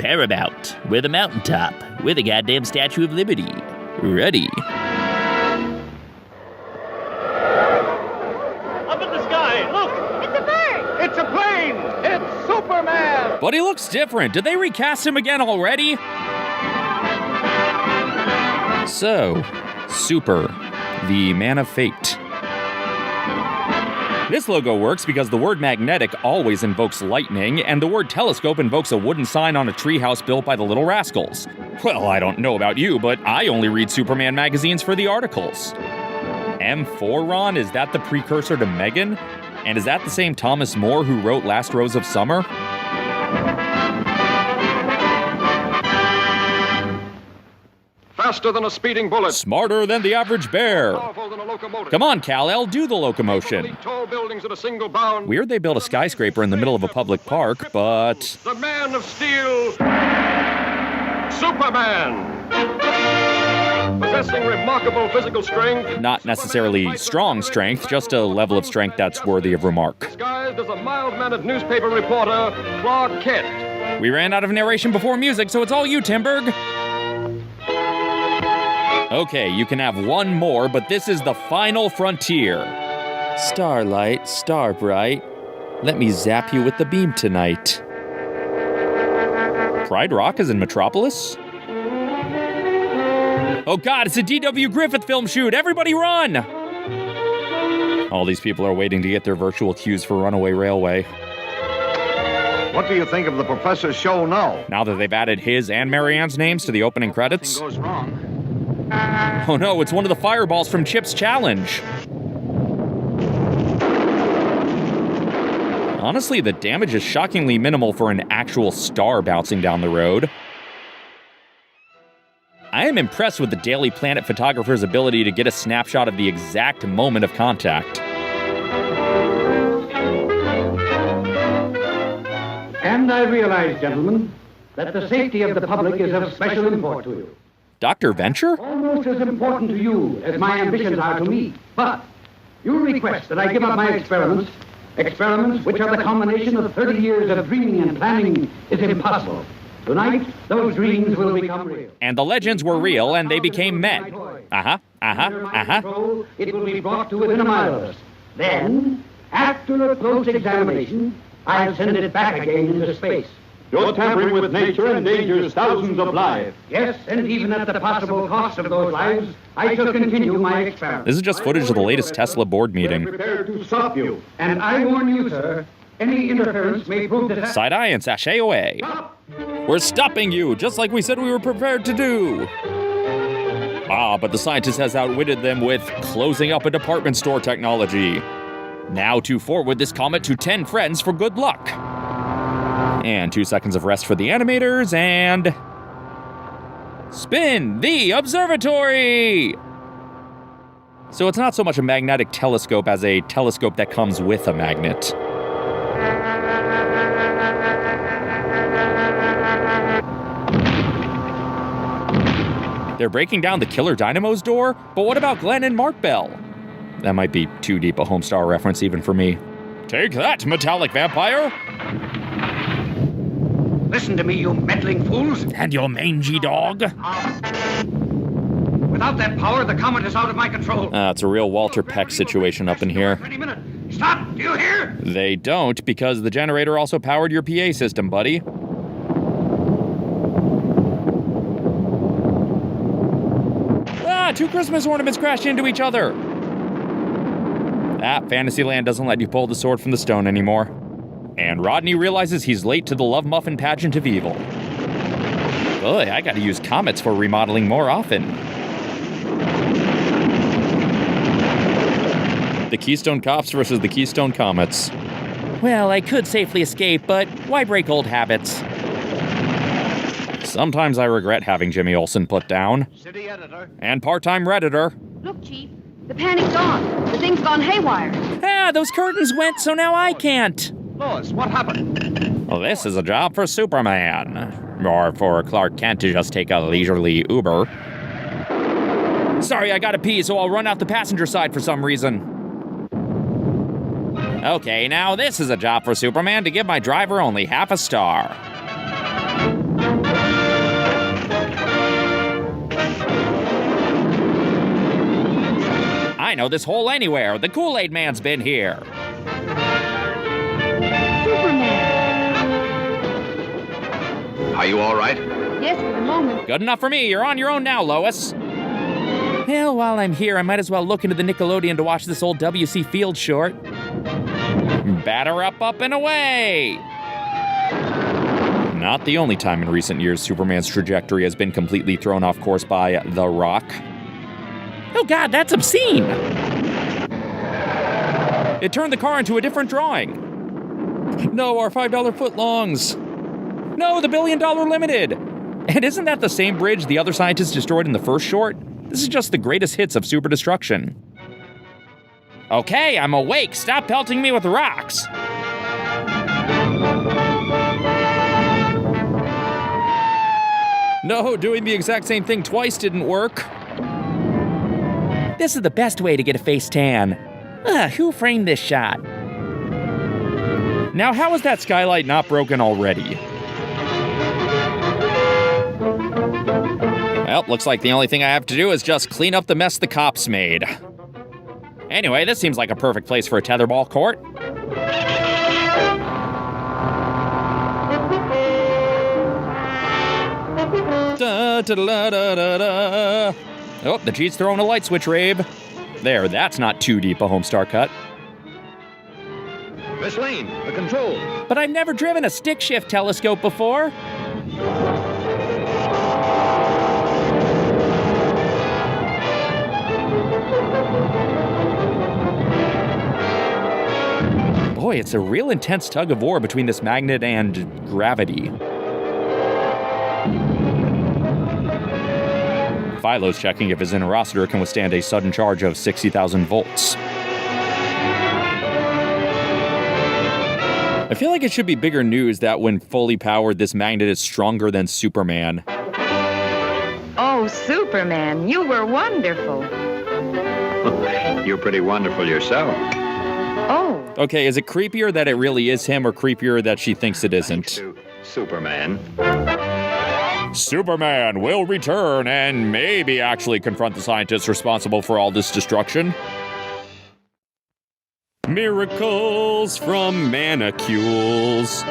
Paramount. We're the mountaintop. We're the goddamn Statue of Liberty. Ready. Up in the sky, look! It's a bird! It's a plane! It's Superman! But he looks different. Did they recast him again already? So, Super, the Man of Fate. This logo works because the word magnetic always invokes lightning, and the word telescope invokes a wooden sign on a treehouse built by the Little Rascals. Well, I don't know about you, but I only read Superman magazines for the articles. M4, Ron, is that the precursor to Megan? And is that the same Thomas More who wrote Last Rose of Summer? Faster than a speeding bullet. Smarter than the average bear. Powerful than a locomotive. Come on, Kal-El, do the locomotion. Tall buildings at a single bound. Weird they built a skyscraper in the middle of a public park, but... The Man of Steel, Superman. Possessing remarkable physical strength. Not necessarily strong strength, just a level of strength that's worthy of remark. Disguised as a mild-mannered newspaper reporter, Clark Kent. We ran out of narration before music, so it's all you, Timberg. Okay, you can have one more, but this is the final frontier. Starlight, star bright, let me zap you with the beam tonight. Pride Rock is in Metropolis? Oh god, it's a D.W. Griffith film shoot! Everybody run! All these people are waiting to get their virtual cues for Runaway Railway. What do you think of the professor's show now? Now that they've added his and Marianne's names to the opening credits. Nothing goes wrong. Oh no, it's one of the fireballs from Chip's challenge. Honestly, the damage is shockingly minimal for an actual star bouncing down the road. I am impressed with the Daily Planet photographer's ability to get a snapshot of the exact moment of contact. And I realize, gentlemen, that the safety of the public is of special import to you. Dr. Venture? Almost as important to you as my ambitions are to me. But you request that I give up my experiments which are the culmination of 30 years of dreaming and planning is impossible. Tonight, those dreams will become real. And the legends were real, and they became men. Under my control, it will be brought to within a mile of us. Then, after a close examination, I'll send it back again into space. You're tampering with nature endangers thousands of lives. Yes, and even at the possible cost of those lives, I shall continue my experiment. This is just footage of the latest Tesla board meeting. We're prepared to stop you. And I warn you, sir, any interference may prove disastrous. Side-eye and sashay away. Stop! We're stopping you, just like we said we were prepared to do. Ah, but the scientist has outwitted them with closing up a department store technology. Now to forward this comet to 10 friends for good luck. And 2 seconds of rest for the animators, and... spin the observatory! So it's not so much a magnetic telescope as a telescope that comes with a magnet. They're breaking down the Killer Dynamo's door, but what about Glenn and Mark Bell? That might be too deep a Homestar reference even for me. Take that, metallic vampire! Listen to me, you meddling fools. And your mangy dog? Without that power, the comet is out of my control. It's a real Walter Peck situation up in here. Any minute. Stop! Do you hear? They don't, because the generator also powered your PA system, buddy. Ah, 2 Christmas ornaments crashed into each other. Fantasyland doesn't let you pull the sword from the stone anymore. And Rodney realizes he's late to the Love Muffin pageant of evil. Boy, I gotta use comets for remodeling more often. The Keystone Cops versus the Keystone Comets. Well, I could safely escape, but why break old habits? Sometimes I regret having Jimmy Olsen put down. City editor. And part-time Redditor. Look, Chief, the panic's gone. The thing's gone haywire. Ah, those curtains went, so now I can't. Lois, what happened? Well, this is a job for Superman. Or for Clark Kent to just take a leisurely Uber. Sorry, I gotta pee, so I'll run out the passenger side for some reason. Okay, now this is a job for Superman to give my driver only half a star. know this hole anywhere. The Kool-Aid Man's been here. Superman! Are you all right? Yes, for the moment. Good enough for me. You're on your own now, Lois. Well, while I'm here, I might as well look into the Nickelodeon to watch this old W.C. Fields short. Batter up, and away! Not the only time in recent years Superman's trajectory has been completely thrown off course by The Rock. Oh God, that's obscene! It turned the car into a different drawing. No, our $5 footlongs. No, the $1 Billion Limited. And isn't that the same bridge the other scientists destroyed in the first short? This is just the greatest hits of super destruction. Okay, I'm awake. Stop pelting me with rocks. No, doing the exact same thing twice didn't work. This is the best way to get a face tan. Who framed this shot? Now, how is that skylight not broken already? Well, looks like the only thing I have to do is just clean up the mess the cops made. Anyway, this seems like a perfect place for a tetherball court. Da, da, da, da, da, da. Oh, the G's throwing a light switch, Rabe. There, that's not too deep a Homestar cut. Miss Lane, the control. But I've never driven a stick shift telescope before. Boy, it's a real intense tug of war between this magnet and gravity. Philo's checking if his interocitor can withstand a sudden charge of 60,000 volts. I feel like it should be bigger news that when fully powered, this magnet is stronger than Superman. Oh, Superman, you were wonderful. You're pretty wonderful yourself. Oh. Okay, is it creepier that it really is him or creepier that she thinks it isn't? Superman. Superman will return and maybe actually confront the scientists responsible for all this destruction. Miracles from Manicules.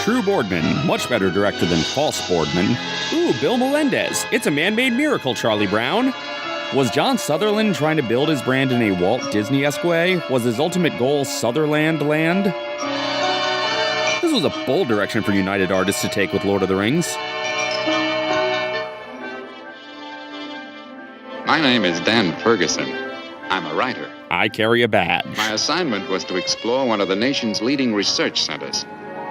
True Boardman, much better director than False Boardman. Ooh, Bill Melendez. It's a man-made miracle, Charlie Brown. Was John Sutherland trying to build his brand in a Walt Disney-esque way? Was his ultimate goal Sutherland Land? This was a bold direction for United Artists to take with Lord of the Rings. My name is Dan Ferguson. I'm a writer. I carry a badge. My assignment was to explore one of the nation's leading research centers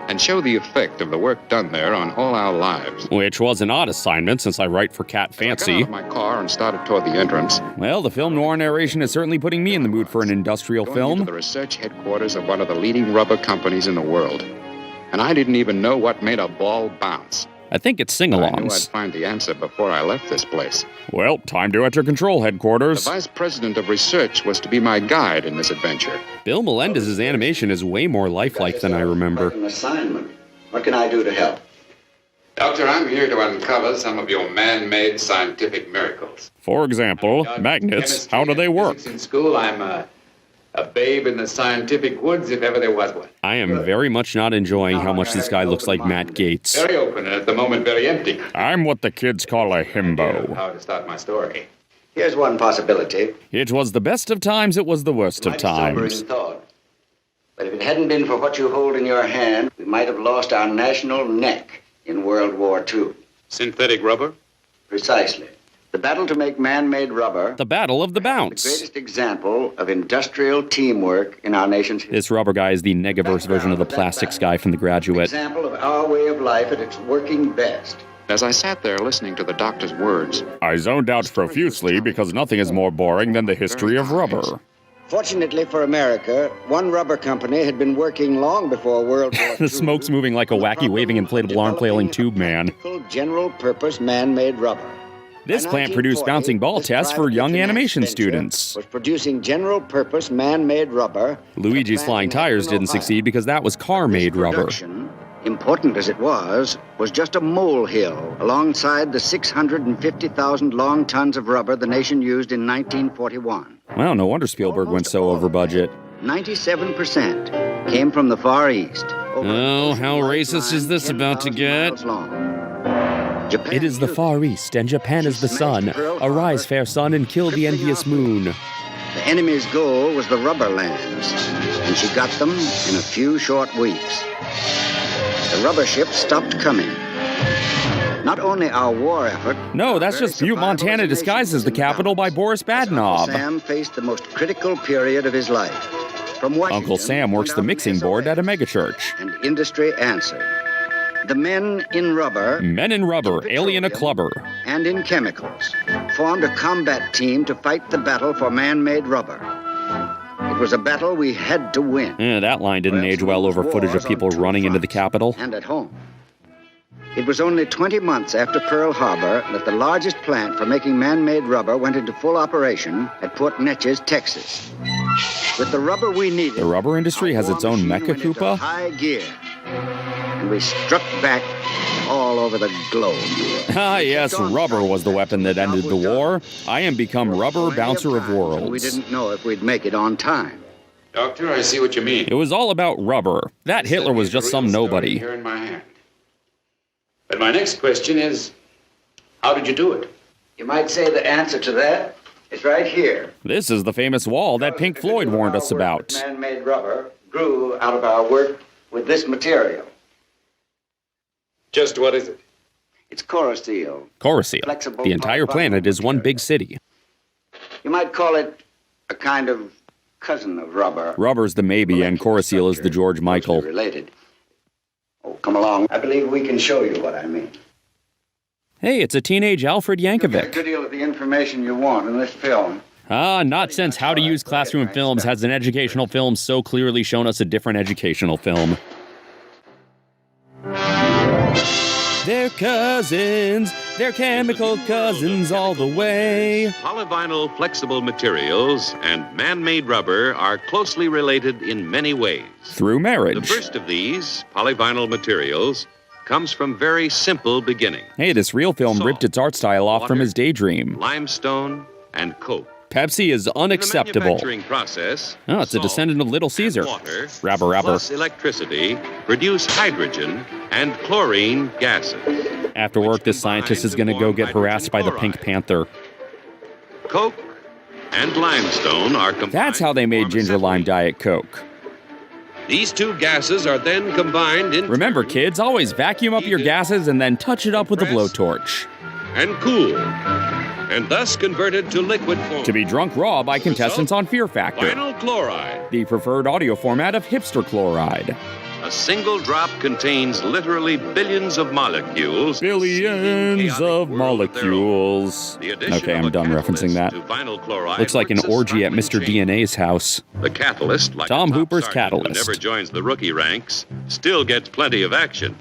and show the effect of the work done there on all our lives. Which was an odd assignment since I write for Cat Fancy. I got out of my car and started toward the entrance. Well, the film noir narration is certainly putting me in the mood for an industrial film. Into the research headquarters of one of the leading rubber companies in the world. And I didn't even know what made a ball bounce. I think it's I knew I'd sing-alongs. find the answer before I left this place. Well, time to enter control headquarters. The vice president of research was to be my guide in this adventure. Bill Melendez's animation is way more lifelike than I remember. An assignment. What can I do to help? Doctor, I'm here to uncover some of your man-made scientific miracles. For example, magnets, how do they work? In school, I'm a babe in the scientific woods, if ever there was one. I am very much not enjoying how much this guy looks like Matt Gaetz. Very open and at the moment very empty. I'm what the kids call a himbo. How to start my story. Here's one possibility. It was the best of times, it was the worst of Might sober in times. thought. But if it hadn't been for what you hold in your hand, we might have lost our national neck in World War II. Synthetic rubber? Precisely. The battle to make man-made rubber. The Battle of the The Bounce. greatest example of industrial teamwork in our nation's history. This rubber guy is the Negaverse version of the plastics guy from The Graduate. Example of our way of life at its working best. As I sat there listening to the doctor's words, I zoned out profusely because nothing is more boring than the history of rubber. Fortunately for America, one rubber company had been working long before World War II. The smoke's moving like a wacky waving inflatable arm flailing tube man. General-purpose man-made rubber. This By plant produced 1940, bouncing ball this tests for private young finance animation venture students. Was producing general-purpose man-made rubber. Luigi's The Flying plant in Tires Akron, didn't Ohio. succeed because that was car-made rubber. Production important as it was just a molehill alongside the 650,000 long tons of rubber the nation used in 1941. Well, no wonder Spielberg went so over budget. 97% came from the Far East. Oh, how racist is this about to get? It is the Far East, and Japan is the sun. Arise, fair sun, and kill the envious moon. The enemy's goal was the rubber lands, and she got them in a few short weeks. The rubber ships stopped coming. Not only our war effort... No, that's just Butte, Montana disguised as the capital by Boris Badenov. Uncle Sam faced the most critical period of his life. From Washington, Uncle Sam works the mixing board at a megachurch. And industry answered. The men in rubber... Men in rubber, alien a clubber. And in chemicals, formed a combat team to fight the battle for man-made rubber. It was a battle we had to win. Yeah, that line didn't age well over footage of people running into the Capitol. And at home. It was only 20 months after Pearl Harbor that the largest plant for making man-made rubber went into full operation at Port Neches, Texas. With the rubber we needed... The rubber industry has its own mecha Koopa? High gear. And we struck back all over the globe. Ah, yes, rubber was the weapon that ended the war. I am become rubber bouncer of worlds. We didn't know if we'd make it on time. Doctor, I see what you mean. It was all about rubber. That Hitler was just some nobody. Here in my hand. But my next question is, how did you do it? You might say the answer to that is right here. This is the famous wall that Pink Floyd warned us about. Man-made rubber grew out of our work with this material. Just what is it? It's Corroseal. Corroseal. The entire planet is one big city. You might call it a kind of cousin of rubber. Rubber's the maybe, and Corroseal is the George Michael. Related. Oh, come along. I believe we can show you what I mean. Hey, it's a teenage Alfred You'll get Yankovic. a good deal of the information you want in this film. Ah, not since How to Use Classroom Films has an educational film so clearly shown us a different educational film. They're cousins. They're chemical cousins all the way. Polyvinyl flexible materials and man-made rubber are closely related in many ways. Through marriage. The first of these, polyvinyl materials, comes from very simple beginning. Hey, this real film ripped its art style off from his daydream. Limestone and coke. Pepsi is unacceptable. In the manufacturing process, Oh, it's a descendant of Little Caesar. Water Rabber. plus electricity produce hydrogen and chlorine gases. After work, this scientist is going to go get harassed by the Pink Panther. Coke and limestone are combined. That's how they made to form Ginger Lime acetylene. Diet Coke. These two gases are then combined in Remember, kids, always vacuum up your gases and then touch it up with a blowtorch. and cool, and thus converted to liquid form. To be drunk raw by contestants on Fear Factor. Vinyl chloride. The preferred audio format of hipster chloride. A single drop contains literally billions of molecules. Billions of molecules. The addition Okay, of I'm a done referencing that. catalyst to vinyl chloride Looks like an works a orgy at styling Mr. change. DNA's house. The catalyst, like Tom a top Hooper's sergeant catalyst. who never joins the rookie ranks, still gets plenty of action.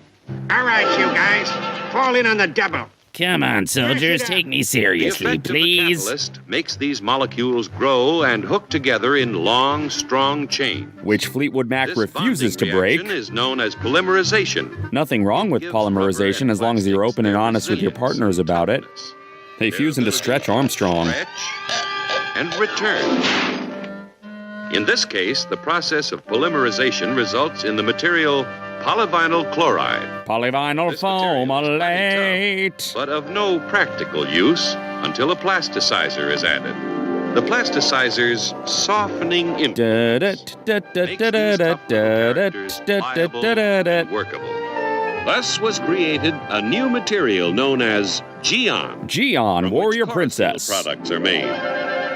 All right, you guys. Fall in on the double. Come on, soldiers, take me The seriously, effect of the please. catalyst makes these molecules grow and hook together in long, strong chains. Which Fleetwood Mac This refuses to bonding break. reaction is known as polymerization. Nothing wrong with polymerization as long as you're open and honest with your partners about it. They fuse into Stretch Armstrong. Stretch and return. In this case, the process of polymerization results in the material polyvinyl chloride, Polyvinyl This material is plenty foamolate. but of no practical use until a plasticizer is added. The plasticizer's softening influence makes these tough characters pliable and workable. Thus was created a new material known as Geon. Geon, from Warrior which Princess. Corroseal products are made.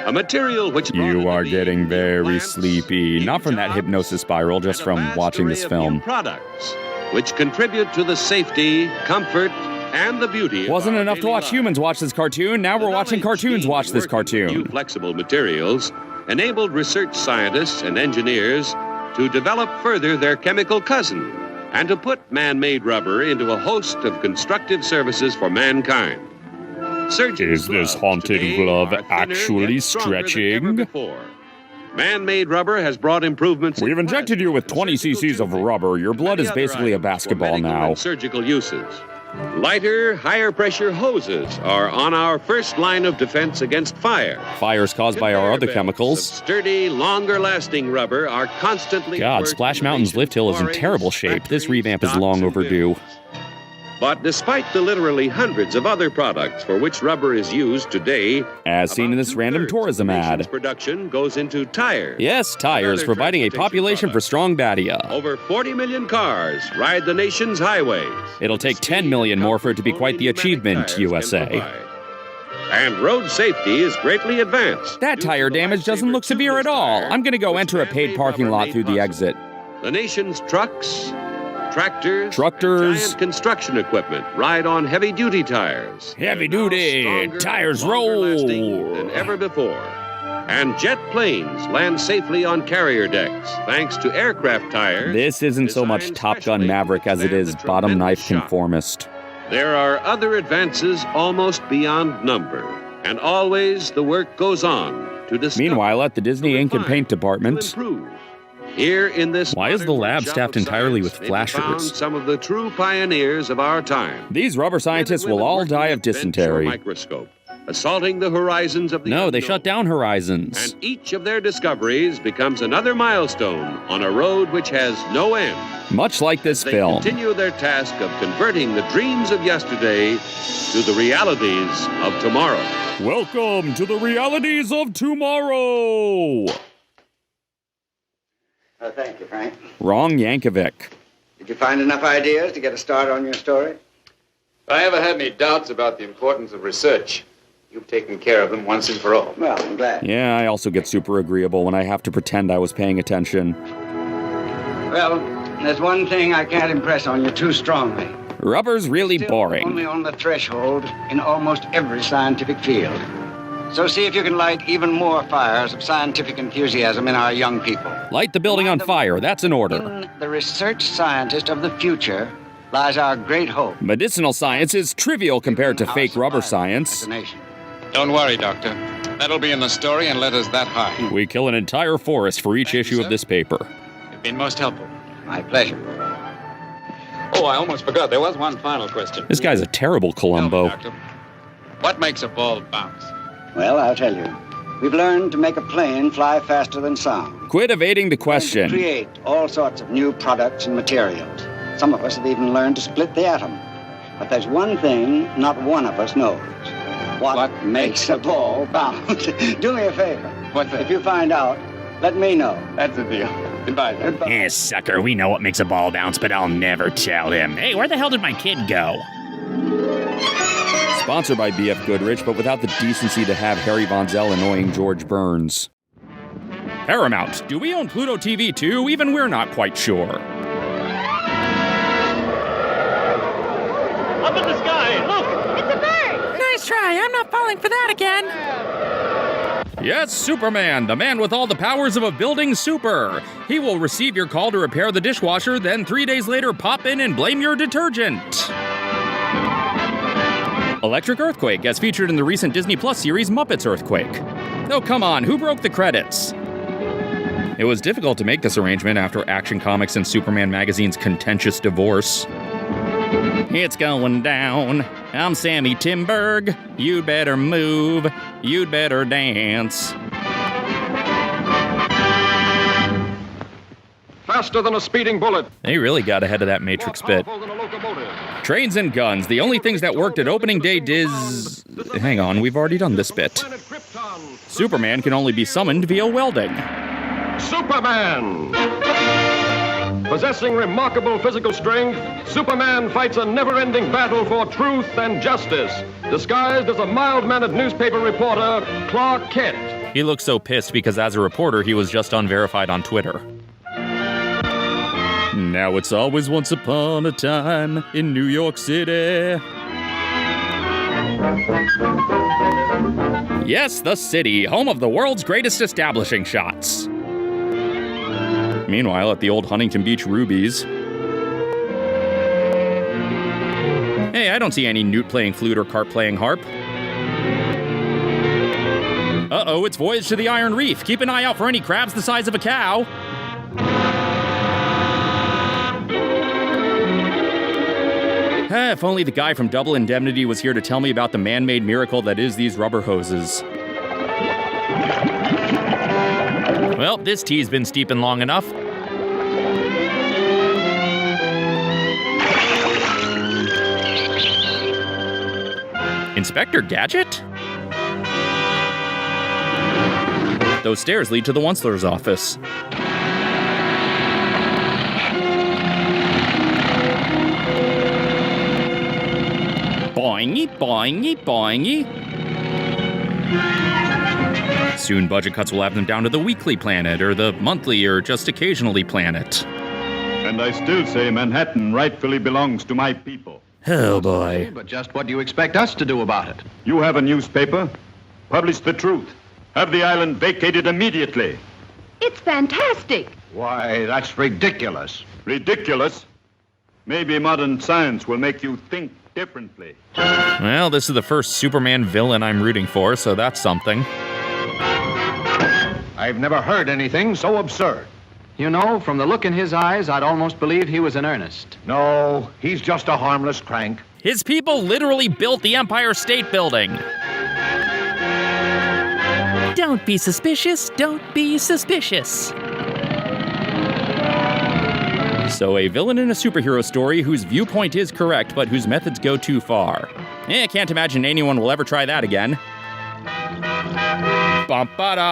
A material which brought You into are being getting new very plants, sleepy. new Not from that jobs, hypnosis spiral, just and a from vast watching array this of new film. products, which contribute to the safety, comfort, and the beauty. Wasn't of our enough to daily watch lives. humans watch this cartoon, now we're The watching knowledge cartoons gained watch this working with New cartoon. flexible materials enabled research scientists and engineers to develop further their chemical cousin and to put man-made rubber into a host of constructive services for mankind. Surgeon's Is this gloves haunted today glove are thinner actually yet stronger than ever stretching? before. Man-made rubber has brought improvements. We've injected you with 20 cc's of rubber. Your blood is basically a basketball now. And surgical uses. Lighter, higher-pressure hoses are on our first line of defense against fire. Fires caused by our other chemicals. Sturdy, longer-lasting rubber are constantly... God, Splash Mountain's lift hill is in terrible shape. This revamp is long overdue. But despite the literally hundreds of other products for which rubber is used today, as seen in this random tourism ad, production goes into tires. Yes, tires, providing a population for strong Badia. Over 40 million cars ride the nation's highways. It'll take 10 million more for it to be quite the achievement, USA. And road safety is greatly advanced. That tire damage doesn't look severe at all. I'm gonna go enter a paid parking lot through the exit. The nation's trucks, tractors, giant truckers, construction equipment ride on heavy-duty tires. Heavy-duty tires roll than ever before. And jet planes land safely on carrier decks thanks to aircraft tires. This isn't so much Top Gun Maverick as it is bottom knife conformist. There are other advances almost beyond number, and always the work goes on to discover. Meanwhile, at the Disney Ink and Paint department, here in this why is the lab staffed entirely with flashers? Some of the true pioneers of our time. These rubber scientists will all die of dysentery. Microscope, assaulting the horizons of the No, they shut down Horizons. And each of their discoveries becomes another milestone on a road which has no end. Much like this film. They continue their task of converting the dreams of yesterday to the realities of tomorrow. Welcome to the realities of tomorrow. Oh, thank you, Frank. Wrong Yankovic. Did you find enough ideas to get a start on your story? If I ever had any doubts about the importance of research, you've taken care of them once and for all. Well, I'm glad. Yeah, I also get super agreeable when I have to pretend I was paying attention. Well, there's one thing I can't impress on you too strongly. Rubber's really Still boring. Only on the threshold in almost every scientific field. So see if you can light even more fires of scientific enthusiasm in our young people. Light the building on fire, that's an order. In the research scientist of the future lies our great hope. Medicinal science is trivial compared to fake rubber science. Don't worry, Doctor. That'll be in the story and letters that high. We kill an entire forest for each issue of this paper. You've been most helpful. My pleasure. Oh, I almost forgot. There was one final question. This guy's a terrible Columbo. What makes a ball bounce? Well, I'll tell you. We've learned to make a plane fly faster than sound. Quit evading the question. To create all sorts of new products and materials. Some of us have even learned to split the atom. But there's one thing not one of us knows. What makes a ball bounce? Do me a favor. What's that? If you find out, let me know. That's the deal. Goodbye, then. Eh, sucker, we know what makes a ball bounce, but I'll never tell him. Hey, where the hell did my kid go? Sponsored by B.F. Goodrich, but without the decency to have Harry Von Zell annoying George Burns. Paramount, do we own Pluto TV too? Even we're not quite sure. Up in the sky, look! It's a bird! Nice try, I'm not falling for that again. Yes, Superman, the man with all the powers of a building super. He will receive your call to repair the dishwasher, then 3 days later pop in and blame your detergent. Electric Earthquake, as featured in the recent Disney Plus series Muppets Earthquake. Oh, come on, who broke the credits? It was difficult to make this arrangement after Action Comics and Superman Magazine's contentious divorce. It's going down. I'm Sammy Timberg. You'd better move. You'd better dance. Faster than a speeding bullet. They really got ahead of that Matrix bit. Trains and guns, the only things that worked at opening day Hang on, we've already done this bit. Superman can only be summoned via welding. Superman! Possessing remarkable physical strength, Superman fights a never-ending battle for truth and justice, disguised as a mild-mannered newspaper reporter, Clark Kent. He looks so pissed because as a reporter, he was just unverified on Twitter. Now it's always once upon a time in New York City. Yes, the city, home of the world's greatest establishing shots. Meanwhile, at the old Huntington Beach Rubies. Hey, I don't see any newt playing flute or carp playing harp. Uh-oh, it's Voyage to the Iron Reef. Keep an eye out for any crabs the size of a cow. If only the guy from Double Indemnity was here to tell me about the man-made miracle that is these rubber hoses. Well, this tea's been steeping long enough. Inspector Gadget? Those stairs lead to the Onceler's office. Boingy, boingy, boingy. Soon budget cuts will have them down to the weekly planet, or the monthly, or just occasionally planet. And I still say Manhattan rightfully belongs to my people. Oh, boy. But just what do you expect us to do about it? You have a newspaper. Publish the truth. Have the island vacated immediately. It's fantastic. Why, that's ridiculous. Ridiculous? Maybe modern science will make you think differently. Well, this is the first Superman villain I'm rooting for, so that's something. I've never heard anything so absurd. You know, from the look in his eyes, I'd almost believe he was in earnest. No, he's just a harmless crank. His people literally built the Empire State Building. Don't be suspicious. Don't be suspicious. So a villain in a superhero story whose viewpoint is correct, but whose methods go too far. I can't imagine anyone will ever try that again. Bum-ba-da-ba.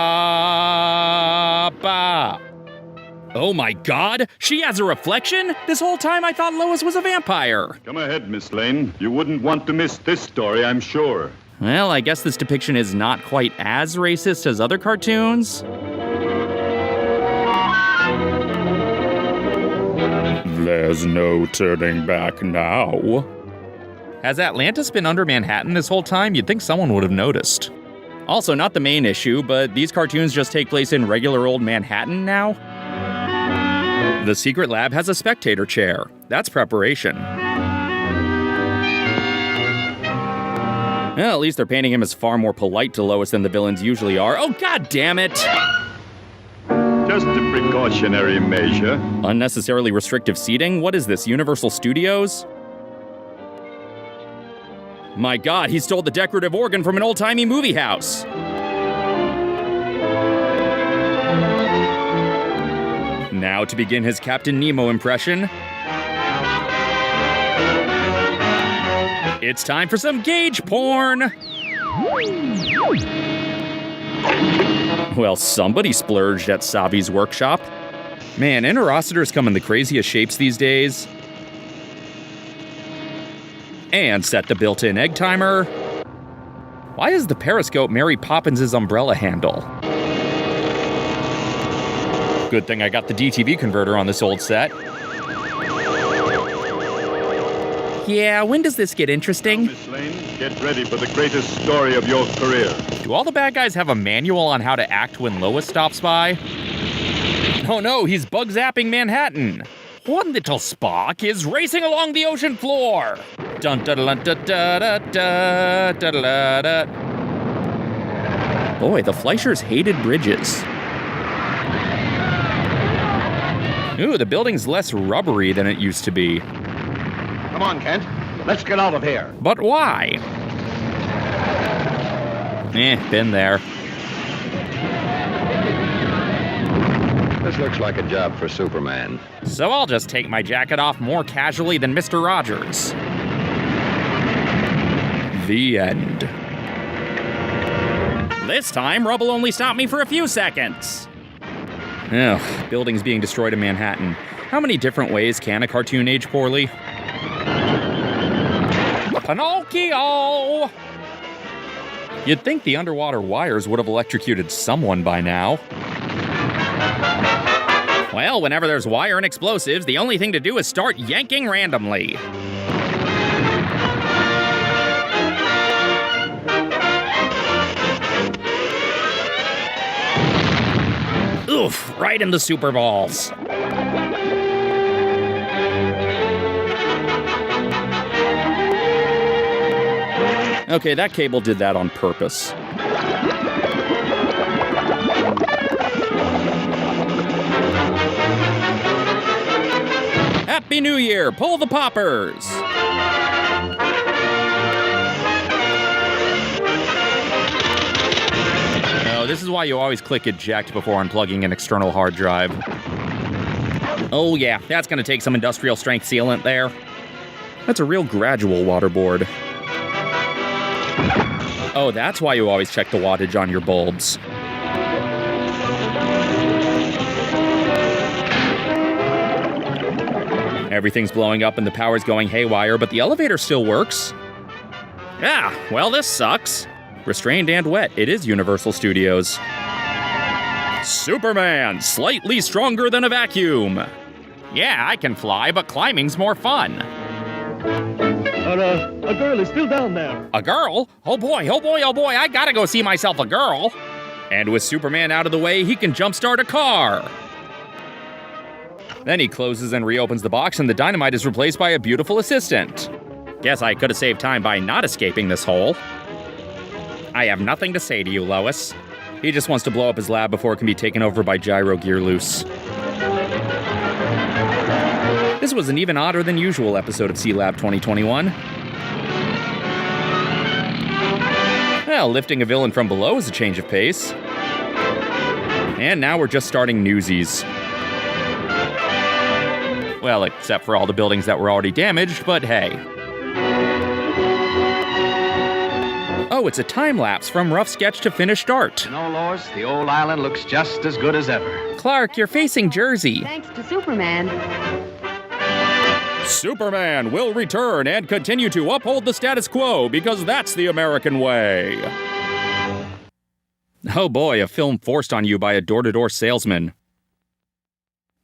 Oh my god, she has a reflection? This whole time I thought Lois was a vampire. Come ahead, Miss Lane. You wouldn't want to miss this story, I'm sure. Well, I guess this depiction is not quite as racist as other cartoons. There's no turning back now. Has Atlantis been under Manhattan this whole time? You'd think someone would have noticed. Also, not the main issue, but these cartoons just take place in regular old Manhattan now. The secret lab has a spectator chair. That's preparation. Well, at least they're painting him as far more polite to Lois than the villains usually are. Oh, god damn it! Just a precautionary measure. Unnecessarily restrictive seating? What is this, Universal Studios? My god, he stole the decorative organ from an old-timey movie house. Now to begin his Captain Nemo impression. It's time for some gauge porn! Well, somebody splurged at Savi's workshop. Man, interocitors come in the craziest shapes these days. And set the built-in egg timer. Why is the periscope Mary Poppins' umbrella handle? Good thing I got the DTV converter on this old set. Yeah, when does this get interesting? Miss Lane, get ready for the greatest story of your career. Do all the bad guys have a manual on how to act when Lois stops by? Oh no, he's bug zapping Manhattan. One little Spock is racing along the ocean floor. Dun da da da da da da da da. Boy, the Fleischers hated bridges. Ooh, the building's less rubbery than it used to be. Come on, Kent. Let's get out of here. But why? Been there. This looks like a job for Superman. So I'll just take my jacket off more casually than Mr. Rogers. The end. This time, rubble only stopped me for a few seconds. Ugh, buildings being destroyed in Manhattan. How many different ways can a cartoon age poorly? Pinocchio! You'd think the underwater wires would have electrocuted someone by now. Well, whenever there's wire and explosives, the only thing to do is start yanking randomly. Oof, right in the super balls. Okay, that cable did that on purpose. Happy New Year! Pull the poppers! Oh, this is why you always click eject before unplugging an external hard drive. Oh yeah, that's gonna take some industrial strength sealant there. That's a real gradual waterboard. Oh, that's why you always check the wattage on your bulbs. Everything's blowing up and the power's going haywire, but the elevator still works. Ah, well, this sucks. Restrained and wet, it is Universal Studios. Superman, slightly stronger than a vacuum. Yeah, I can fly, but climbing's more fun. A girl is still down there. A girl? Oh boy, oh boy, oh boy, I gotta go see myself a girl. And with Superman out of the way, he can jumpstart a car. Then he closes and reopens the box, and the dynamite is replaced by a beautiful assistant. Guess I could have saved time by not escaping this hole. I have nothing to say to you, Lois. He just wants to blow up his lab before it can be taken over by Gyro Gear Loose. This was an even odder than usual episode of C-Lab 2021. Well, lifting a villain from below is a change of pace. And now we're just starting Newsies. Well, except for all the buildings that were already damaged, but hey. Oh, it's a time-lapse from rough sketch to finished art. You know, Lois, the old island looks just as good as ever. Clark, you're facing Jersey. Thanks to Superman. Superman will return and continue to uphold the status quo because that's the American way. Oh boy, a film forced on you by a door-to-door salesman.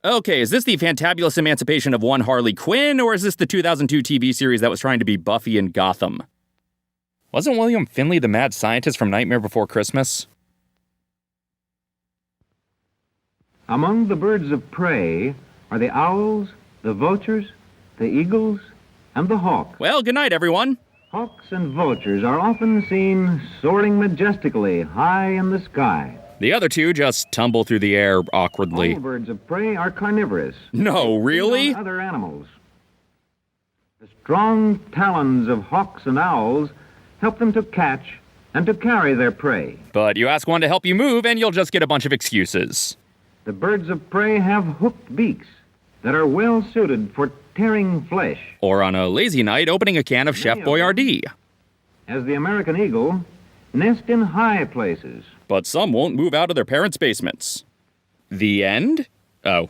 Okay, is this the fantabulous emancipation of one Harley Quinn, or is this the 2002 TV series that was trying to be Buffy and Gotham? Wasn't William Finley the mad scientist from Nightmare Before Christmas? Among the birds of prey are the owls, the vultures, the eagles, and the hawk. Well, good night, everyone. Hawks and vultures are often seen soaring majestically high in the sky. The other two just tumble through the air awkwardly. All birds of prey are carnivorous. No, really? Other animals. The strong talons of hawks and owls help them to catch and to carry their prey. But you ask one to help you move and you'll just get a bunch of excuses. The birds of prey have hooked beaks that are well suited for tearing flesh. Or on a lazy night, opening a can of Chef Boyardee. As the American eagle, nest in high places. But some won't move out of their parents' basements. The end? Oh.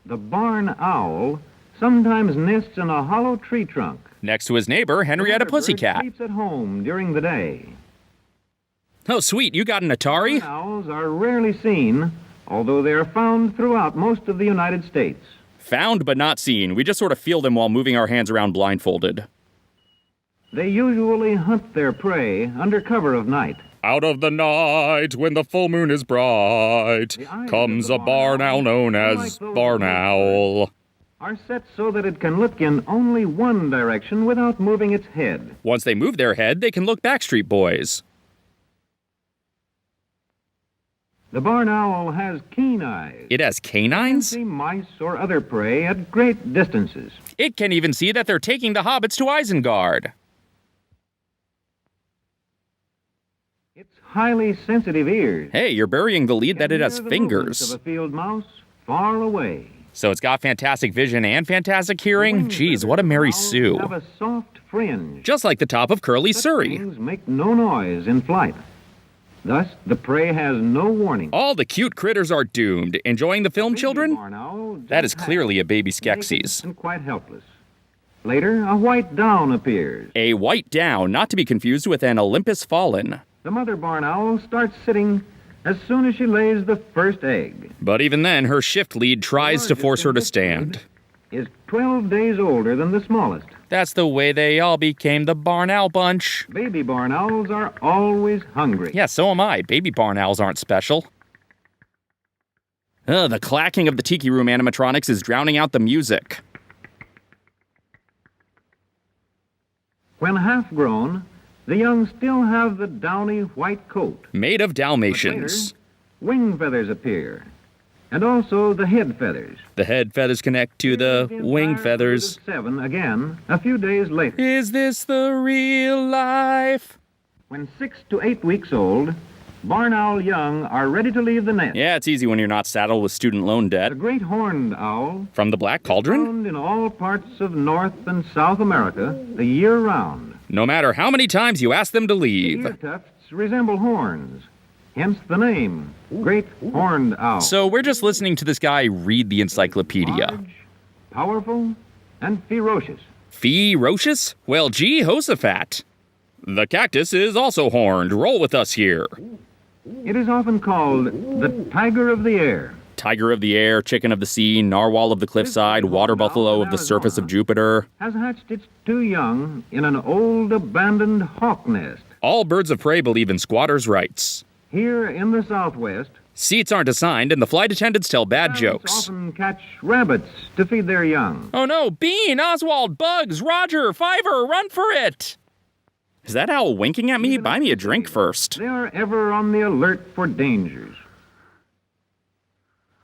The barn owl sometimes nests in a hollow tree trunk. Next to his neighbor, Henrietta Pussycat. Sleeps at home during the day. Oh, sweet, you got an Atari? Barn owls are rarely seen, although they are found throughout most of the United States. Found but not seen. We just sort of feel them while moving our hands around blindfolded. They usually hunt their prey under cover of night. Out of the night, when the full moon is bright, comes a barn owl known as Barn Owl. Are set so that it can look in only one direction without moving its head. Once they move their head, they can look Backstreet Boys. The barn owl has keen eyes. It has canines? It can see mice or other prey at great distances. It can even see that they're taking the hobbits to Isengard. Its highly sensitive ears. Hey, you're burying the lead that it has fingers. Of a field mouse far away. So it's got fantastic vision and fantastic hearing? Geez, what a Mary Sue. Have a soft fringe. Just like the top of Curly Surrey. Wings make no noise in flight. Thus, the prey has no warning. All the cute critters are doomed. Enjoying the film, children? That is clearly a baby Skeksis. And quite helpless. Later, a white down appears. A white down, not to be confused with an Olympus Fallen. The mother barn owl starts sitting as soon as she lays the first egg. But even then, her shift lead tries to force her to stand. Is 12 days older than the smallest. That's the way they all became the barn owl bunch. Baby barn owls are always hungry. Yeah, so am I. Baby barn owls aren't special. The clacking of the Tiki Room animatronics is drowning out the music. When half grown, the young still have the downy white coat. Made of Dalmatians. But later, wing feathers appear. and also the head feathers. The head feathers connect to the wing feathers. 7 again a few days later. Is this the real life? When 6 to 8 weeks old, barn owl young are ready to leave the nest. Yeah, it's easy when you're not saddled with student loan debt. The great horned owl. From the Black Cauldron? Found in all parts of North and South America the year round. No matter how many times you ask them to leave. The ear tufts resemble horns, hence the name, great horned owl. So we're just listening to this guy read the encyclopedia. Large, powerful, and ferocious. Ferocious? Well, gee, Josaphat. The cactus is also horned. Roll with us here. It is often called the tiger of the air. Tiger of the air, chicken of the sea, narwhal of the cliffside, water buffalo of the surface of Jupiter. Has hatched its 2 young in an old abandoned hawk nest. All birds of prey believe in squatters' rights. Here in the Southwest, seats aren't assigned and the flight attendants tell bad jokes. Often catch rabbits to feed their young. Oh no, Bean, Oswald, Bugs, Roger, Fiver, run for it! Is that owl winking at me? Buy me a drink first. They are ever on the alert for dangers.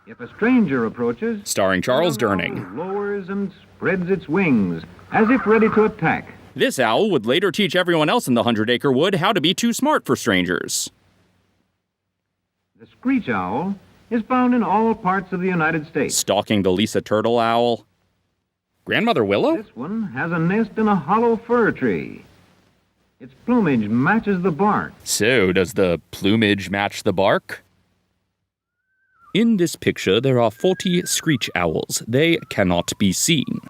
If a stranger approaches, starring Charles Durning, lowers and spreads its wings as if ready to attack. This owl would later teach everyone else in the 100-acre wood how to be too smart for strangers. The screech owl is found in all parts of the United States. Stalking the Lisa Turtle owl. Grandmother Willow? This one has a nest in a hollow fir tree. Its plumage matches the bark. So, does the plumage match the bark? In this picture, there are 40 screech owls. They cannot be seen.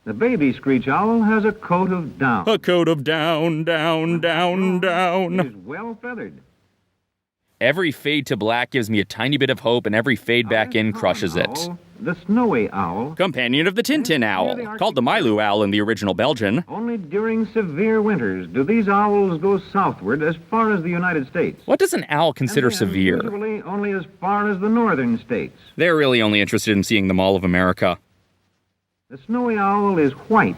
The baby screech owl has a coat of down. A coat of down, down, down, down. It is well feathered. Every fade to black gives me a tiny bit of hope, and every fade back in crushes it. The snowy owl. Companion of the Tintin owl, called the Milou owl in the original Belgian. Only during severe winters do these owls go southward as far as the United States. What does an owl consider severe? Usually only as far as the northern states. They're really only interested in seeing the Mall of America. The snowy owl is white,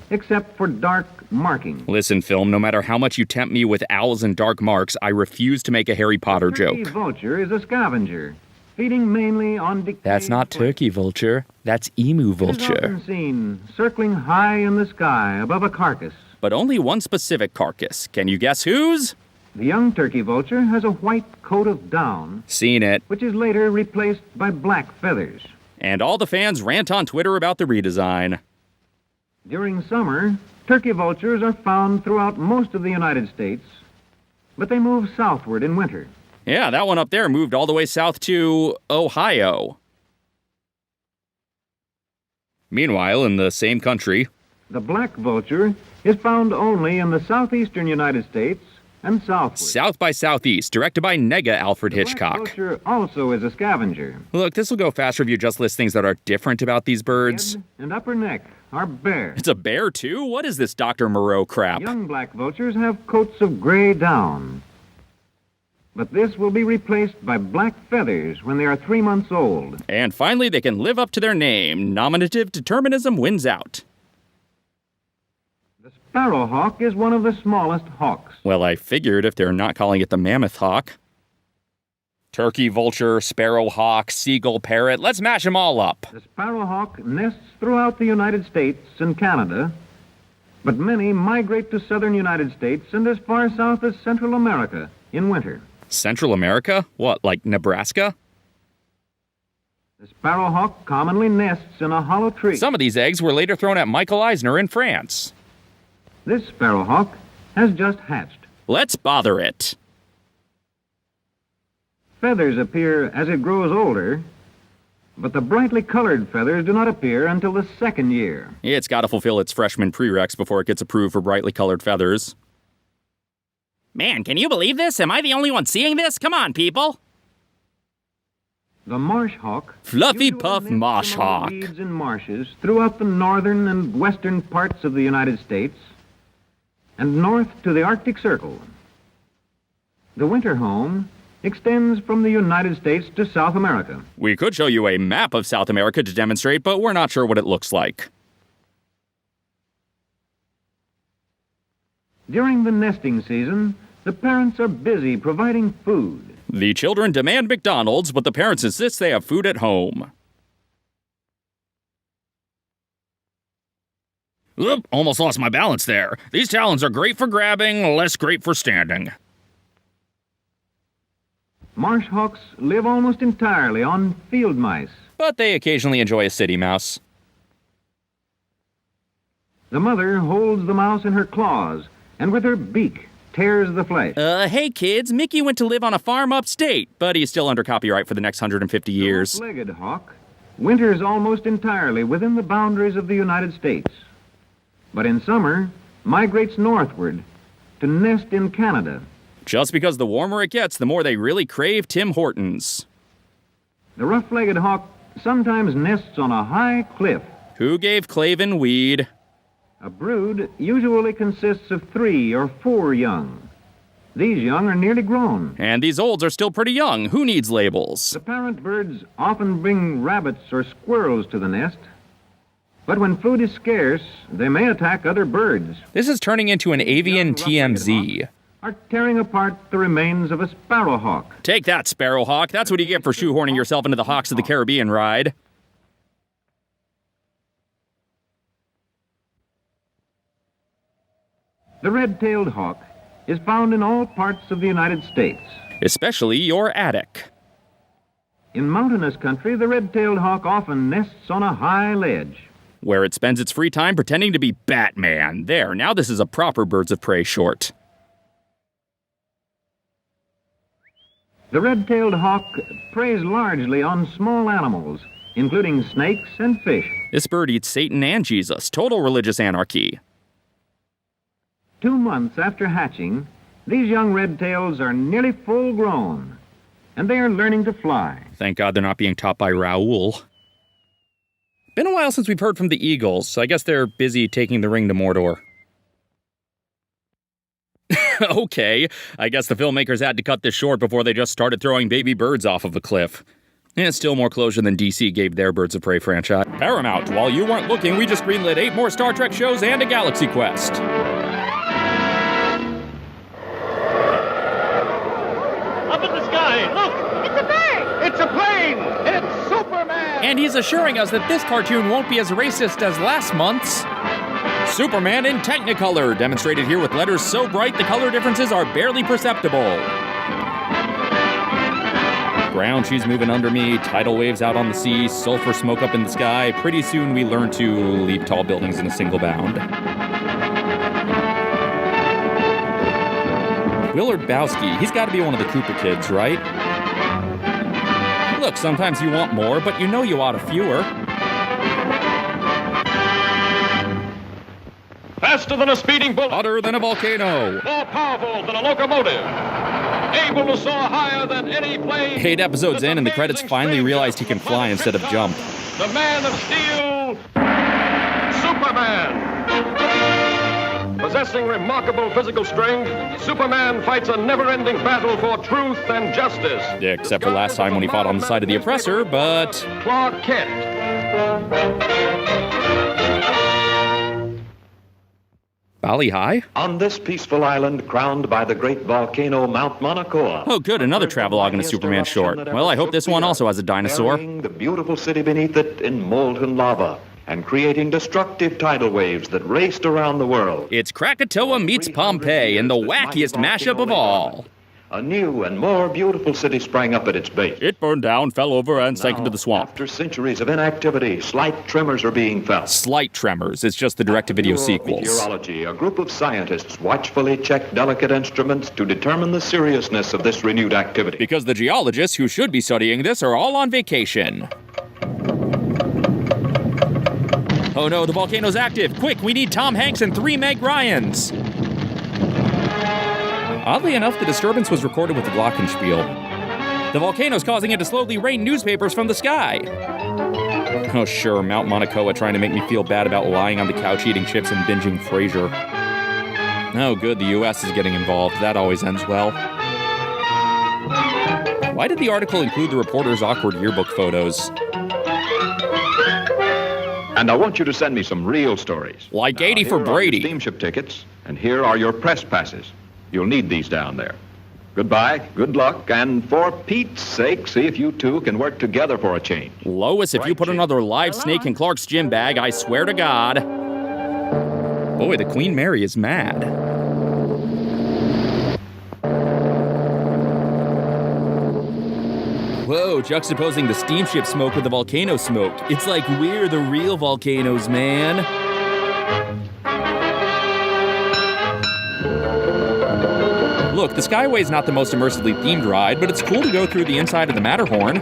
except for dark markings. Listen, film, no matter how much you tempt me with owls and dark marks, I refuse to make a Harry Potter joke. The vulture is a scavenger, feeding mainly on decayed That's not turkey vulture. That's emu vulture. It is often seen circling high in the sky above a carcass. But only one specific carcass. Can you guess whose? The young turkey vulture has a white coat of down. Seen it. Which is later replaced by black feathers. And all the fans rant on Twitter about the redesign. During summer, turkey vultures are found throughout most of the United States, but they move southward in winter. Yeah, that one up there moved all the way south to Ohio. Meanwhile, in the same country, the black vulture is found only in the southeastern United States and southward. South by Southeast, directed by Nega Alfred Hitchcock. The black vulture also is a scavenger. Look, this will go faster if you just list things that are different about these birds. Head and upper neck are bare. It's a bear, too? What is this Dr. Moreau crap? Young black vultures have coats of gray down. But this will be replaced by black feathers when they are 3 months old. And finally, they can live up to their name. Nominative determinism wins out. The sparrowhawk is one of the smallest hawks. Well, I figured if they're not calling it the mammoth hawk. Turkey, vulture, sparrowhawk, seagull, parrot, let's mash them all up. The sparrowhawk nests throughout the United States and Canada, but many migrate to southern United States and as far south as Central America in winter. Central America? What, like Nebraska? The sparrowhawk commonly nests in a hollow tree. Some of these eggs were later thrown at Michael Eisner in France. This sparrowhawk has just hatched. Let's bother it. Feathers appear as it grows older, but the brightly colored feathers do not appear until the second year. It's got to fulfill its freshman prereqs before it gets approved for brightly colored feathers. Man, can you believe this? Am I the only one seeing this? Come on, people. The marsh hawk. Fluffy puff marsh hawk. Weeds and marshes throughout the northern and western parts of the United States and north to the Arctic Circle. The winter home extends from the United States to South America. We could show you a map of South America to demonstrate, but we're not sure what it looks like. During the nesting season, The parents are busy providing food. The children demand McDonald's, but the parents insist they have food at home. Oop, almost lost my balance there. These talons are great for grabbing, less great for standing. Marsh hawks live almost entirely on field mice. But they occasionally enjoy a city mouse. The mother holds the mouse in her claws, and with her beak tears the flesh. Hey kids, Mickey went to live on a farm upstate, but he's still under copyright for the next 150 years. The rough-legged hawk winters almost entirely within the boundaries of the United States, but in summer migrates northward to nest in Canada. Just because the warmer it gets, the more they really crave Tim Hortons. The rough-legged hawk sometimes nests on a high cliff. Who gave Clavin weed? A brood usually consists of 3 or 4 young. These young are nearly grown. And these olds are still pretty young. Who needs labels? The parent birds often bring rabbits or squirrels to the nest. But when food is scarce, they may attack other birds. This is turning into an avian TMZ. Are tearing apart the remains of a sparrowhawk. Take that, sparrowhawk. That's what you get for shoehorning yourself into the Hawks of the Caribbean ride. The red-tailed hawk is found in all parts of the United States. Especially your attic. In mountainous country, the red-tailed hawk often nests on a high ledge, where it spends its free time pretending to be Batman. There, now this is a proper Birds of Prey short. The red-tailed hawk preys largely on small animals, including snakes and fish. This bird eats Satan and Jesus. Total religious anarchy. 2 months after hatching, these young red-tails are nearly full grown, and they are learning to fly. Thank God they're not being taught by Raoul. Been a while since we've heard from the Eagles, so I guess they're busy taking the ring to Mordor. Okay, I guess the filmmakers had to cut this short before they just started throwing baby birds off of a cliff. It's still more closure than DC gave their Birds of Prey franchise. Paramount, while you weren't looking, we just greenlit 8 more Star Trek shows and a Galaxy Quest. Up in the sky, look! It's a bird! It's a plane! It's Superman! And he's assuring us that this cartoon won't be as racist as last month's. Superman in Technicolor, demonstrated here with letters so bright the color differences are barely perceptible. Ground she's moving under me, tidal waves out on the sea, sulfur smoke up in the sky. Pretty soon we learn to leap tall buildings in a single bound. Willard Bowski, he's got to be one of the Cooper kids, right? Look, sometimes you want more, but you know you ought a fewer. Faster than a speeding bullet. Hotter than a volcano. More powerful than a locomotive. Able to soar higher than any plane. 8 episodes in, and the credits finally realized he can fly instead of jump. The Man of Steel, Superman. Possessing remarkable physical strength, Superman fights a never-ending battle for truth and justice. Except for last time when he fought on the side of the oppressor, but... Clark Kent. Bali High? On this peaceful island crowned by the great volcano Mount Mauna Kea. Oh, good, another travelogue in a Superman short. Well, I hope this one also has a dinosaur. Burying the beautiful city beneath it in molten lava and creating destructive tidal waves that raced around the world. It's Krakatoa meets Pompeii in the wackiest mashup of all. A new and more beautiful city sprang up at its base. It burned down, fell over, and sank into the swamp. After centuries of inactivity, slight tremors are being felt. Slight tremors. It's just the direct-to-video sequels. Meteorology, a group of scientists watchfully check delicate instruments to determine the seriousness of this renewed activity. Because the geologists who should be studying this are all on vacation. Oh no, the volcano's active. Quick, we need Tom Hanks and 3 Meg Ryans. Oddly enough, the disturbance was recorded with the glockenspiel. The volcano's causing it to slowly rain newspapers from the sky. Oh sure, Mount Mauna Kea trying to make me feel bad about lying on the couch eating chips and binging Frasier. Oh good, the US is getting involved. That always ends well. Why did the article include the reporter's awkward yearbook photos? And I want you to send me some real stories. Like 80 for Brady. Steamship tickets, and here are your press passes. You'll need these down there. Goodbye, good luck, and for Pete's sake, see if you two can work together for a change. Lois, if you put another live snake in Clark's gym bag, I swear to God. Boy, the Queen Mary is mad. Whoa, juxtaposing the steamship smoke with the volcano smoke. It's like we're the real volcanoes, man. Look, the Skyway's not the most immersively themed ride, but it's cool to go through the inside of the Matterhorn.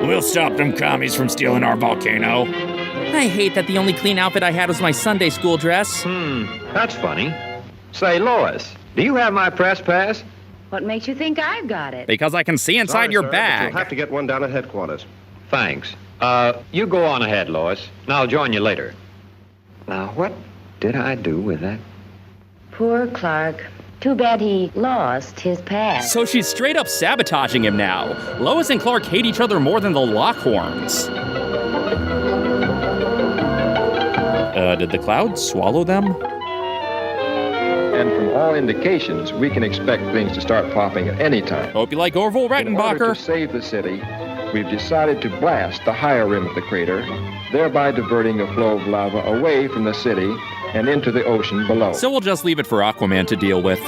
We'll stop them commies from stealing our volcano. I hate that the only clean outfit I had was my Sunday school dress. That's funny. Say, Lois, do you have my press pass? What makes you think I've got it? Because I can see inside your Sorry, sir, but bag. You'll have to get one down at headquarters. Thanks. You go on ahead, Lois, and I'll join you later. Now, what did I do with that? Poor Clark. Too bad he lost his pass. So she's straight up sabotaging him now. Lois and Clark hate each other more than the Lockhorns. Did the clouds swallow them? And from all indications, we can expect things to start popping at any time. Hope you like Orville In order Reichenbacher. to save the city, we've decided to blast the higher rim of the crater, thereby diverting a flow of lava away from the city and into the ocean below. So we'll just leave it for Aquaman to deal with.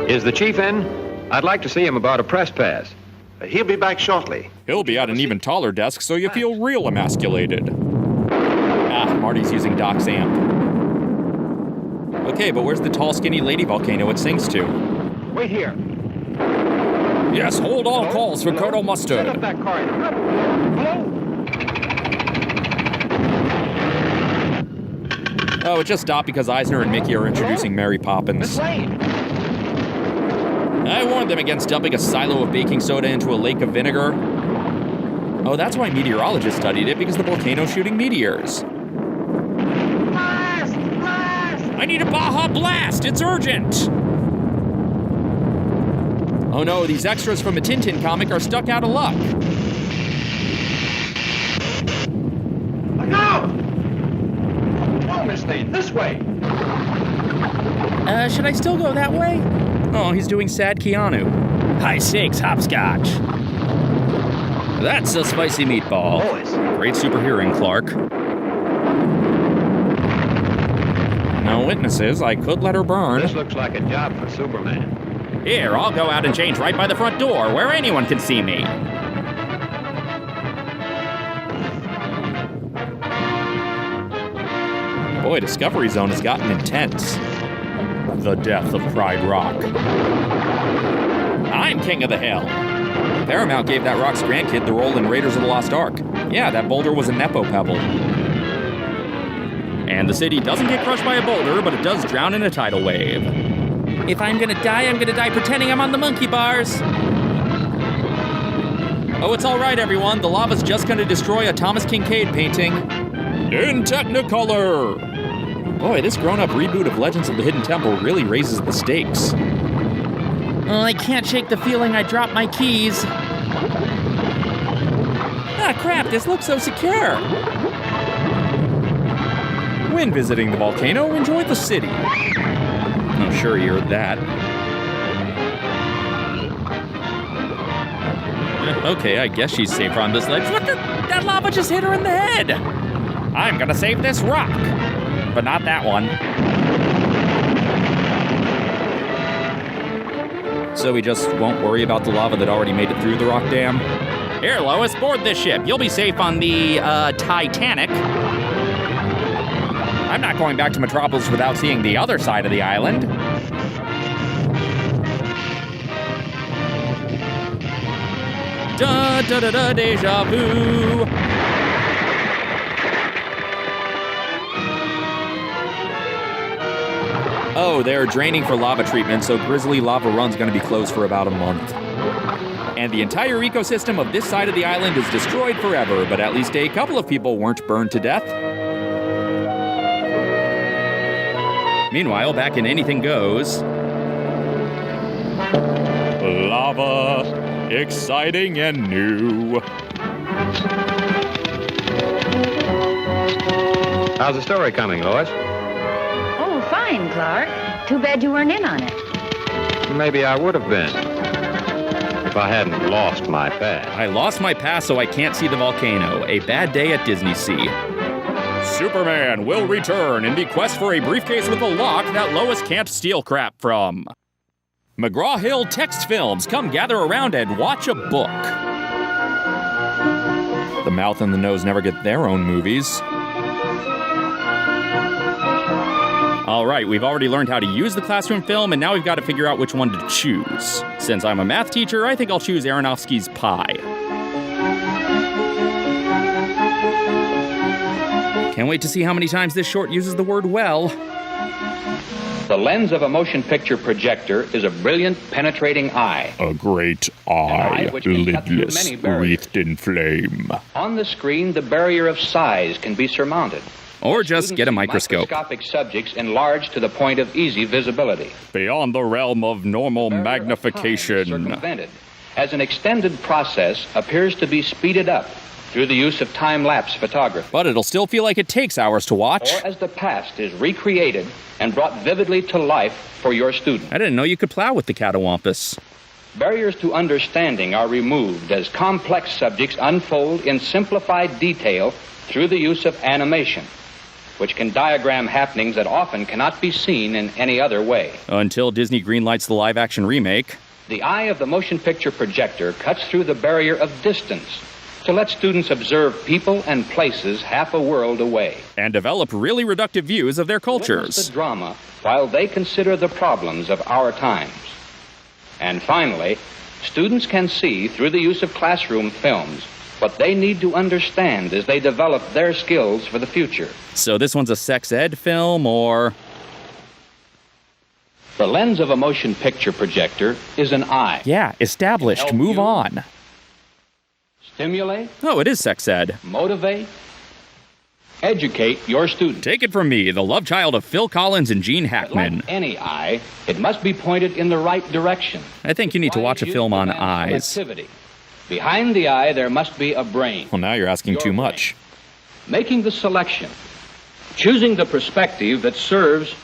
Is the chief in? I'd like to see him about a press pass. He'll be back shortly. He'll be at an even taller desk, so you feel real emasculated. Marty's using Doc's amp. Okay, but where's the tall, skinny lady volcano it sings to? Wait here. Yes, hold all calls for Colonel Mustard. Set up that car. Oh, it just stopped because Eisner and Mickey are introducing Mary Poppins. I warned them against dumping a silo of baking soda into a lake of vinegar. Oh, that's why meteorologists studied it, because the volcano's shooting meteors. Blast! Blast! I need a Baja Blast! It's urgent! Oh no, these extras from a Tintin comic are stuck out of luck. Look out! Oh, Miss Thane, this way! Should I still go that way? Oh, he's doing sad Keanu. High stakes hopscotch. That's a spicy meatball. Great super hearing, Clark. No witnesses. I could let her burn. This looks like a job for Superman. Here, I'll go out and change right by the front door, where anyone can see me. Boy, Discovery Zone has gotten intense. The death of Pride Rock. I'm king of the hill. Paramount gave that rock's grandkid the role in Raiders of the Lost Ark. Yeah, that boulder was a Nepo pebble. And the city doesn't get crushed by a boulder, but it does drown in a tidal wave. If I'm gonna die pretending I'm on the monkey bars. Oh, it's all right, everyone. The lava's just gonna destroy a Thomas Kincaid painting. In Technicolor! Boy, this grown-up reboot of Legends of the Hidden Temple really raises the stakes. Oh, I can't shake the feeling I dropped my keys. Ah, crap, this looks so secure. When visiting the volcano, enjoy the city. Oh, sure, you heard that. Okay, I guess she's safer on this ledge. What the? That lava just hit her in the head. I'm gonna save this rock. But not that one. So we just won't worry about the lava that already made it through the rock dam? Here, Lois, board this ship. You'll be safe on the, Titanic. I'm not going back to Metropolis without seeing the other side of the island. Da-da-da-da, deja vu. Oh, they're draining for lava treatment, so Grizzly Lava Run's gonna be closed for about a month. And the entire ecosystem of this side of the island is destroyed forever, but at least a couple of people weren't burned to death. Meanwhile, back in Anything Goes... Lava, exciting and new. How's the story coming, Lois? Oh, fine, Clark. Too bad you weren't in on it. Maybe I would have been. If I hadn't lost my pass. I lost my pass, so I can't see the volcano. A bad day at Disney Sea. Superman will return in the quest for a briefcase with a lock that Lois can't steal crap from. McGraw-Hill Text Films, come gather around and watch a book. The mouth and the nose never get their own movies. All right, we've already learned how to use the classroom film, and now we've got to figure out which one to choose. Since I'm a math teacher, I think I'll choose Aronofsky's Pi. Can't wait to see how many times this short uses the word well. The lens of a motion picture projector is a brilliant, penetrating eye. A great eye, which can cut through lidless, many barriers. wreathed in flame. On the screen, the barrier of size can be surmounted. Or just get a microscope. Microscopic subjects enlarged to the point of easy visibility. Beyond the realm of normal magnification. Circumvented, as an extended process appears to be speeded up through the use of time-lapse photography. But it'll still feel like it takes hours to watch. Or as the past is recreated and brought vividly to life for your student. I didn't know you could plow with the catawampus. Barriers to understanding are removed as complex subjects unfold in simplified detail through the use of animation, which can diagram happenings that often cannot be seen in any other way. Until Disney greenlights the live-action remake. The eye of the motion picture projector cuts through the barrier of distance to let students observe people and places half a world away. And develop really reductive views of their cultures. Witness the drama while they consider the problems of our times. And finally, students can see through the use of classroom films what they need to understand as they develop their skills for the future. So this one's a sex ed film, or? The lens of a motion picture projector is an eye. Yeah, established. Move on. Stimulate. Oh, it is sex ed. Motivate. Educate your student. Take it from me, the love child of Phil Collins and Gene Hackman. Like any eye, it must be pointed in the right direction. I think you need to watch a film on eyes. Behind the eye, there must be a brain. Well, now you're asking too much. Making the selection. Choosing the perspective that serves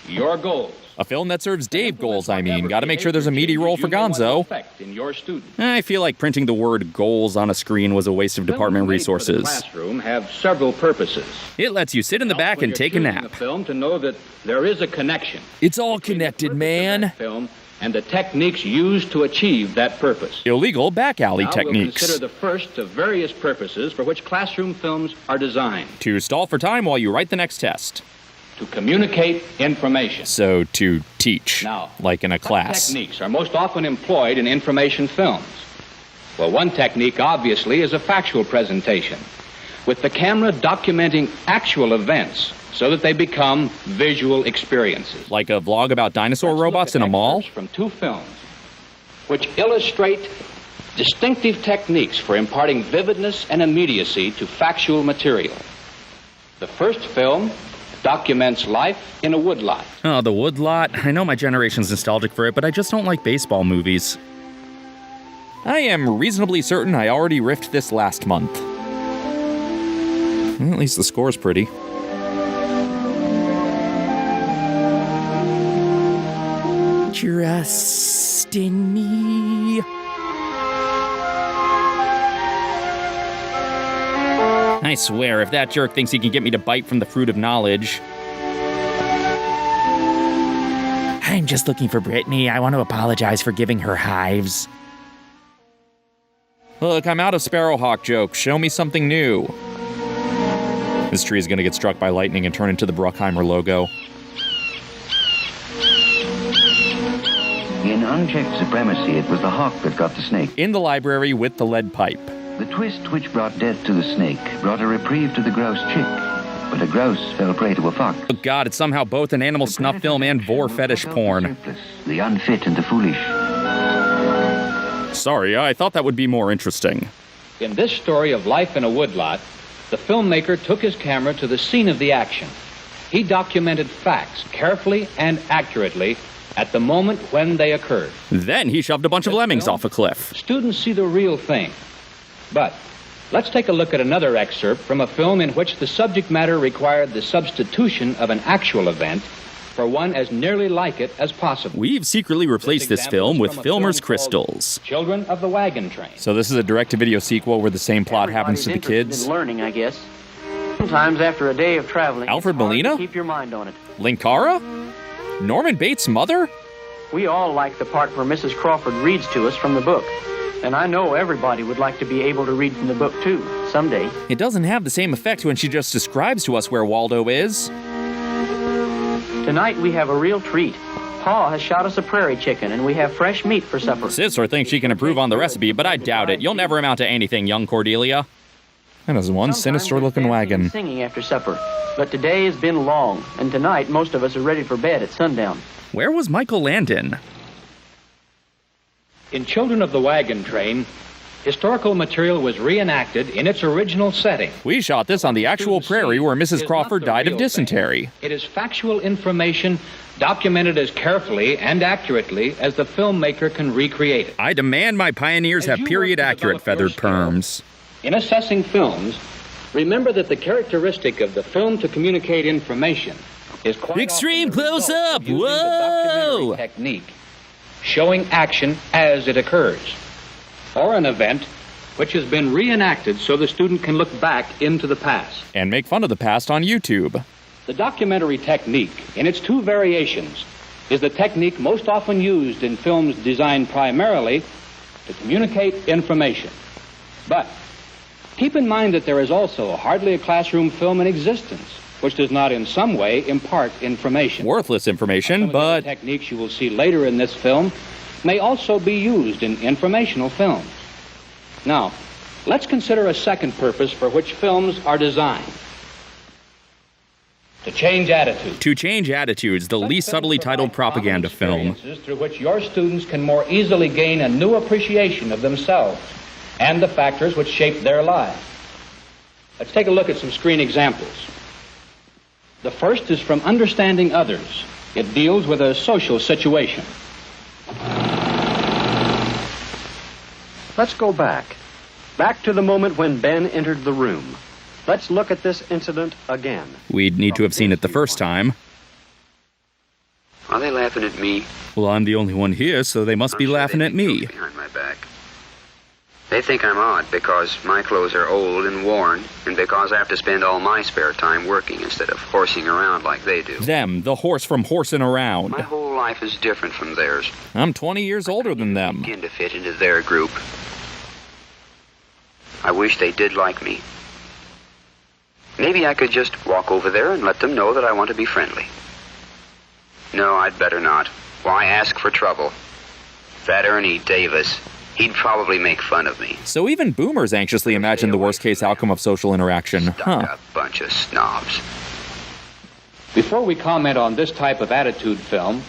your goals. A film that serves Dave goals, I mean. Gotta make sure there's a meaty role for Gonzo. I feel like printing the word goals on a screen was a waste of department resources. The classroom have several purposes. It lets you sit in the back and take a nap. The film to know that there is a connection. It's all connected, man. Film and the techniques used to achieve that purpose. Illegal back alley techniques. We'll consider the first of various purposes for which classroom films are designed. To stall for time while you write the next test. To communicate information. So to teach, now, like in a class. What techniques are most often employed in information films? Well, one technique, obviously, is a factual presentation, with the camera documenting actual events so that they become visual experiences. Like a vlog about dinosaur robots in a mall? From two films, which illustrate distinctive techniques for imparting vividness and immediacy to factual material. The first film documents life in a woodlot. Oh, the woodlot. I know my generation's nostalgic for it, but I just don't like baseball movies. I am reasonably certain I already riffed this last month. Well, at least the score's pretty. Trust in me. I swear, if that jerk thinks he can get me to bite from the fruit of knowledge. I'm just looking for Brittany. I want to apologize for giving her hives. Look, I'm out of Sparrowhawk jokes. Show me something new. This tree is going to get struck by lightning and turn into the Bruckheimer logo. In unchecked supremacy, it was the hawk that got the snake. In the library with the lead pipe. The twist which brought death to the snake brought a reprieve to the grouse chick, but a grouse fell prey to a fox. Oh God, it's somehow both an animal snuff film and vor fetish porn. The unfit and the foolish. Sorry, I thought that would be more interesting. In this story of life in a woodlot, the filmmaker took his camera to the scene of the action. He documented facts carefully and accurately at the moment when they occurred. Then he shoved a bunch of lemmings off a cliff. Students see the real thing. But Let's take a look at another excerpt from a film in which the subject matter required the substitution of an actual event for one as nearly like it as possible. We've secretly replaced this film with Filmer's Crystals. Children of the Wagon Train. So this is a direct-to-video sequel where the same plot happens to the kids. In learning, I guess. Sometimes after a day of traveling, Alfred Molina? keep your mind on it. Linkara? Norman Bates' mother? We all like the part where Mrs. Crawford reads to us from the book. And I know everybody would like to be able to read from the book, too, someday. It doesn't have the same effect when she just describes to us where Waldo is. Tonight we have a real treat. Pa has shot us a prairie chicken, and we have fresh meat for supper. Sister thinks she can improve on the recipe, but I doubt it. You'll never amount to anything, young Cordelia. That is one sinister-looking wagon. Singing after supper, but today has been long, and tonight most of us are ready for bed at sundown. Where was Michael Landon? In Children of the Wagon Train, historical material was reenacted in its original setting. We shot this on the actual prairie where Mrs. Crawford died of dysentery. It is factual information documented as carefully and accurately as the filmmaker can recreate it. I demand my pioneers have period-accurate feathered perms. In assessing films, remember that the characteristic of the film to communicate information is quite extreme close-up. Whoa! Documentary technique, showing action as it occurs, or an event which has been reenacted so the student can look back into the past. And make fun of the past on YouTube. The documentary technique, in its two variations, is the technique most often used in films designed primarily to communicate information. But keep in mind that there is also hardly a classroom film in existence which does not in some way impart information. Worthless information, but the techniques you will see later in this film may also be used in informational films. Now, let's consider a second purpose for which films are designed. To change attitudes. To change attitudes, the least subtly titled propaganda film. Through which your students can more easily gain a new appreciation of themselves and the factors which shape their lives. Let's take a look at some screen examples. The first is from Understanding Others. It deals with a social situation. Let's go back. Back to the moment when Ben entered the room. Let's look at this incident again. We'd need to have seen it the first time. Are they laughing at me? Well, I'm the only one here, so they must be laughing at me. Behind my back. They think I'm odd because my clothes are old and worn, and because I have to spend all my spare time working instead of horsing around like they do. Them, the horse from horsing around. My whole life is different from theirs. I'm 20 years older than them. Begin to fit into their group. I wish they did like me. Maybe I could just walk over there and let them know that I want to be friendly. No, I'd better not. Why ask for trouble? That Ernie Davis, he'd probably make fun of me. So even boomers anxiously imagine the worst-case outcome of social interaction, huh? A bunch of snobs. Before we comment on this type of attitude film,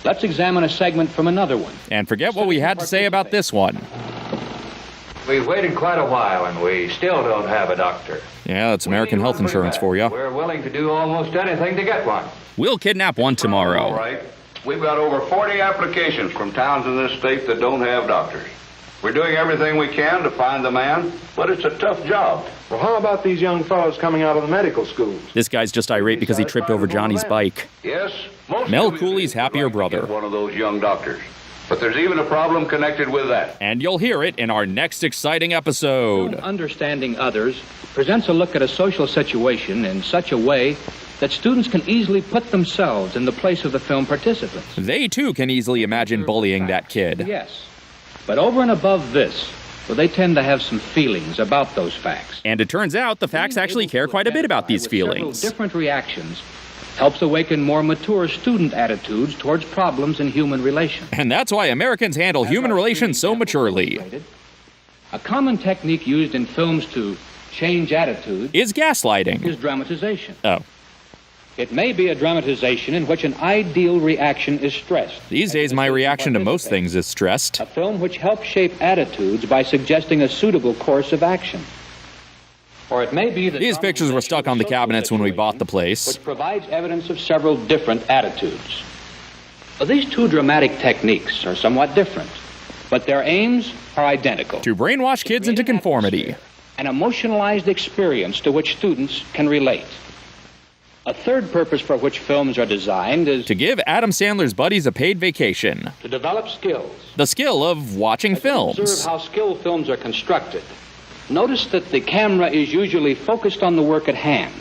let's examine a segment from another one. And forget what we had to say about this one. We've waited quite a while, and we still don't have a doctor. Yeah, that's American health insurance for you. We're willing to do almost anything to get one. We'll kidnap one tomorrow. All right. We've got over 40 applications from towns in this state that don't have doctors. We're doing everything we can to find the man, but it's a tough job. Well, how about these young fellows coming out of the medical schools? This guy's just irate because he tripped over Johnny's bike. Yes, Mel Cooley's happier brother. One of those young doctors. But there's even a problem connected with that. And you'll hear it in our next exciting episode. Understanding Others presents a look at a social situation in such a way that students can easily put themselves in the place of the film participants. They, too, can easily imagine bullying that kid. Yes. But over and above this, well, they tend to have some feelings about those facts. And it turns out the facts actually care quite a bit about these feelings. Different reactions helps awaken more mature student attitudes towards problems in human relations. And that's why Americans handle human relations so maturely. A common technique used in films to change attitudes is gaslighting. Is dramatization. Oh. It may be a dramatization in which an ideal reaction is stressed. These days, my reaction to most things is stressed. A film which helps shape attitudes by suggesting a suitable course of action. Or it may be that these pictures were stuck on the cabinets when we bought the place. Which provides evidence of several different attitudes. Well, these two dramatic techniques are somewhat different, but their aims are identical. To brainwash kids into conformity. an emotionalized experience to which students can relate. A third purpose for which films are designed is to give Adam Sandler's buddies a paid vacation. to develop skills. The skill of watching films. Observe how skill films are constructed. Notice that the camera is usually focused on the work at hand,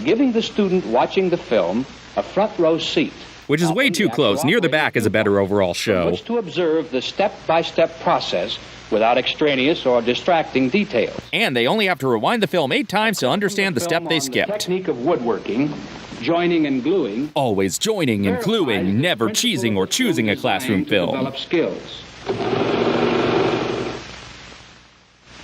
giving the student watching the film a front row seat. Which is way too close. Near the back is a better overall show. Which to observe the step-by-step process without extraneous or distracting details. And they only have to rewind the film 8 times to understand the step they skipped. The technique of woodworking, joining and gluing. Always joining and gluing, never cheesing or choosing a classroom film. Develop skills.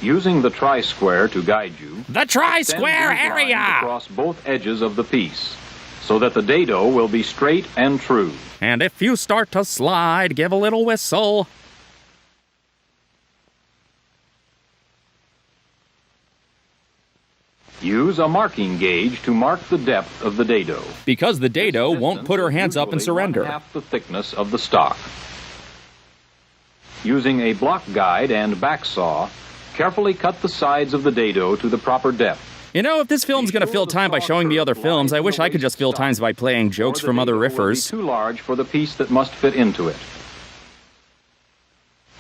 Using the tri-square to guide you. The tri-square area! Across both edges of the piece, so that the dado will be straight and true. And if you start to slide, give a little whistle. Use a marking gauge to mark the depth of the dado. Because the dado won't put her hands up and surrender. Half the thickness of the stock. Using a block guide and back saw, carefully cut the sides of the dado to the proper depth. You know, if this film's gonna fill time by showing the other films, I wish I could just fill times by playing jokes from other riffers. Too large for the piece that must fit into it.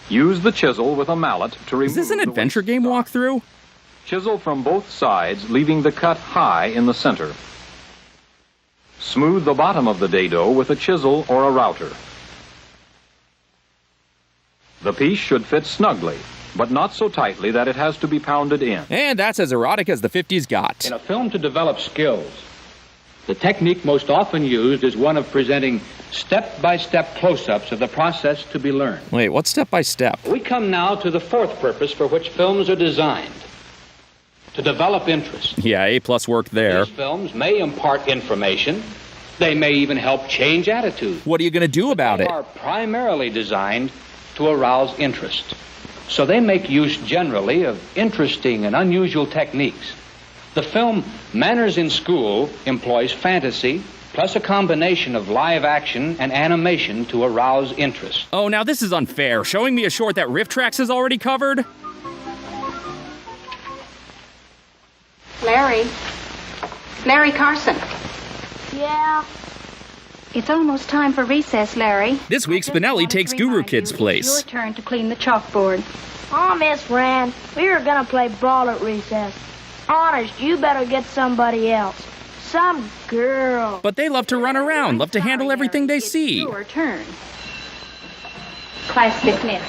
Use the chisel with a mallet to remove. Is this an adventure game walkthrough? Chisel from both sides, leaving the cut high in the center. Smooth the bottom of the dado with a chisel or a router. The piece should fit snugly, but not so tightly that it has to be pounded in. And that's as erotic as the 50s got. In a film to develop skills, the technique most often used is one of presenting step-by-step close-ups of the process to be learned. Wait, what's step-by-step? We come now to the fourth purpose for which films are designed. To develop interest. Yeah, A+ work there. These films may impart information. They may even help change attitudes. What are you going to do about it? They are primarily designed to arouse interest. So they make use generally of interesting and unusual techniques. The film Manners in School employs fantasy plus a combination of live action and animation to arouse interest. Oh, now this is unfair. Showing me a short that Riff Tracks has already covered? Larry Carson. Yeah? It's almost time for recess, Larry. This week, Spinelli takes Guru Kid's place. It's your turn to clean the chalkboard. Oh, Miss Fran, we were gonna play ball at recess. Honest, you better get somebody else. Some girl. But they love to run around, love to handle everything they see. Your turn. Class dismissed.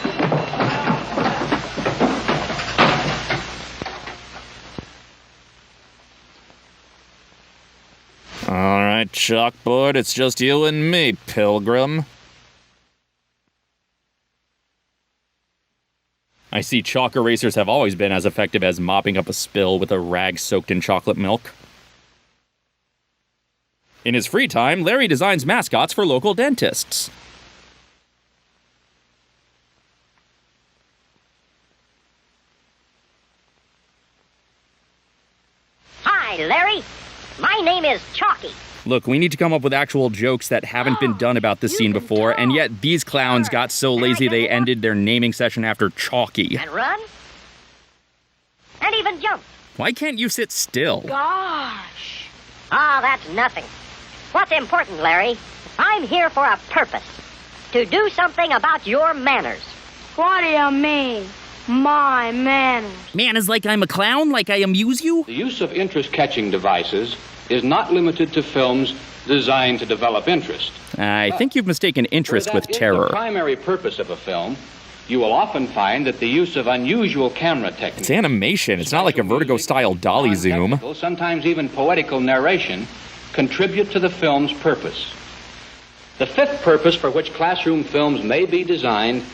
All right, chalkboard, it's just you and me, Pilgrim. I see chalk erasers have always been as effective as mopping up a spill with a rag soaked in chocolate milk. In his free time, Larry designs mascots for local dentists. Hi, Larry. My name is Chalky. Look, we need to come up with actual jokes that haven't been done about this scene before, and yet these clowns got so lazy they ended their naming session after Chalky. And run. And even jump. Why can't you sit still? Gosh. That's nothing. What's important, Larry? I'm here for a purpose. To do something about your manners. What do you mean? My manners. Manners like I'm a clown? Like I amuse you? The use of interest-catching devices is not limited to films designed to develop interest. I think you've mistaken interest with terror. The primary purpose of a film, you will often find that the use of unusual camera techniques... It's animation. It's not like a Vertigo-style dolly zoom. Sometimes even poetical narration contribute to the film's purpose. The fifth purpose for which classroom films may be designed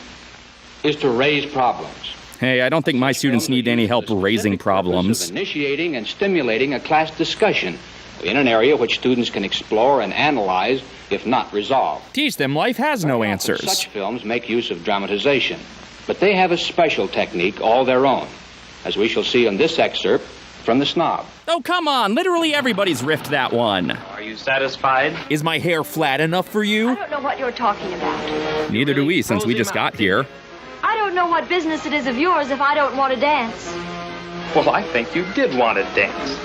is to raise problems. Hey, I don't think my students need any help raising problems. Initiating and stimulating a class discussion in an area which students can explore and analyze, if not resolve. Teach them life has no answers. Such films make use of dramatization, but they have a special technique all their own, as we shall see in this excerpt from The Snob. Oh, come on. Literally everybody's riffed that one. Are you satisfied? Is my hair flat enough for you? I don't know what you're talking about. Neither do we, since we just got here. I don't know what business it is of yours if I don't want to dance. Well, I think you did want to dance.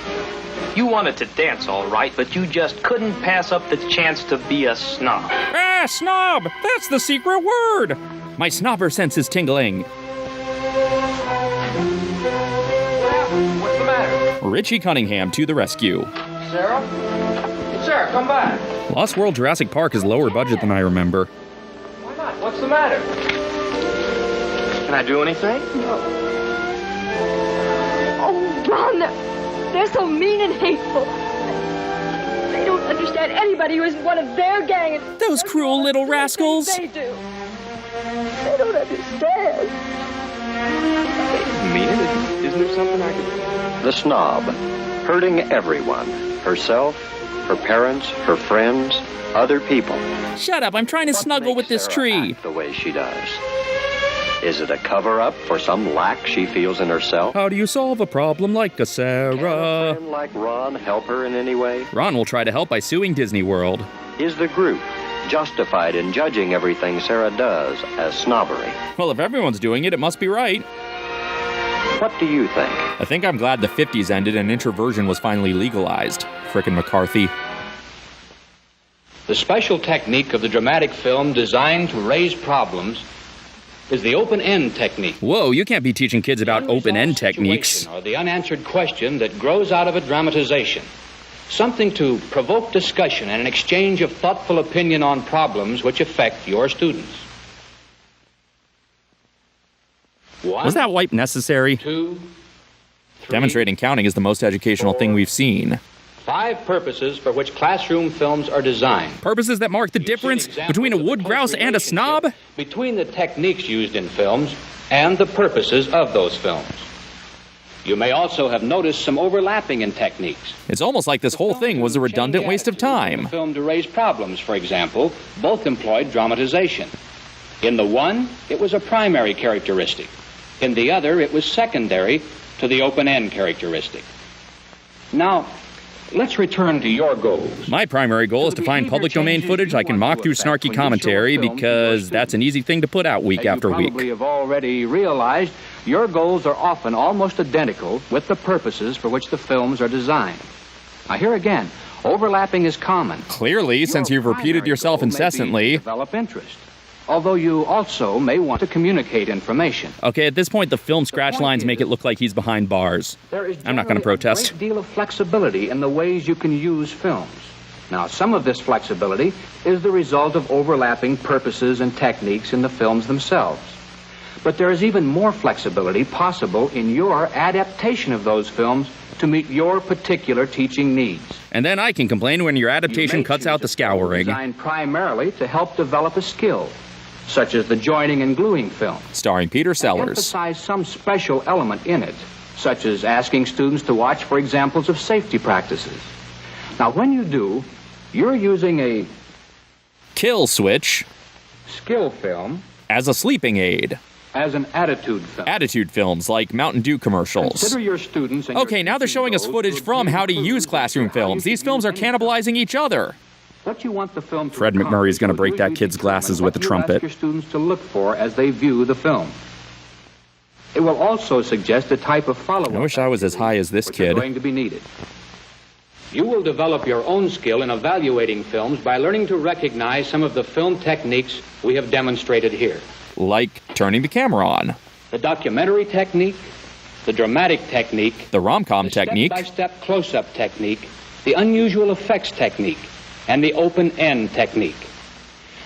You wanted to dance, all right, but you just couldn't pass up the chance to be a snob. Ah, snob! That's the secret word! My snobber sense is tingling. What's the matter? Richie Cunningham to the rescue. Sarah? Sarah, come back. Lost World Jurassic Park is lower budget than I remember. Why not? What's the matter? Can I do anything? No. Oh, Ron, they're so mean and hateful. They don't understand anybody who isn't one of their gang. Those cruel little rascals. They do. They don't understand. Mean it? Isn't there something I could... The snob. Hurting everyone. Herself, her parents, her friends, other people. Shut up, I'm trying to snuggle with this tree. The way she does. Is it a cover-up for some lack she feels in herself? How do you solve a problem like a Sarah? Can a friend like Ron help her in any way? Ron will try to help by suing Disney World. Is the group justified in judging everything Sarah does as snobbery? Well, if everyone's doing it, it must be right. What do you think? I think I'm glad the 50s ended and introversion was finally legalized. Frickin' McCarthy. The special technique of the dramatic film designed to raise problems is the open-end technique. Whoa, you can't be teaching kids about open-end techniques. Or the unanswered question that grows out of a dramatization. Something to provoke discussion and an exchange of thoughtful opinion on problems which affect your students. Was that wipe necessary? 2, 3, Demonstrating counting is the most educational thing we've seen. 5 purposes for which classroom films are designed. Purposes that mark the difference between a wood grouse and a snob? Between the techniques used in films and the purposes of those films. You may also have noticed some overlapping in techniques. It's almost like this whole thing was a redundant waste of time. The film to raise problems, for example, both employed dramatization. In the one, it was a primary characteristic. In the other, it was secondary to the open-end characteristic. Now, let's return to your goals. My primary goal is to find public domain footage I can mock through snarky commentary because that's an easy thing to put out week after week. You probably have already realized your goals are often almost identical with the purposes for which the films are designed. Now here again, overlapping is common. Clearly, since you've repeated yourself incessantly. Develop interest. Although you also may want to communicate information. Okay, at this point, the film scratch lines make it look like he's behind bars. I'm not going to protest. There is a great deal of flexibility in the ways you can use films. Now, some of this flexibility is the result of overlapping purposes and techniques in the films themselves. But there is even more flexibility possible in your adaptation of those films to meet your particular teaching needs. And then I can complain when your adaptation cuts out the scouring. Designed primarily to help develop a skill, such as the joining and gluing film. Starring Peter Sellers. Emphasize some special element in it, such as asking students to watch for examples of safety practices. Now, when you do, you're using a kill switch skill film as a sleeping aid. As an attitude film. Attitude films like Mountain Dew commercials. Consider your students and okay, now they're showing us footage from how to use classroom films. These films are cannibalizing each other. What you want the film to Fred McMurray's going to break that kid's glasses with a trumpet. Ask your students to look for as they view the film. It will also suggest the type of follow-up. I wish I was as high as this kid. Going to be needed. You will develop your own skill in evaluating films by learning to recognize some of the film techniques we have demonstrated here. Like turning the camera on. The documentary technique, the dramatic technique, the rom-com technique, step-by-step close-up technique, the unusual effects technique, and the open-end technique.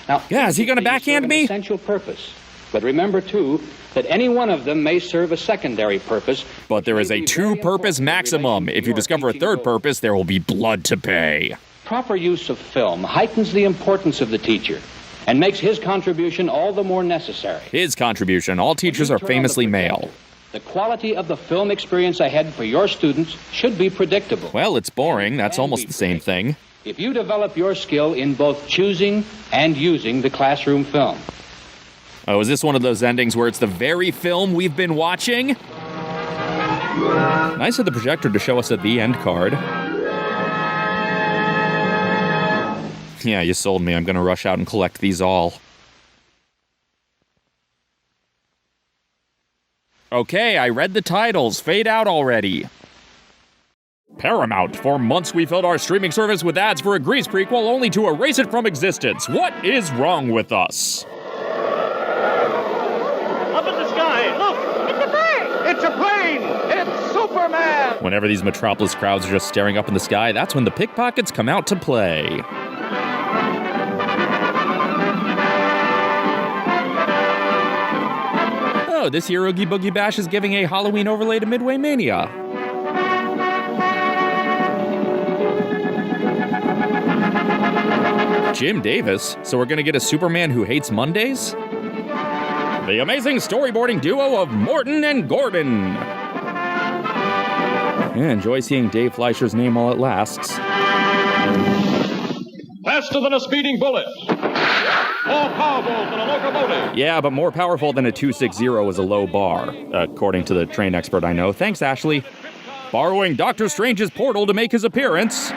Now, yeah, is he going to backhand me? Essential purpose. But remember, too, that any one of them may serve a secondary purpose. But there is a two-purpose maximum. If you discover a third purpose, there will be blood to pay. Proper use of film heightens the importance of the teacher and makes his contribution all the more necessary. His contribution. All teachers are famously male. The quality of the film experience ahead for your students should be predictable. Well, it's boring. That's almost the same thing. If you develop your skill in both choosing and using the classroom film. Oh, is this one of those endings where it's the very film we've been watching? Nice of the projector to show us a The End card. Yeah, you sold me. I'm going to rush out and collect these all. Okay, I read the titles. Fade out already. Paramount. For months we filled our streaming service with ads for a Grease prequel only to erase it from existence. What is wrong with us? Up in the sky, look! It's a bird! It's a plane! It's Superman! Whenever these metropolis crowds are just staring up in the sky, that's when the pickpockets come out to play. Oh, this year Oogie Boogie Bash is giving a Halloween overlay to Midway Mania. Jim Davis? So we're gonna get a Superman who hates Mondays? The amazing storyboarding duo of Morton and Gordon. Yeah, enjoy seeing Dave Fleischer's name while it lasts. Faster than a speeding bullet. More powerful than a locomotive. Yeah, but more powerful than a 260 is a low bar, according to the train expert I know. Thanks, Ashley. Borrowing Doctor Strange's portal to make his appearance.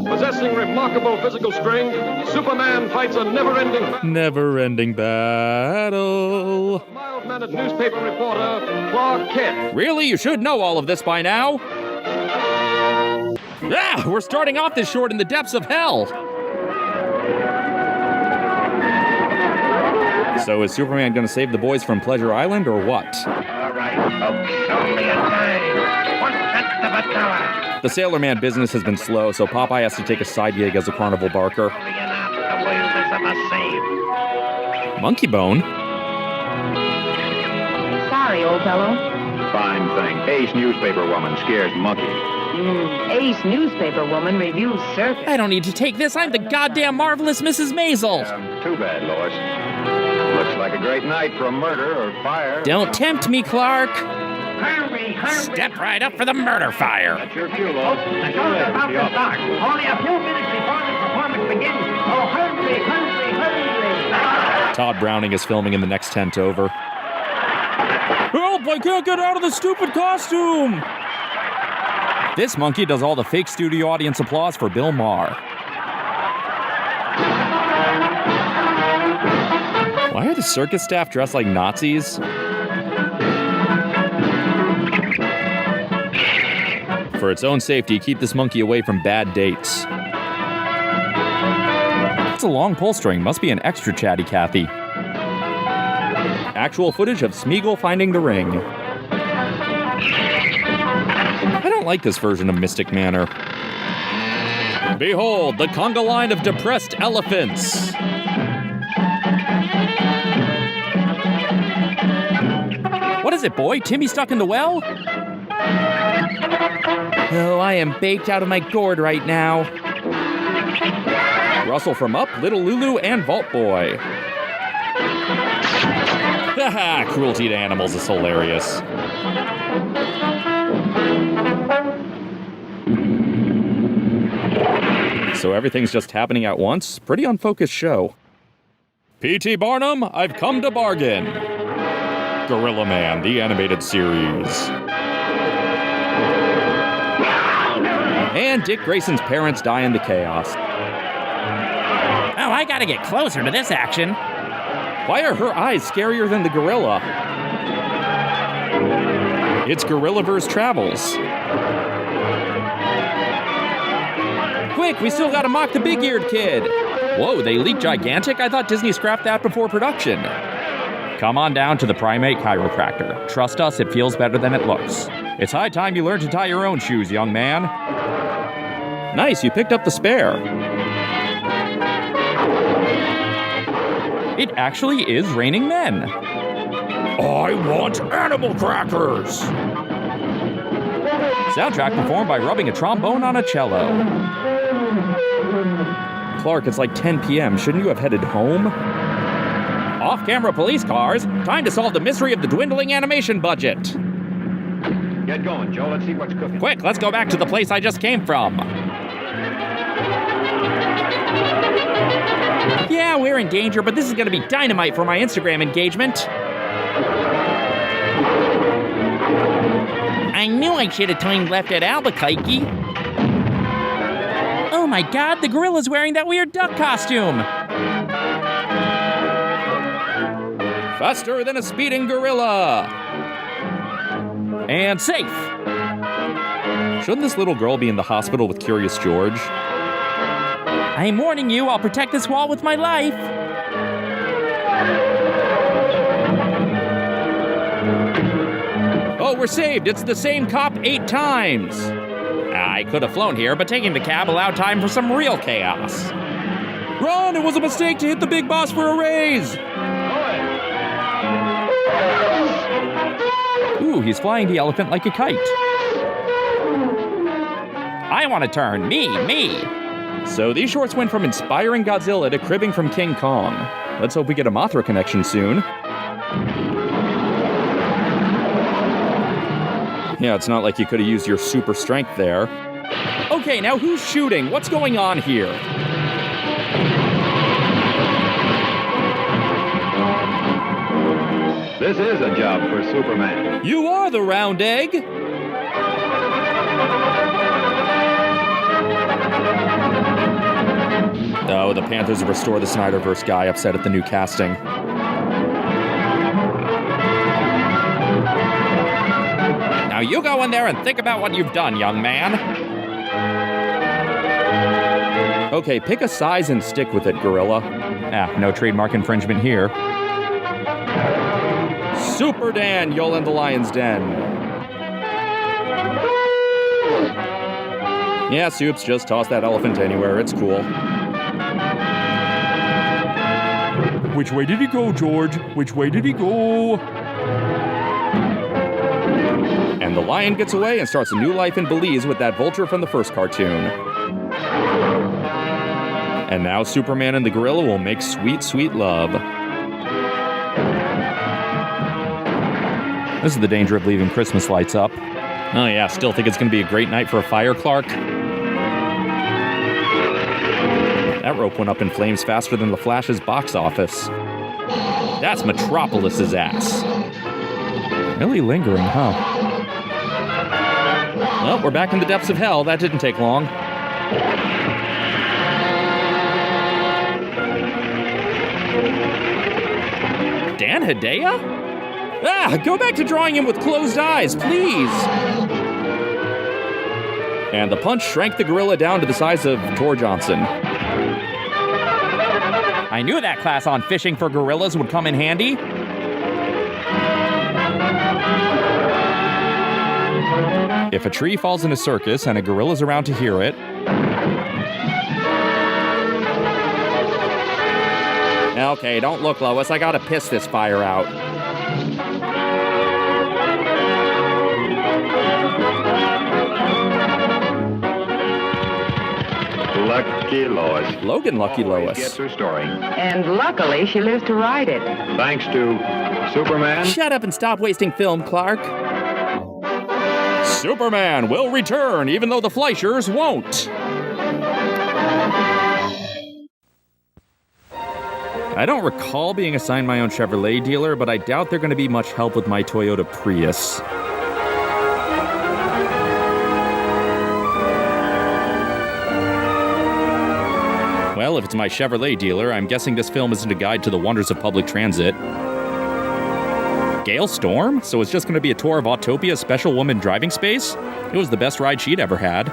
Possessing remarkable physical strength, Superman fights a never-ending battle. Mild-mannered newspaper reporter, Clark Kent. Really? You should know all of this by now. Ah, we're starting off this short in the depths of hell. So is Superman going to save the boys from Pleasure Island or what? All right, folks, only a time. 1/10 of a dollar. The Sailor Man business has been slow, so Popeye has to take a side gig as a carnival barker. Monkey Bone? Sorry, old fellow. Fine thing. Ace newspaper woman scares monkey. Ace newspaper woman reviews circus. I don't need to take this. I'm the goddamn marvelous Mrs. Maisel. Too bad, Lois. Looks like a great night for a murder or fire. Don't tempt me, Clark. Hurry, hurry. Step right up for the murder fire. That's your cue, Lois. The show's about to start. Only a few minutes before the performance begins. Oh, hurry, hurry, hurry. Todd Browning is filming in the next tent over. Help! I can't get out of the stupid costume! This monkey does all the fake studio audience applause for Bill Maher. Why are the circus staff dressed like Nazis? For its own safety, keep this monkey away from bad dates. It's a long pull string. Must be an extra chatty Cathy. Actual footage of Smeagol finding the ring. I don't like this version of Mystic Manor. Behold, the conga line of depressed elephants. What is it, boy? Timmy stuck in the well? Oh, I am baked out of my gourd right now. Russell from Up, Little Lulu, and Vault Boy. Haha, cruelty to animals is hilarious. So everything's just happening at once? Pretty unfocused show. P.T. Barnum, I've come to bargain. Gorilla Man, the animated series. And Dick Grayson's parents die in the chaos. Oh, I gotta get closer to this action. Why are her eyes scarier than the gorilla? It's Gorillaverse Travels. Quick, we still gotta mock the big-eared kid. Whoa, they leaked Gigantic? I thought Disney scrapped that before production. Come on down to the Primate Chiropractor. Trust us, it feels better than it looks. It's high time you learn to tie your own shoes, young man. Nice, you picked up the spare. It actually is raining men. I want animal crackers! Soundtrack performed by rubbing a trombone on a cello. Clark, it's like 10 p.m. Shouldn't you have headed home? Off-camera police cars. Time to solve the mystery of the dwindling animation budget. Get going, Joe. Let's see what's cooking. Quick, let's go back to the place I just came from. Yeah, we're in danger, but this is gonna be dynamite for my Instagram engagement. I knew I should have turned left at Albuquerque. Oh my god, the gorilla's wearing that weird duck costume. Faster than a speeding gorilla. And safe. Shouldn't this little girl be in the hospital with Curious George? I'm warning you, I'll protect this wall with my life. Oh, we're saved. It's the same cop 8 times. I could have flown here, but taking the cab allowed time for some real chaos. Run! It was a mistake to hit the big boss for a raise! Ooh, he's flying the elephant like a kite. I want to turn. Me. So these shorts went from inspiring Godzilla to cribbing from King Kong. Let's hope we get a Mothra connection soon. Yeah, it's not like you could have used your super strength there. Okay, now who's shooting? What's going on here? This is a job for Superman. You are the round egg! Oh, the Panthers restore the Snyderverse guy upset at the new casting. Now you go in there and think about what you've done, young man. Okay, pick a size and stick with it, gorilla. No trademark infringement here. Super Dan, Yul and the Lion's Den. Yeah, Soups, just toss that elephant anywhere, it's cool. Which way did he go, George? Which way did he go? And the lion gets away and starts a new life in Belize with that vulture from the first cartoon. And now Superman and the gorilla will make sweet, sweet love. This is the danger of leaving Christmas lights up. Oh yeah, still think it's going to be a great night for a fire, Clark? That rope went up in flames faster than the Flash's box office. That's Metropolis's ass. Really lingering, huh? Well, we're back in the depths of hell. That didn't take long. Dan Hedaya? Go back to drawing him with closed eyes, please! And the punch shrank the gorilla down to the size of Tor Johnson. I knew that class on fishing for gorillas would come in handy. If a tree falls in a circus and a gorilla's around to hear it... Okay, don't look, Lois. I gotta piss this fire out. Lucky Lois. Logan Lucky Lois. Gets her story. And luckily, she lives to ride it. Thanks to Superman. Shut up and stop wasting film, Clark. Superman will return, even though the Fleischers won't. I don't recall being assigned my own Chevrolet dealer, but I doubt they're going to be much help with my Toyota Prius. Well, if it's my Chevrolet dealer, I'm guessing this film isn't a guide to the wonders of public transit. Gale Storm? So it's just going to be a tour of Autopia's special woman driving space? It was the best ride she'd ever had.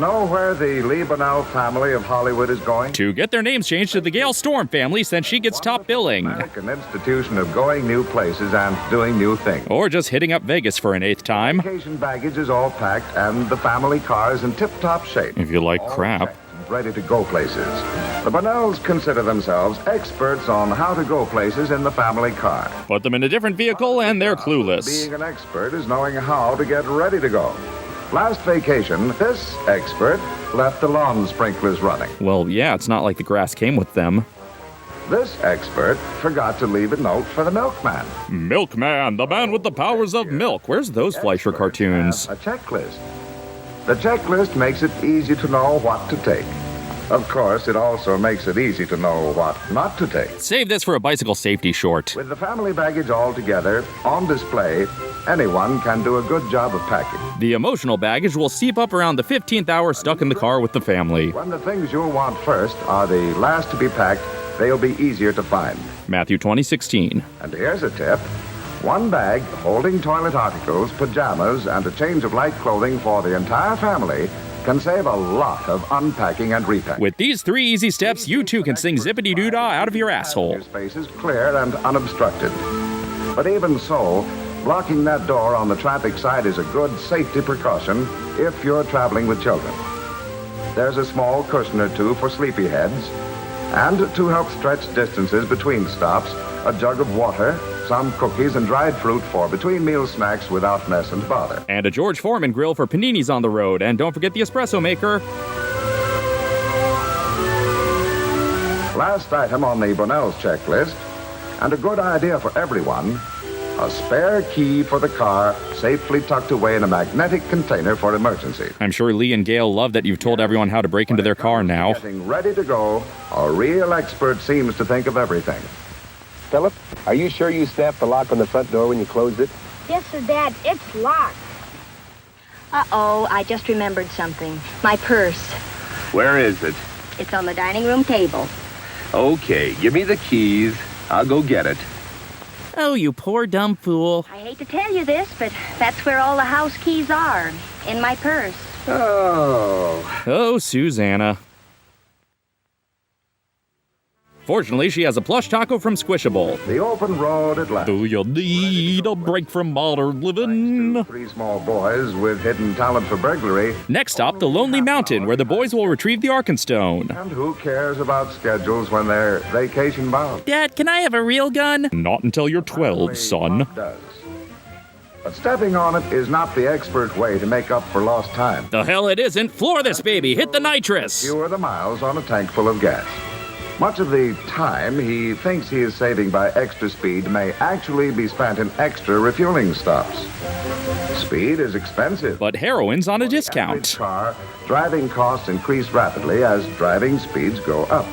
Know where the Liebenau family of Hollywood is going? To get their names changed to the Gale Storm family since she gets top billing. An institution of going new places and doing new things. Or just hitting up Vegas for an 8th time. Vacation baggage is all packed and the family car is in tip-top shape. If you like crap. Ready to go places. The Bonnells consider themselves experts on how to go places in the family car. Put them in a different vehicle and they're clueless. Being an expert is knowing how to get ready to go. Last vacation, this expert left the lawn sprinklers running. Well, yeah, it's not like the grass came with them. This expert forgot to leave a note for the milkman. Milkman, the man with the powers of milk. Where's those Fleischer cartoons? A checklist. The checklist makes it easy to know what to take. Of course, it also makes it easy to know what not to take. Save this for a bicycle safety short. With the family baggage all together, on display, anyone can do a good job of packing. The emotional baggage will seep up around the 15th hour stuck in the car with the family. When the things you'll want first are the last to be packed, they'll be easier to find. Matthew 20:16. And here's a tip. One bag holding toilet articles, pajamas, and a change of light clothing for the entire family can save a lot of unpacking and repacking. With these 3 easy steps, you too can sing zippity-doo-dah out of your asshole. Your space is clear and unobstructed. But even so, blocking that door on the traffic side is a good safety precaution if you're traveling with children. There's a small cushion or two for sleepyheads, and to help stretch distances between stops, a jug of water, some cookies, and dried fruit for between meal snacks without mess and bother. And a George Foreman grill for paninis on the road. And don't forget the espresso maker. Last item on the Bonnell's checklist, and a good idea for everyone, a spare key for the car safely tucked away in a magnetic container for emergencies. I'm sure Lee and Gail love that you've told everyone how to break into their car now. Getting ready to go, a real expert seems to think of everything. Philip, are you sure you snapped the lock on the front door when you closed it? Yes, sir, Dad. It's locked. Uh-oh, I just remembered something. My purse. Where is it? It's on the dining room table. Okay, give me the keys. I'll go get it. Oh, you poor dumb fool. I hate to tell you this, but that's where all the house keys are. In my purse. Oh, Susanna. Fortunately, she has a plush taco from Squishable. The open road at last. Do you need a break from modern living? 3 small boys with hidden talent for burglary. Next stop, the Lonely Mountain, where the boys will retrieve the Arkenstone. And who cares about schedules when they're vacation bound? Dad, can I have a real gun? Not until you're 12, son. Does. But stepping on it is not the expert way to make up for lost time. The hell it isn't. Floor this baby. Hit the nitrous. Fewer the miles on a tank full of gas. Much of the time he thinks he is saving by extra speed may actually be spent in extra refueling stops. Speed is expensive. But heroin's on a discount. Car, driving costs increase rapidly as driving speeds go up.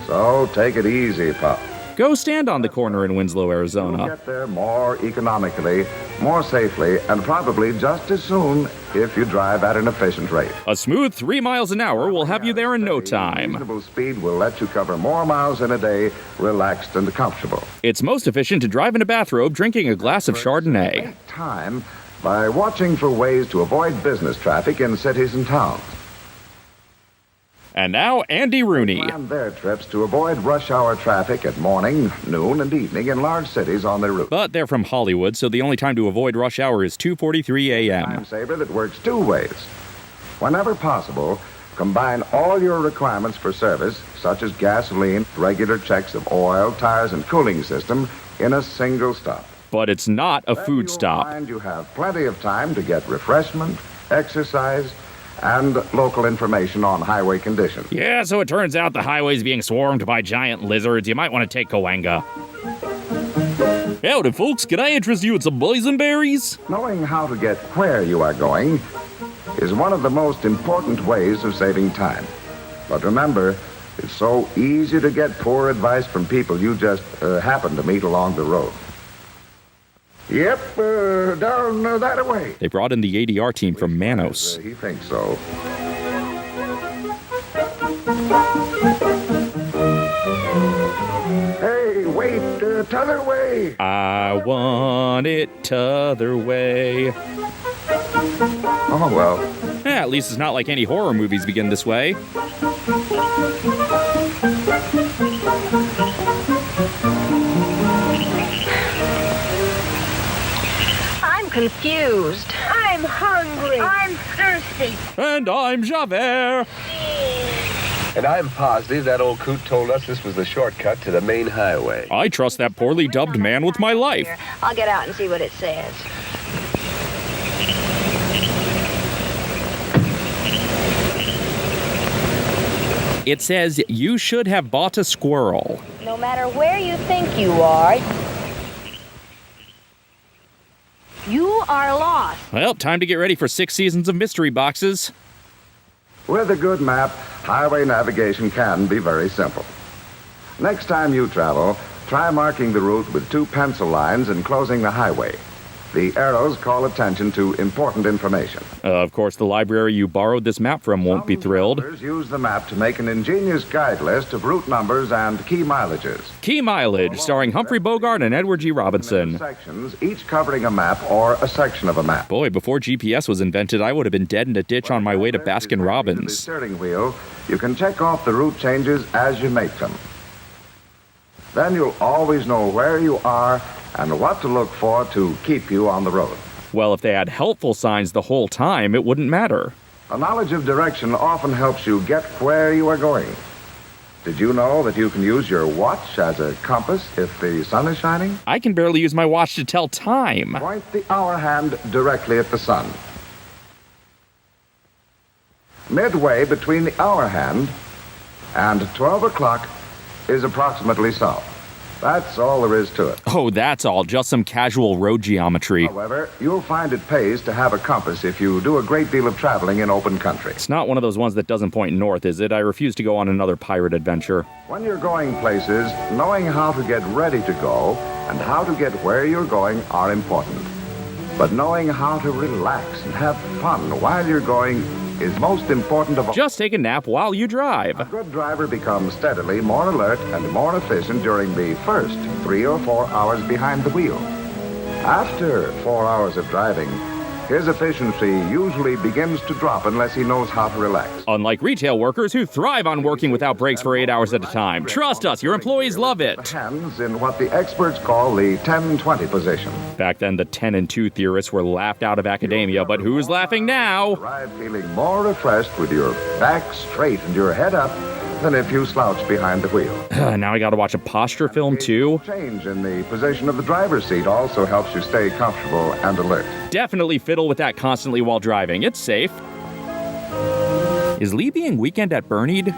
So take it easy, Pop. Go stand on the corner in Winslow, Arizona. You'll get there more economically, more safely, and probably just as soon if you drive at an efficient rate. A smooth 3 miles an hour will have you there in no time. Reasonable speed will let you cover more miles in a day, relaxed and comfortable. It's most efficient to drive in a bathrobe drinking a glass of Chardonnay. Make time by watching for ways to avoid business traffic in cities and towns. And now, Andy Rooney. Plan their trips to avoid rush hour traffic at morning, noon, and evening in large cities on their route. But they're from Hollywood, so the only time to avoid rush hour is 2:43 a.m. Time saver that works 2 ways. Whenever possible, combine all your requirements for service, such as gasoline, regular checks of oil, tires, and cooling system, in a single stop. But it's not a food You'll stop. find you have plenty of time to get refreshment, exercise, and local information on highway conditions. Yeah, so it turns out the highway's being swarmed by giant lizards. You might want to take Coenga. Howdy, folks. Can I interest you in some boysenberries? Knowing how to get where you are going is one of the most important ways of saving time. But remember, it's so easy to get poor advice from people you just happen to meet along the road. Yep, down that way. They brought in the ADR team from Manos. He thinks so. Hey, wait, t'other way. I want it t'other way. Oh, well. Yeah, at least it's not like any horror movies begin this way. Confused. I'm hungry. I'm thirsty. And I'm Javert. And I'm positive that old coot told us this was the shortcut to the main highway. I trust that poorly dubbed man with my life. I'll get out and see what it says. It says you should have bought a squirrel. No matter where you think you are, you are lost. Well, time to get ready for 6 seasons of mystery boxes. With a good map, highway navigation can be very simple. Next time you travel, try marking the route with 2 pencil lines enclosing the highway. The arrows call attention to important information. Of course, the library you borrowed this map from won't be thrilled. Travelers use the map to make an ingenious guide list of route numbers and key mileages. Key Mileage, starring Humphrey Bogart and Edward G. Robinson. Sections, each covering a map or a section of a map. Boy, before GPS was invented, I would have been dead in a ditch on my way to Baskin The Robbins. steering wheel, you can check off the route changes as you make them. Then you'll always know where you are and what to look for to keep you on the road. Well, if they had helpful signs the whole time, it wouldn't matter. A knowledge of direction often helps you get where you are going. Did you know that you can use your watch as a compass if the sun is shining? I can barely use my watch to tell time. Point the hour hand directly at the sun. Midway between the hour hand and 12 o'clock is approximately south. That's all there is to it. Oh, that's all. Just some casual road geometry. However, you'll find it pays to have a compass if you do a great deal of traveling in open country. It's not one of those ones that doesn't point north, is it? I refuse to go on another pirate adventure. When you're going places, knowing how to get ready to go and how to get where you're going are important. But knowing how to relax and have fun while you're going is most important of all. Just take a nap while you drive. A good driver becomes steadily more alert and more efficient during the first 3 or 4 hours behind the wheel. After 4 hours of driving, his efficiency usually begins to drop unless he knows how to relax. Unlike retail workers who thrive on working without breaks for 8 hours at a time. Trust us, your employees love it. Hands in what the experts call the 10-20 position. Back then, the 10 and 2 theorists were laughed out of academia, but who's laughing now? Arrive feeling more refreshed with your back straight and your head up than if you slouched behind the wheel. Now I gotta watch a posture film too? Change in the position of the driver's seat also helps you stay comfortable and alert. Definitely fiddle with that constantly while driving. It's safe. Is Lee being weekend at Bernied?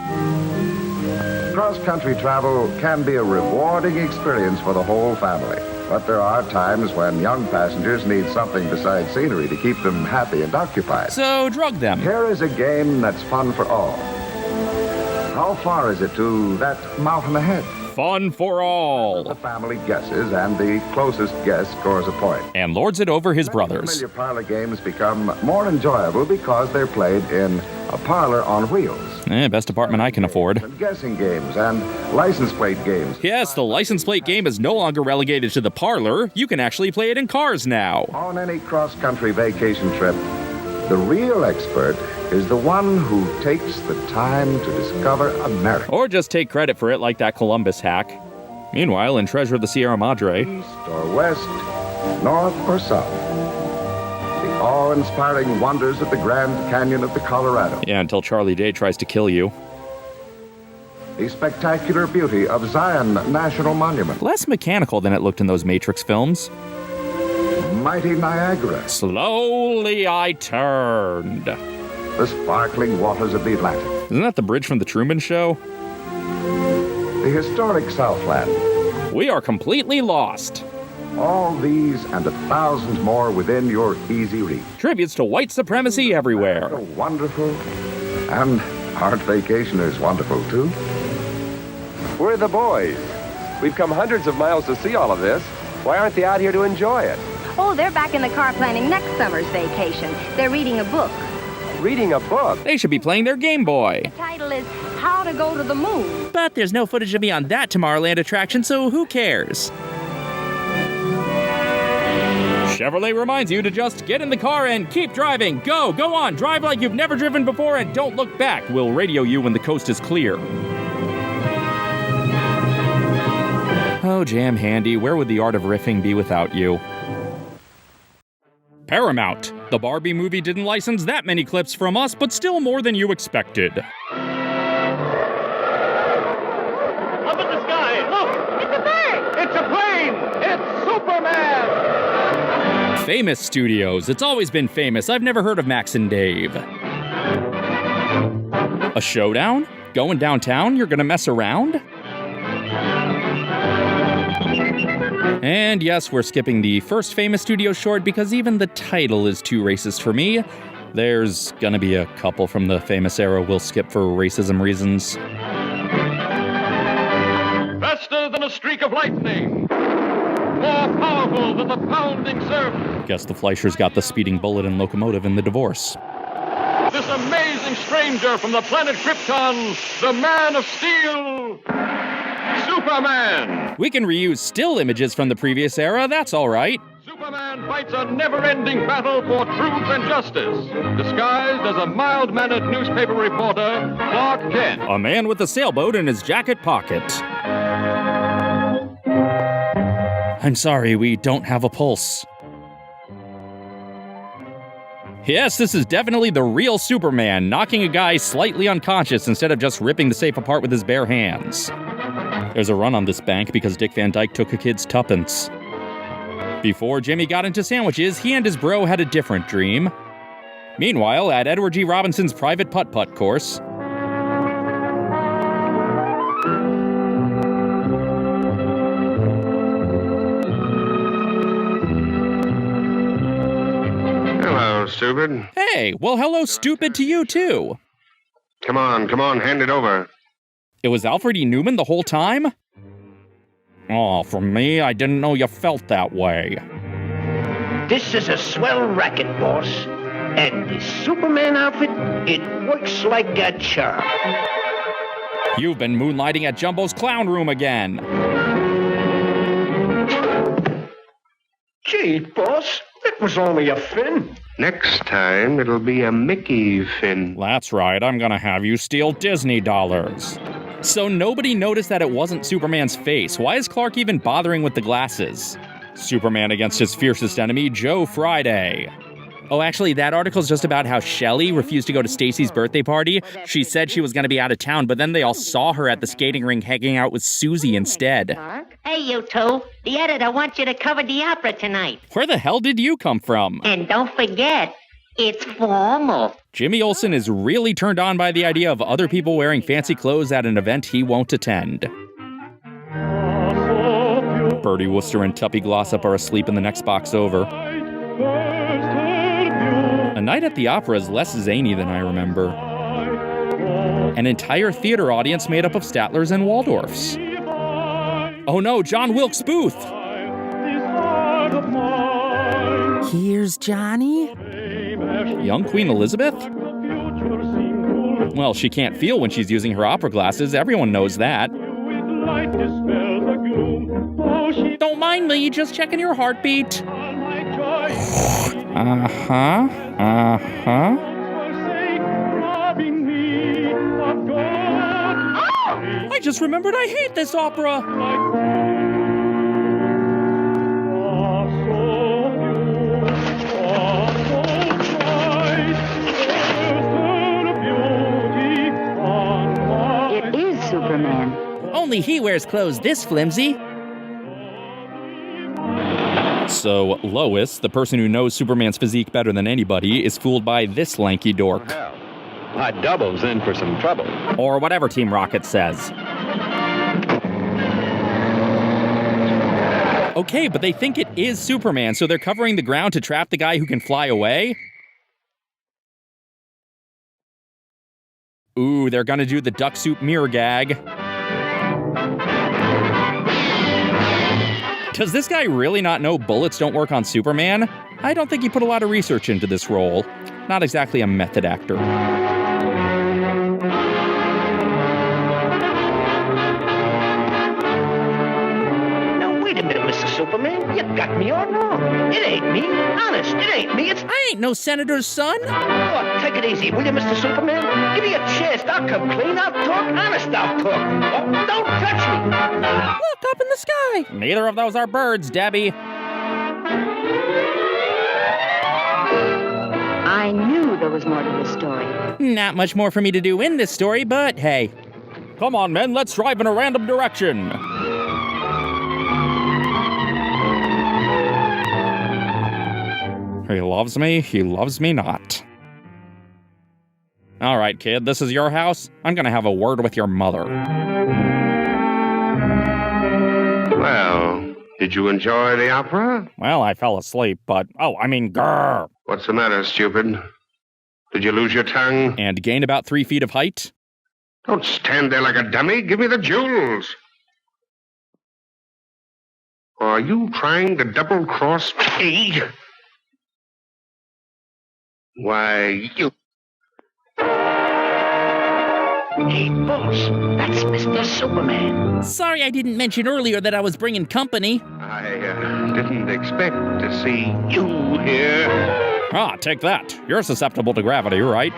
Cross-country travel can be a rewarding experience for the whole family. But there are times when young passengers need something besides scenery to keep them happy and occupied. So drug them. Here is a game that's fun for all. How far is it to that mountain ahead? Fun for all. The family guesses, and the closest guess scores a point. And lords it over his brothers. Familiar parlor games become more enjoyable because they're played in a parlor on wheels. Best apartment I can afford. And guessing games and license plate games. Yes, the license plate game is no longer relegated to the parlor. You can actually play it in cars now. On any cross-country vacation trip, the real expert is the one who takes the time to discover America. Or just take credit for it like that Columbus hack. Meanwhile, in Treasure of the Sierra Madre. East or west, north or south. The awe-inspiring wonders of the Grand Canyon of the Colorado. Yeah, until Charlie Day tries to kill you. The spectacular beauty of Zion National Monument. Less mechanical than it looked in those Matrix films. Mighty Niagara. Slowly I turned. The sparkling waters of the Atlantic. Isn't that the bridge from the Truman Show? The historic Southland. We are completely lost. All these and 1,000 more within your easy reach. Tributes to white supremacy everywhere. Wonderful. And aren't vacationers wonderful too? We're the boys. We've come hundreds of miles to see all of this. Why aren't they out here to enjoy it? Oh, they're back in the car planning next summer's vacation. They're reading a book. Reading a book? They should be playing their Game Boy. The title is How to Go to the Moon. But there's no footage of me on that Tomorrowland attraction, so who cares? Chevrolet reminds you to just get in the car and keep driving. Go on, drive like you've never driven before and don't look back. We'll radio you when the coast is clear. Oh, Jam Handy, where would the art of riffing be without you? Paramount. The Barbie movie didn't license that many clips from us, but still more than you expected. Up in the sky, look! It's a bird! It's a plane! It's Superman! Famous Studios. It's always been famous. I've never heard of Max and Dave. A showdown? Going downtown? You're gonna mess around? And yes, we're skipping the first Famous Studios short because even the title is too racist for me. There's gonna be a couple from the famous era we'll skip for racism reasons. Faster than a streak of lightning. more powerful than the pounding surf. Guess the Fleischers got the speeding bullet and locomotive in the divorce. This amazing stranger from the planet Krypton, the Man of Steel, Superman. We can reuse still images from the previous era, that's all right. Superman fights a never-ending battle for truth and justice, disguised as a mild-mannered newspaper reporter, Clark Kent. A man with a sailboat in his jacket pocket. I'm sorry, we don't have a pulse. Yes, this is definitely the real Superman, knocking a guy slightly unconscious instead of just ripping the safe apart with his bare hands. There's a run on this bank because Dick Van Dyke took a kid's tuppence. Before Jimmy got into sandwiches, he and his bro had a different dream. Meanwhile, at Edward G. Robinson's private putt-putt course... Hello, stupid. Hey, well, hello, stupid, to you, too. Come on, hand it over. It was Alfred E. Newman the whole time? Oh, from me, I didn't know you felt that way. This is a swell racket, boss. And the Superman outfit, it works like a charm. You've been moonlighting at Jumbo's Clown Room again. Gee, boss, it was only a fin. Next time, it'll be a Mickey fin. That's right, I'm gonna have you steal Disney dollars. So nobody noticed that it wasn't Superman's face. Why is Clark even bothering with the glasses? Superman against his fiercest enemy, Joe Friday. Oh, actually, that article's just about how Shelley refused to go to Stacy's birthday party. She said she was going to be out of town, but then they all saw her at the skating rink hanging out with Susie instead. Hey, you two. The editor wants you to cover the opera tonight. Where the hell did you come from? And don't forget, it's formal. Jimmy Olsen is really turned on by the idea of other people wearing fancy clothes at an event he won't attend. Bertie Wooster and Tuppy Glossop are asleep in the next box over. A Night at the Opera is less zany than I remember. An entire theater audience made up of Statlers and Waldorfs. Oh no, John Wilkes Booth! Here's Johnny. Young Queen Elizabeth? Well, she can't feel when she's using her opera glasses. Everyone knows that. Don't mind me, just checking your heartbeat. I just remembered I hate this opera. It is Superman. Only he wears clothes this flimsy. So Lois, the person who knows Superman's physique better than anybody, is fooled by this lanky dork. My double's in for some trouble. Or whatever Team Rocket says. Okay, but they think it is Superman, so they're covering the ground to trap the guy who can fly away? Ooh, they're gonna do the duck soup mirror gag. Does this guy really not know bullets don't work on Superman? I don't think he put a lot of research into this role. Not exactly a method actor. Now, wait a minute, Mr. Superman. You got me all wrong. It ain't me. Honest, it ain't me. I ain't no senator's son. Oh, take it easy, will you, Mr. Superman? Give me a chance. I'll come clean. I'll talk. Honest, I'll talk. Oh, don't touch me. Look up in the sky. Neither of those are birds, Debbie. I knew there was more to the story. Not much more for me to do in this story, but hey. Come on, men, let's drive in a random direction. He loves me not. All right, kid, this is your house. I'm gonna have a word with your mother. Well, did you enjoy the opera? Well, I fell asleep, but, grrr. What's the matter, stupid? Did you lose your tongue? And gain about 3 feet of height? Don't stand there like a dummy. Give me the jewels. Are you trying to double-cross me? Why, you... Hey, boss, that's Mr. Superman. Sorry I didn't mention earlier that I was bringing company. I didn't expect to see you here. Ah, take that. You're susceptible to gravity, right?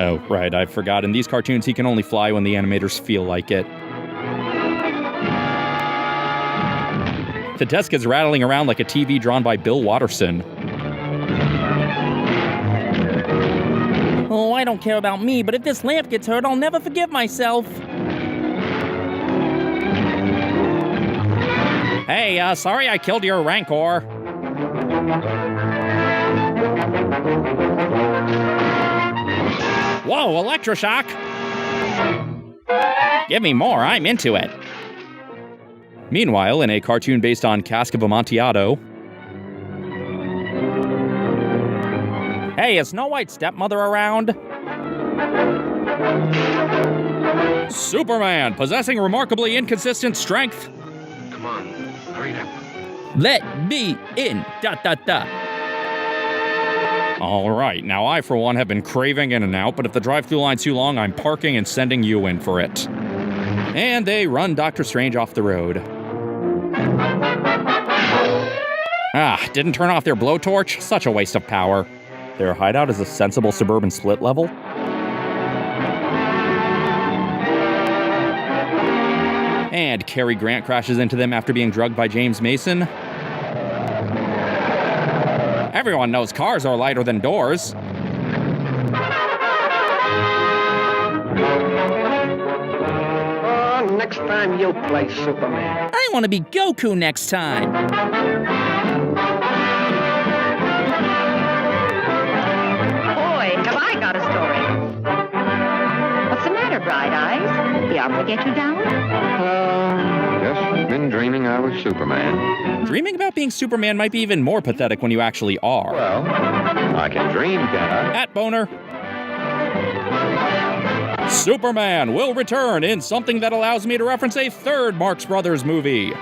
Oh, right, I forgot. In these cartoons, he can only fly when the animators feel like it. The desk is rattling around like a TV drawn by Bill Watterson. Oh, I don't care about me, but if this lamp gets hurt, I'll never forgive myself. Hey, sorry I killed your Rancor. Whoa, electroshock! Give me more, I'm into it. Meanwhile, in a cartoon based on Cask of Amontillado... Hey, is Snow White's stepmother around? Superman, possessing remarkably inconsistent strength. Come on, hurry up. Let me in, ... All right, now I, for one, have been craving In-N-Out, but if the drive-thru line's too long, I'm parking and sending you in for it. And they run Dr. Strange off the road. Ah, didn't turn off their blowtorch? Such a waste of power. Their hideout is a sensible suburban split level. And Cary Grant crashes into them after being drugged by James Mason. Everyone knows cars are lighter than doors. Next time you play Superman. I want to be Goku next time. Boy, have I got a story. What's the matter, Bright Eyes? The opera get you down? Just been dreaming I was Superman. Dreaming about being Superman might be even more pathetic when you actually are. Well, I can dream, can I? At Boner. Superman will return in something that allows me to reference a third Marx Brothers movie.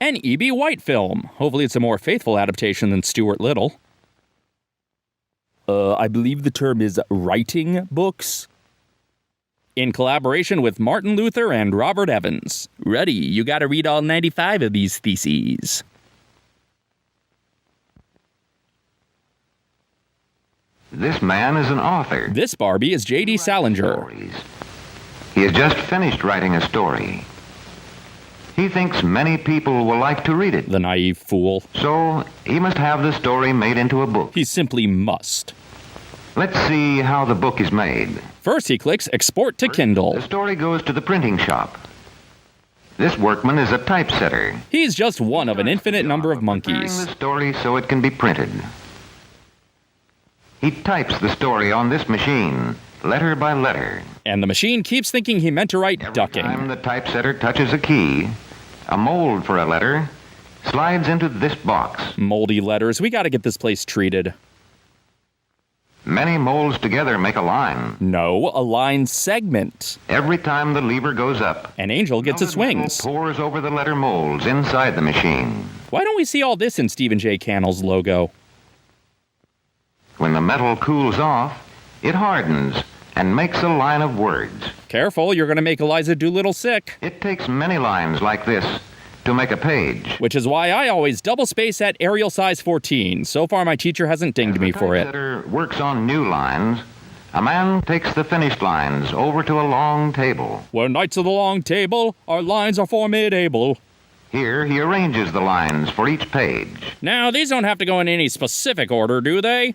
An E.B. White film. Hopefully it's a more faithful adaptation than Stuart Little. I believe the term is writing books. In collaboration with Martin Luther and Robert Evans. Ruddy, you gotta read all 95 of these theses. This man is an author. This Barbie is J.D. Salinger. He has just finished writing a story. He thinks many people will like to read it. The naive fool. So he must have the story made into a book. He simply must. Let's see how the book is made. First, he clicks Export to Kindle. The story goes to the printing shop. This workman is a typesetter. He's just one of an infinite number of monkeys. The story so it can be printed. He types the story on this machine, letter by letter. And the machine keeps thinking he meant to write ducking. Every time the typesetter touches a key, a mold for a letter slides into this box. Moldy letters. We gotta get this place treated. Many molds together make a line. No, a line segment. Every time the lever goes up, an angel gets its wings. Pours over the letter molds inside the machine. Why don't we see all this in Stephen J. Cannell's logo? When the metal cools off, it hardens and makes a line of words. Careful, you're going to make Eliza Doolittle sick. It takes many lines like this to make a page. Which is why I always double space at Arial size 14. So far, my teacher hasn't dinged me for it. As the typesetter works on new lines, a man takes the finished lines over to a long table. We're knights of the long table. Our lines are formidable. Here, he arranges the lines for each page. Now, these don't have to go in any specific order, do they?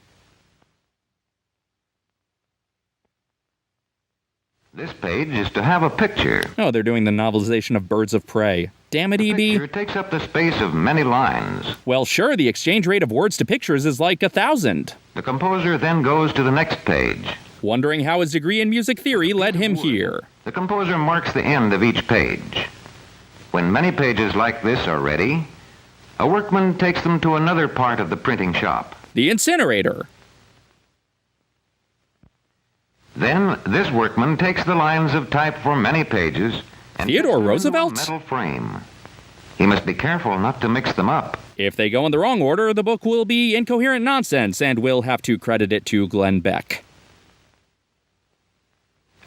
This page is to have a picture. Oh, they're doing the novelization of Birds of Prey. Damn it, E.B. The picture takes up the space of many lines. Well, sure, the exchange rate of words to pictures is like 1,000. The composer then goes to the next page. Wondering how his degree in music theory led him here. The composer marks the end of each page. When many pages like this are ready, a workman takes them to another part of the printing shop. The incinerator. Then this workman takes the lines of type for many pages and Theodore puts them into a Roosevelt? metal frame. He must be careful not to mix them up. If they go in the wrong order, the book will be incoherent nonsense, and we'll have to credit it to Glenn Beck.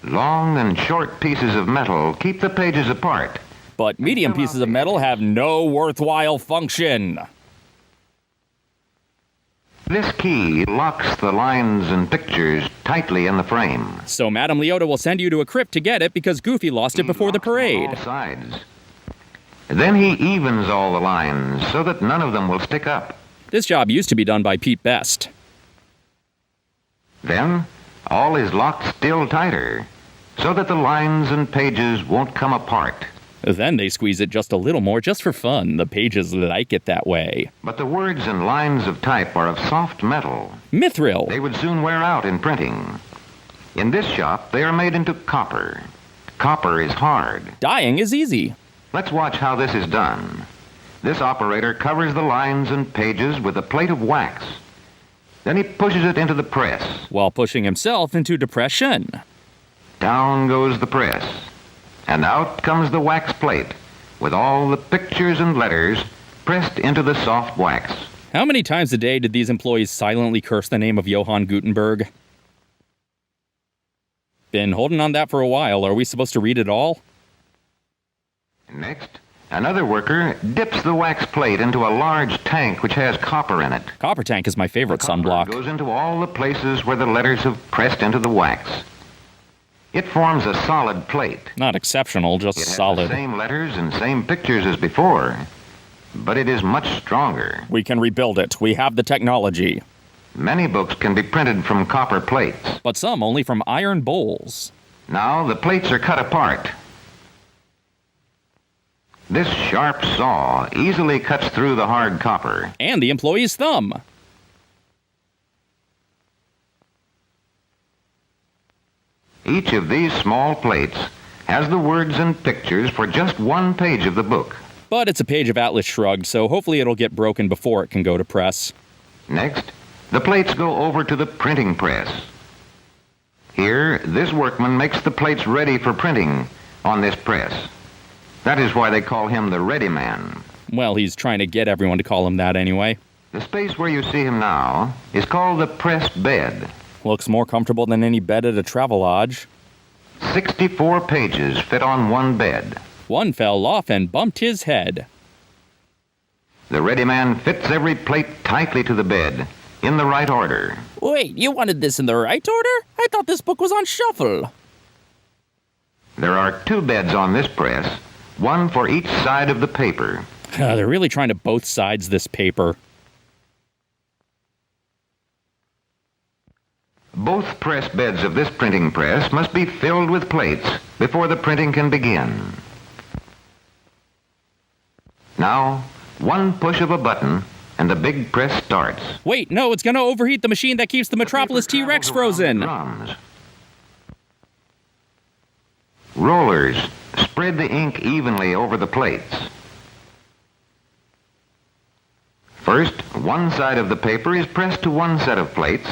Long and short pieces of metal keep the pages apart. But medium pieces of metal have no worthwhile function. This key locks the lines and pictures tightly in the frame. So Madame Leota will send you to a crypt to get it because Goofy lost it before the parade. On all sides. Then he evens all the lines so that none of them will stick up. This job used to be done by Pete Best. Then all is locked still tighter so that the lines and pages won't come apart. Then they squeeze it just a little more just for fun. The pages like it that way. But the words and lines of type are of soft metal. Mithril. They would soon wear out in printing. In this shop, they are made into copper. Copper is hard. Dyeing is easy. Let's watch how this is done. This operator covers the lines and pages with a plate of wax. Then he pushes it into the press. While pushing himself into depression. Down goes the press. And out comes the wax plate, with all the pictures and letters pressed into the soft wax. How many times a day did these employees silently curse the name of Johann Gutenberg? Been holding on that for a while. Are we supposed to read it all? Next, another worker dips the wax plate into a large tank which has copper in it. Copper tank is my favorite sunblock. It goes into all the places where the letters have pressed into the wax. It forms a solid plate. Not exceptional, just it has solid. The same letters and same pictures as before, but it is much stronger. We can rebuild it. We have the technology. Many books can be printed from copper plates. But some only from iron bowls. Now the plates are cut apart. This sharp saw easily cuts through the hard copper. And the employee's thumb. Each of these small plates has the words and pictures for just one page of the book. But it's a page of Atlas Shrugged, so hopefully it'll get broken before it can go to press. Next, the plates go over to the printing press. Here, this workman makes the plates ready for printing on this press. That is why they call him the ready man. Well, he's trying to get everyone to call him that anyway. The space where you see him now is called the press bed. Looks more comfortable than any bed at a travel lodge. 64 pages fit on one bed. One fell off and bumped his head. The ready man fits every plate tightly to the bed, in the right order. Wait, you wanted this in the right order? I thought this book was on shuffle. There are 2 beds on this press, one for each side of the paper. They're really trying to both sides this paper. Both press beds of this printing press must be filled with plates before the printing can begin. Now, one push of a button and the big press starts. Wait, no, it's going to overheat the machine that keeps the Metropolis T-Rex frozen. Rollers spread the ink evenly over the plates. First, one side of the paper is pressed to one set of plates,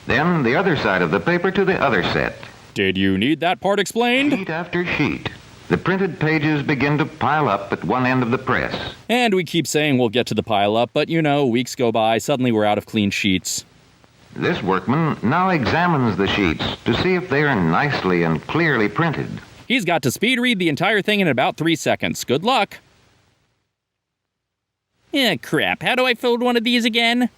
then the other side of the paper to the other set. Did you need that part explained? Sheet after sheet. The printed pages begin to pile up at one end of the press. And we keep saying we'll get to the pile up, but you know, weeks go by, suddenly we're out of clean sheets. This workman now examines the sheets to see if they are nicely and clearly printed. He's got to speed read the entire thing in about 3 seconds. Good luck. Crap. How do I fold one of these again?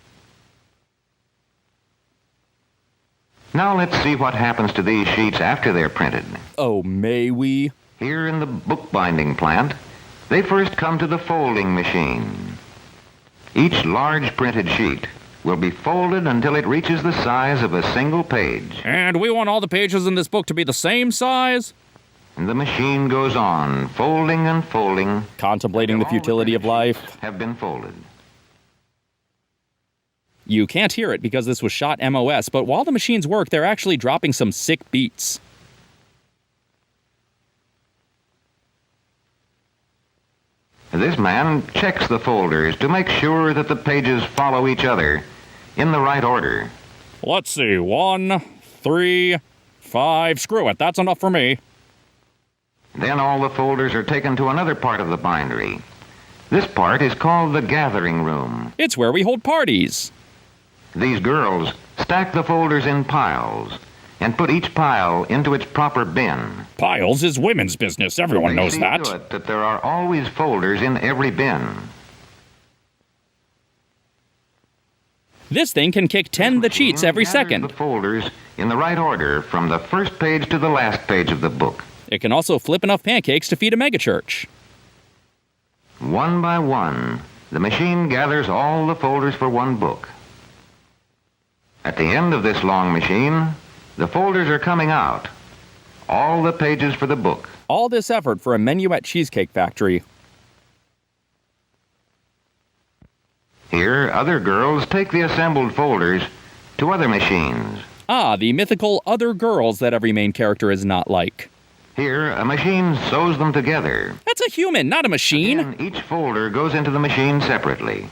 Now let's see what happens to these sheets after they're printed. Oh, may we? Here in the bookbinding plant, they first come to the folding machine. Each large printed sheet will be folded until it reaches the size of a single page. And we want all the pages in this book to be the same size? And the machine goes on, folding and folding. Contemplating the futility of life. Have been folded. You can't hear it because this was shot MOS, but while the machines work, they're actually dropping some sick beats. This man checks the folders to make sure that the pages follow each other in the right order. Let's see, 1, 3, 5. Screw it, that's enough for me. Then all the folders are taken to another part of the bindery. This part is called the gathering room. It's where we hold parties. These girls stack the folders in piles and put each pile into its proper bin. Piles is women's business, everyone knows that. They see to it that there are always folders in every bin. This thing can kick 10 the cheats every second. The folders in the right order from the first page to the last page of the book. It can also flip enough pancakes to feed a megachurch. One by one, the machine gathers all the folders for one book. At the end of this long machine, the folders are coming out. All the pages for the book. All this effort for a Minuet Cheesecake Factory. Here, other girls take the assembled folders to other machines. Ah, the mythical other girls that every main character is not like. Here, a machine sews them together. That's a human, not a machine. Again, each folder goes into the machine separately.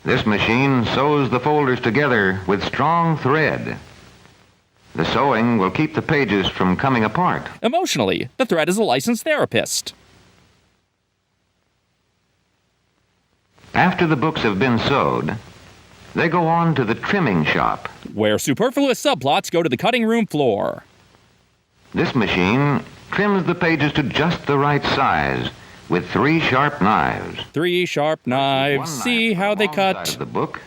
This machine sews the folders together with strong thread. The sewing will keep the pages from coming apart. Emotionally, the thread is a licensed therapist. After the books have been sewed, they go on to the trimming shop, where superfluous subplots go to the cutting room floor. This machine trims the pages to just the right size with 3 sharp knives. 3 sharp knives. See how they cut. The book.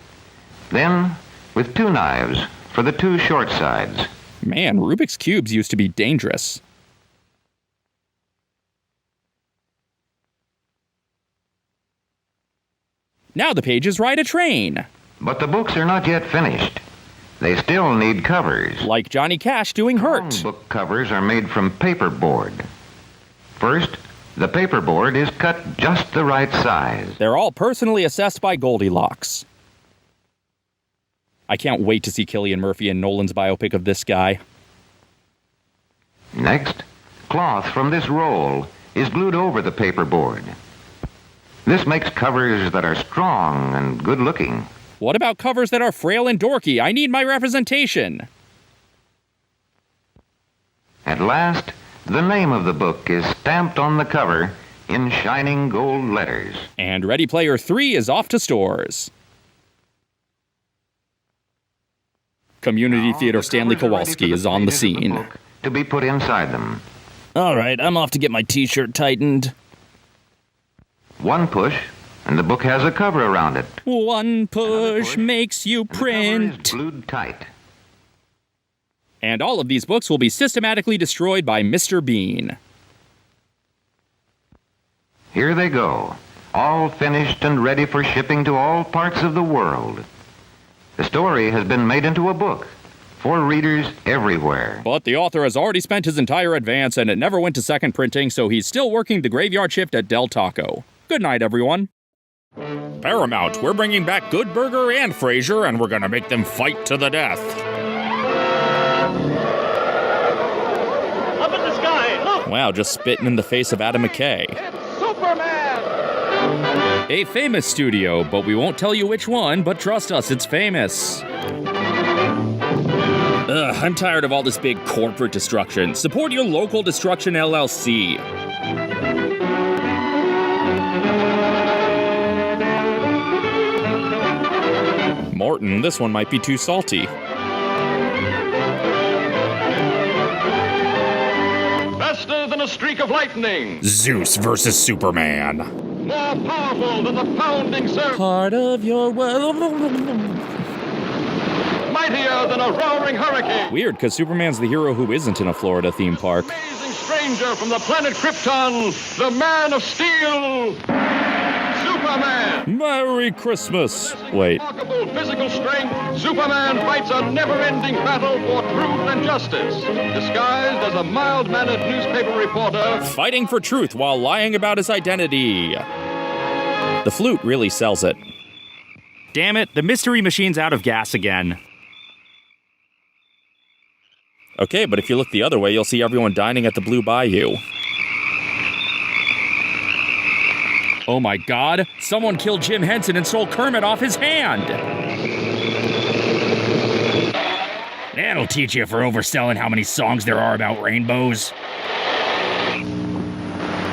Then with 2 knives for the 2 short sides. Man, Rubik's Cubes used to be dangerous. Now the pages ride a train. But the books are not yet finished. They still need covers. Like Johnny Cash doing Hurt. Book covers are made from paperboard. First, the paperboard is cut just the right size. They're all personally assessed by Goldilocks. I can't wait to see Cillian Murphy in Nolan's biopic of this guy. Next, cloth from this roll is glued over the paperboard. This makes covers that are strong and good-looking. What about covers that are frail and dorky? I need my representation. At last, the name of the book is stamped on the cover in shining gold letters. And Ready Player 3 is off to stores. Community Theater Stanley Kowalski is on the scene. To be put inside them. All right, I'm off to get my t-shirt tightened. One push, and the book has a cover around it. One push makes you print. The cover is glued tight. And all of these books will be systematically destroyed by Mr. Bean. Here they go, all finished and ready for shipping to all parts of the world. The story has been made into a book for readers everywhere. But the author has already spent his entire advance and it never went to second printing, so he's still working the graveyard shift at Del Taco. Good night, everyone. Paramount, we're bringing back Good Burger and Frasier, and we're gonna make them fight to the death. Up in the sky, look! Wow, just spitting in the face of Adam McKay. It's Superman! A famous studio, but we won't tell you which one, but trust us, it's famous. Ugh, I'm tired of all this big corporate destruction. Support your local destruction LLC. Morton, this one might be too salty. Faster than a streak of lightning. Zeus versus Superman. More powerful than the pounding surf. Part of your world. Mightier than a roaring hurricane. Weird, because Superman's the hero who isn't in a Florida theme park. Amazing stranger from the planet Krypton, the Man of Steel. Superman! Merry Christmas! Wait. Remarkable physical strength, Superman fights a never-ending battle for truth and justice. Disguised as a mild-mannered newspaper reporter. Fighting for truth while lying about his identity. The flute really sells it. Damn it, the mystery machine's out of gas again. Okay, but if you look the other way, you'll see everyone dining at the Blue Bayou. Oh my god, someone killed Jim Henson and stole Kermit off his hand! And That'll teach you for overselling how many songs there are about rainbows.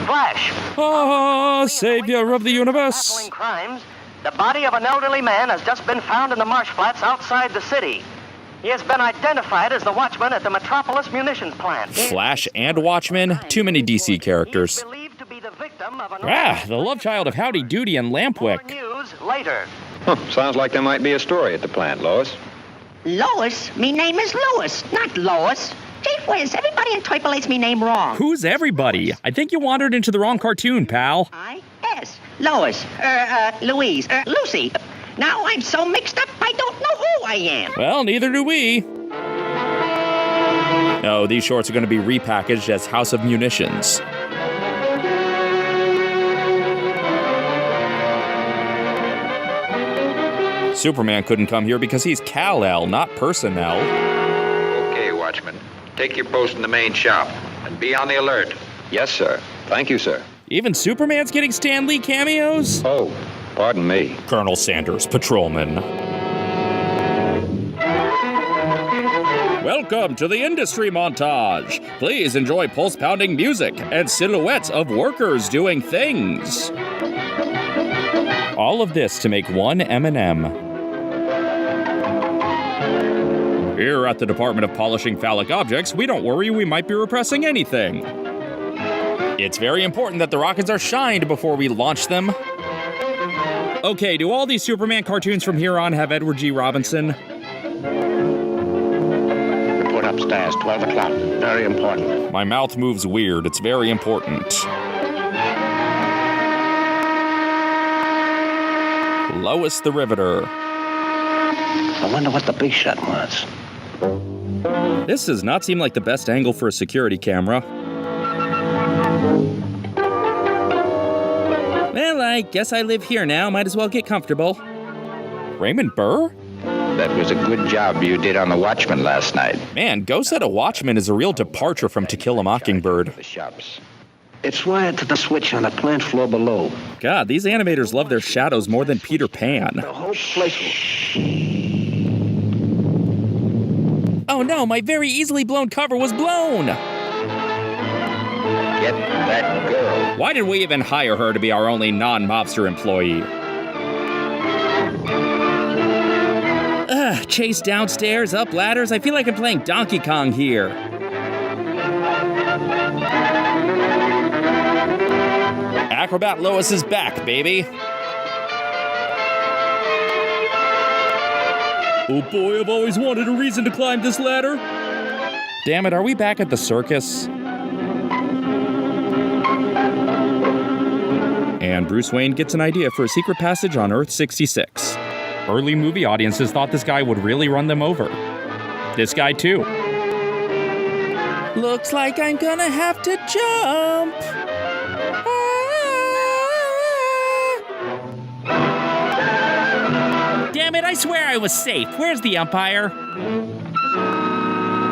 Flash. Ah, savior of the universe. Baffling crimes. The body of an elderly man has just been found in the marsh flats outside the city. He has been identified as the watchman at the Metropolis munitions plant. Flash and Watchman, too many DC characters. The love child of Howdy Doody and Lampwick. News later. Sounds like there might be a story at the plant, Lois. Lois? Me name is Louis, not Lois. Chief Whiz, everybody interpolates me name wrong. Who's everybody? I think you wandered into the wrong cartoon, pal. Yes, Lois, Louise, Lucy. Now I'm so mixed up, I don't know who I am. Well, neither do we. No, these shorts are going to be repackaged as House of Munitions. Superman couldn't come here because he's Kal-El, not personnel. Okay, Watchman. Take your post in the main shop and be on the alert. Yes, sir. Thank you, sir. Even Superman's getting Stan Lee cameos? Oh, pardon me. Colonel Sanders, patrolman. Welcome to the industry montage. Please enjoy pulse-pounding music and silhouettes of workers doing things. All of this to make one M&M. Here at the Department of Polishing Phallic Objects, we don't worry we might be repressing anything. It's very important that the rockets are shined before we launch them. Okay, do all these Superman cartoons from here on have Edward G. Robinson? Report upstairs, 12 o'clock. Very important. My mouth moves weird. It's very important. Lois the Riveter. I wonder what the big shot was. This does not seem like the best angle for a security camera. Well, I guess I live here now. Might as well get comfortable. Raymond Burr? That was a good job you did on the Watchman last night. Man, Ghost at a Watchman is a real departure from To Kill a Mockingbird. The shops. It's wired to the switch on the plant floor below. God, these animators love their shadows more than Peter Pan. The whole place... Oh no, my very easily blown cover was blown! Get that girl. Why did we even hire her to be our only non-mobster employee? Chase downstairs, up ladders. I feel like I'm playing Donkey Kong here. Acrobat Lois is back, baby. Oh boy, I've always wanted a reason to climb this ladder. Damn it, are we back at the circus? And Bruce Wayne gets an idea for a secret passage on Earth 66. Early movie audiences thought this guy would really run them over. This guy too. Looks like I'm gonna have to jump. Damn it, I swear I was safe. Where's the umpire?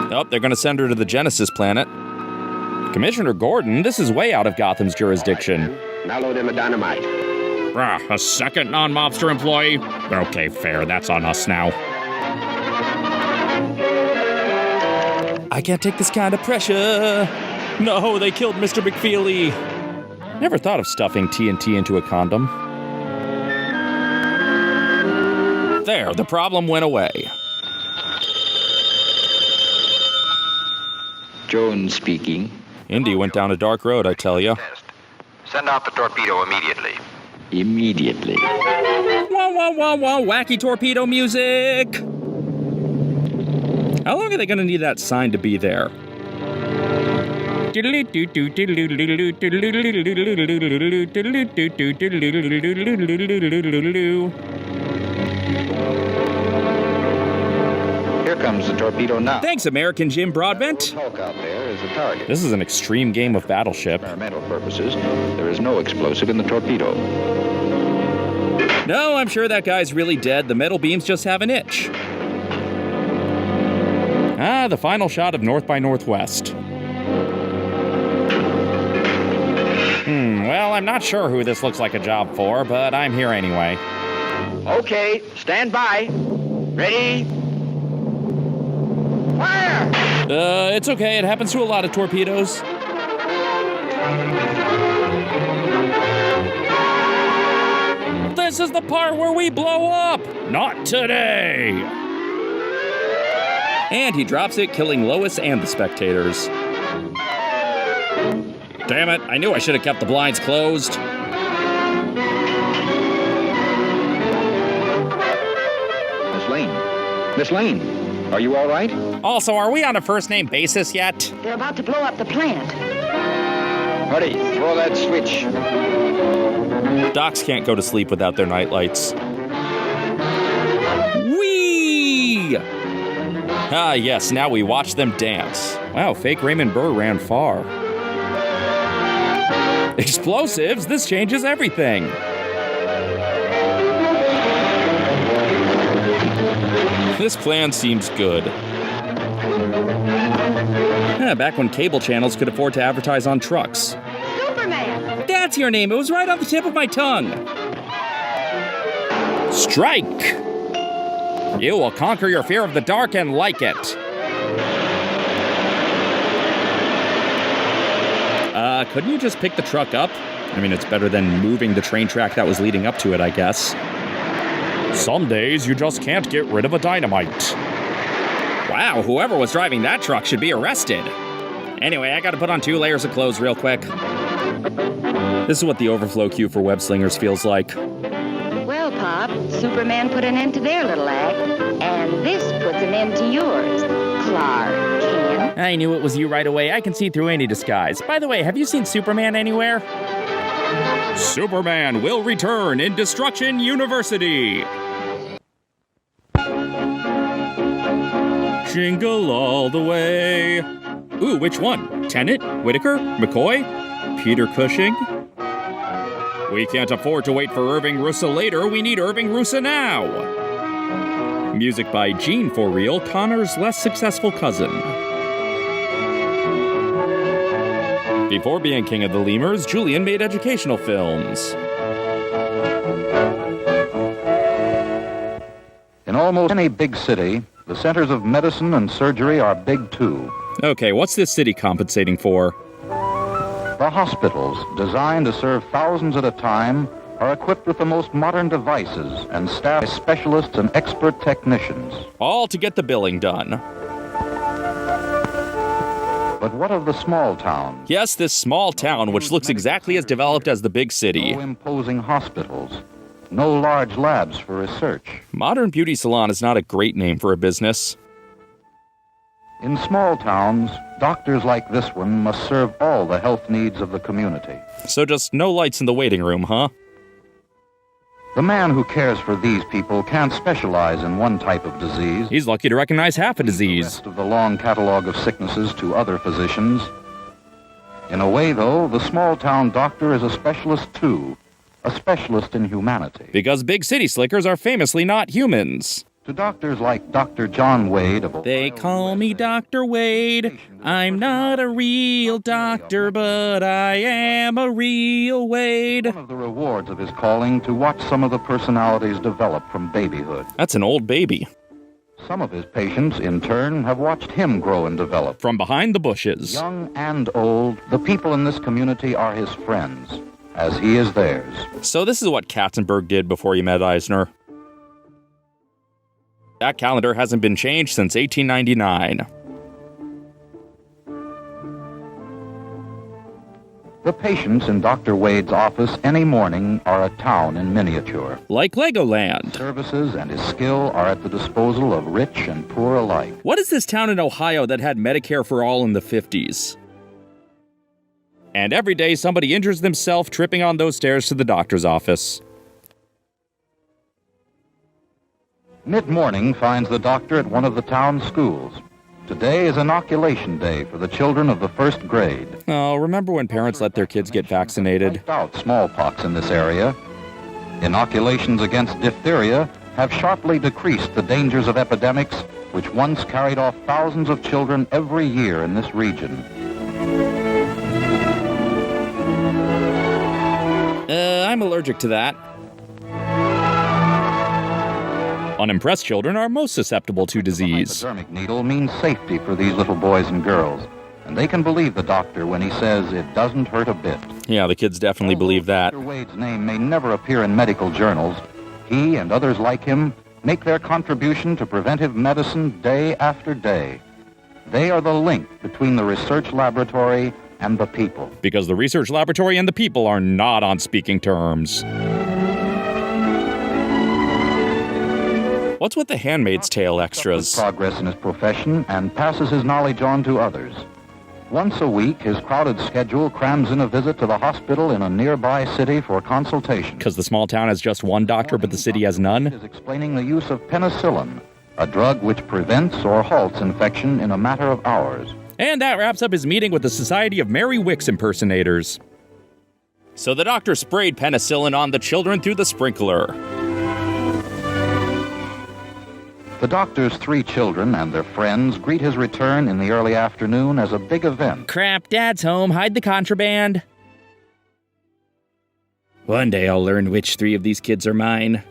Oh, they're gonna send her to the Genesis planet. Commissioner Gordon, this is way out of Gotham's jurisdiction. Now load in the dynamite. A second non-mobster employee? Okay, fair. That's on us now. I can't take this kind of pressure. No, they killed Mr. McFeely. Never thought of stuffing TNT into a condom. There, the problem went away. Jones speaking. Indy went down a dark road, I tell ya. Send out the torpedo immediately. Immediately. Wah, wah, wah, wah, wacky torpedo music! How long are they gonna need that sign to be there? Here comes the torpedo now. Thanks, American Jim Broadbent. Hulk out there is the target. This is an extreme game of Battleship. For experimental purposes, there is no explosive in the torpedo. No, I'm sure that guy's really dead. The metal beams just have an itch. Ah, the final shot of North by Northwest. Well, I'm not sure who this looks like a job for, but I'm here anyway. Okay, stand by. Ready? Where? It's okay. It happens to a lot of torpedoes. This is the part where we blow up! Not today! And he drops it, killing Lois and the spectators. Damn it, I knew I should have kept the blinds closed. Miss Lane, are you all right? Also, are we on a first-name basis yet? They're about to blow up the plant. Hurry, throw that switch. Docs can't go to sleep without their nightlights. Whee! Ah, yes, now we watch them dance. Wow, fake Raymond Burr ran far. Explosives? This changes everything. This plan seems good. Yeah, back when cable channels could afford to advertise on trucks. Superman! That's your name. It was right off the tip of my tongue. Strike! You will conquer your fear of the dark and like it. Couldn't you just pick the truck up? I mean, it's better than moving the train track that was leading up to it, I guess. Some days you just can't get rid of a dynamite. Wow, whoever was driving that truck should be arrested. Anyway, I gotta put on 2 layers of clothes real quick. This is what the overflow queue for web slingers feels like. Well, Pop, Superman put an end to their little act, and this puts an end to yours, Clark Kent. I knew it was you right away. I can see through any disguise. By the way, have you seen Superman anywhere? Superman will return in Destruction University. Jingle all the way. Ooh, which one? Tennant? Whitaker? McCoy? Peter Cushing? We can't afford to wait for Irving Russa later. We need Irving Russa now. Music by Gene For Real, Connor's less successful cousin. Before being king of the lemurs, Julian made educational films. In almost any big city, the centers of medicine and surgery are big too. Okay, what's this city compensating for? The hospitals, designed to serve thousands at a time, are equipped with the most modern devices and staffed by specialists and expert technicians. All to get the billing done. But what of the small town? Yes, this small town, which looks exactly as developed as the big city. No imposing hospitals. No large labs for research. Modern Beauty Salon is not a great name for a business. In small towns, doctors like this one must serve all the health needs of the community. So just no lights in the waiting room, huh? The man who cares for these people can't specialize in one type of disease. He's lucky to recognize half a disease. The rest of the long catalog of sicknesses to other physicians. In a way, though, the small-town doctor is a specialist, too. A specialist in humanity. Because big city slickers are famously not humans. To doctors like Dr. John Wade of They call me Dr. Wade. I'm not a real doctor, but I am a real Wade. One of the rewards of his calling to watch some of the personalities develop from babyhood. That's an old baby. Some of his patients, in turn, have watched him grow and develop. From behind the bushes. Young and old, the people in this community are his friends, as he is theirs. So this is what Katzenberg did before he met Eisner. That calendar hasn't been changed since 1899. The patients in Dr. Wade's office any morning are a town in miniature. Like Legoland. Services and his skill are at the disposal of rich and poor alike. What is this town in Ohio that had Medicare for all in the 50s? And every day somebody injures themselves tripping on those stairs to the doctor's office. Mid-morning finds the doctor at one of the town schools. Today is inoculation day for the children of the first grade. Oh, remember when parents let their kids get vaccinated? Wiped out smallpox in this area. Inoculations against diphtheria have sharply decreased the dangers of epidemics which once carried off thousands of children every year in this region. I'm allergic to that. Unimpressed children are most susceptible to disease. The hypodermic needle means safety for these little boys and girls, and they can believe the doctor when he says it doesn't hurt a bit. Yeah, the kids definitely believe that. Dr. Wade's name may never appear in medical journals. He and others like him make their contribution to preventive medicine day after day. They are the link between the research laboratory and the people. Because the research laboratory and the people are not on speaking terms. What's with the Handmaid's Tale extras? Progress in his profession and passes his knowledge on to others. Once a week, his crowded schedule crams in a visit to the hospital in a nearby city for consultation. Because the small town has just one doctor, but the city has none? Is explaining the use of penicillin, a drug which prevents or halts infection in a matter of hours. And that wraps up his meeting with the Society of Mary Wicks Impersonators. So the doctor sprayed penicillin on the children through the sprinkler. The doctor's 3 children and their friends greet his return in the early afternoon as a big event. Crap, Dad's home. Hide the contraband. One day I'll learn which 3 of these kids are mine.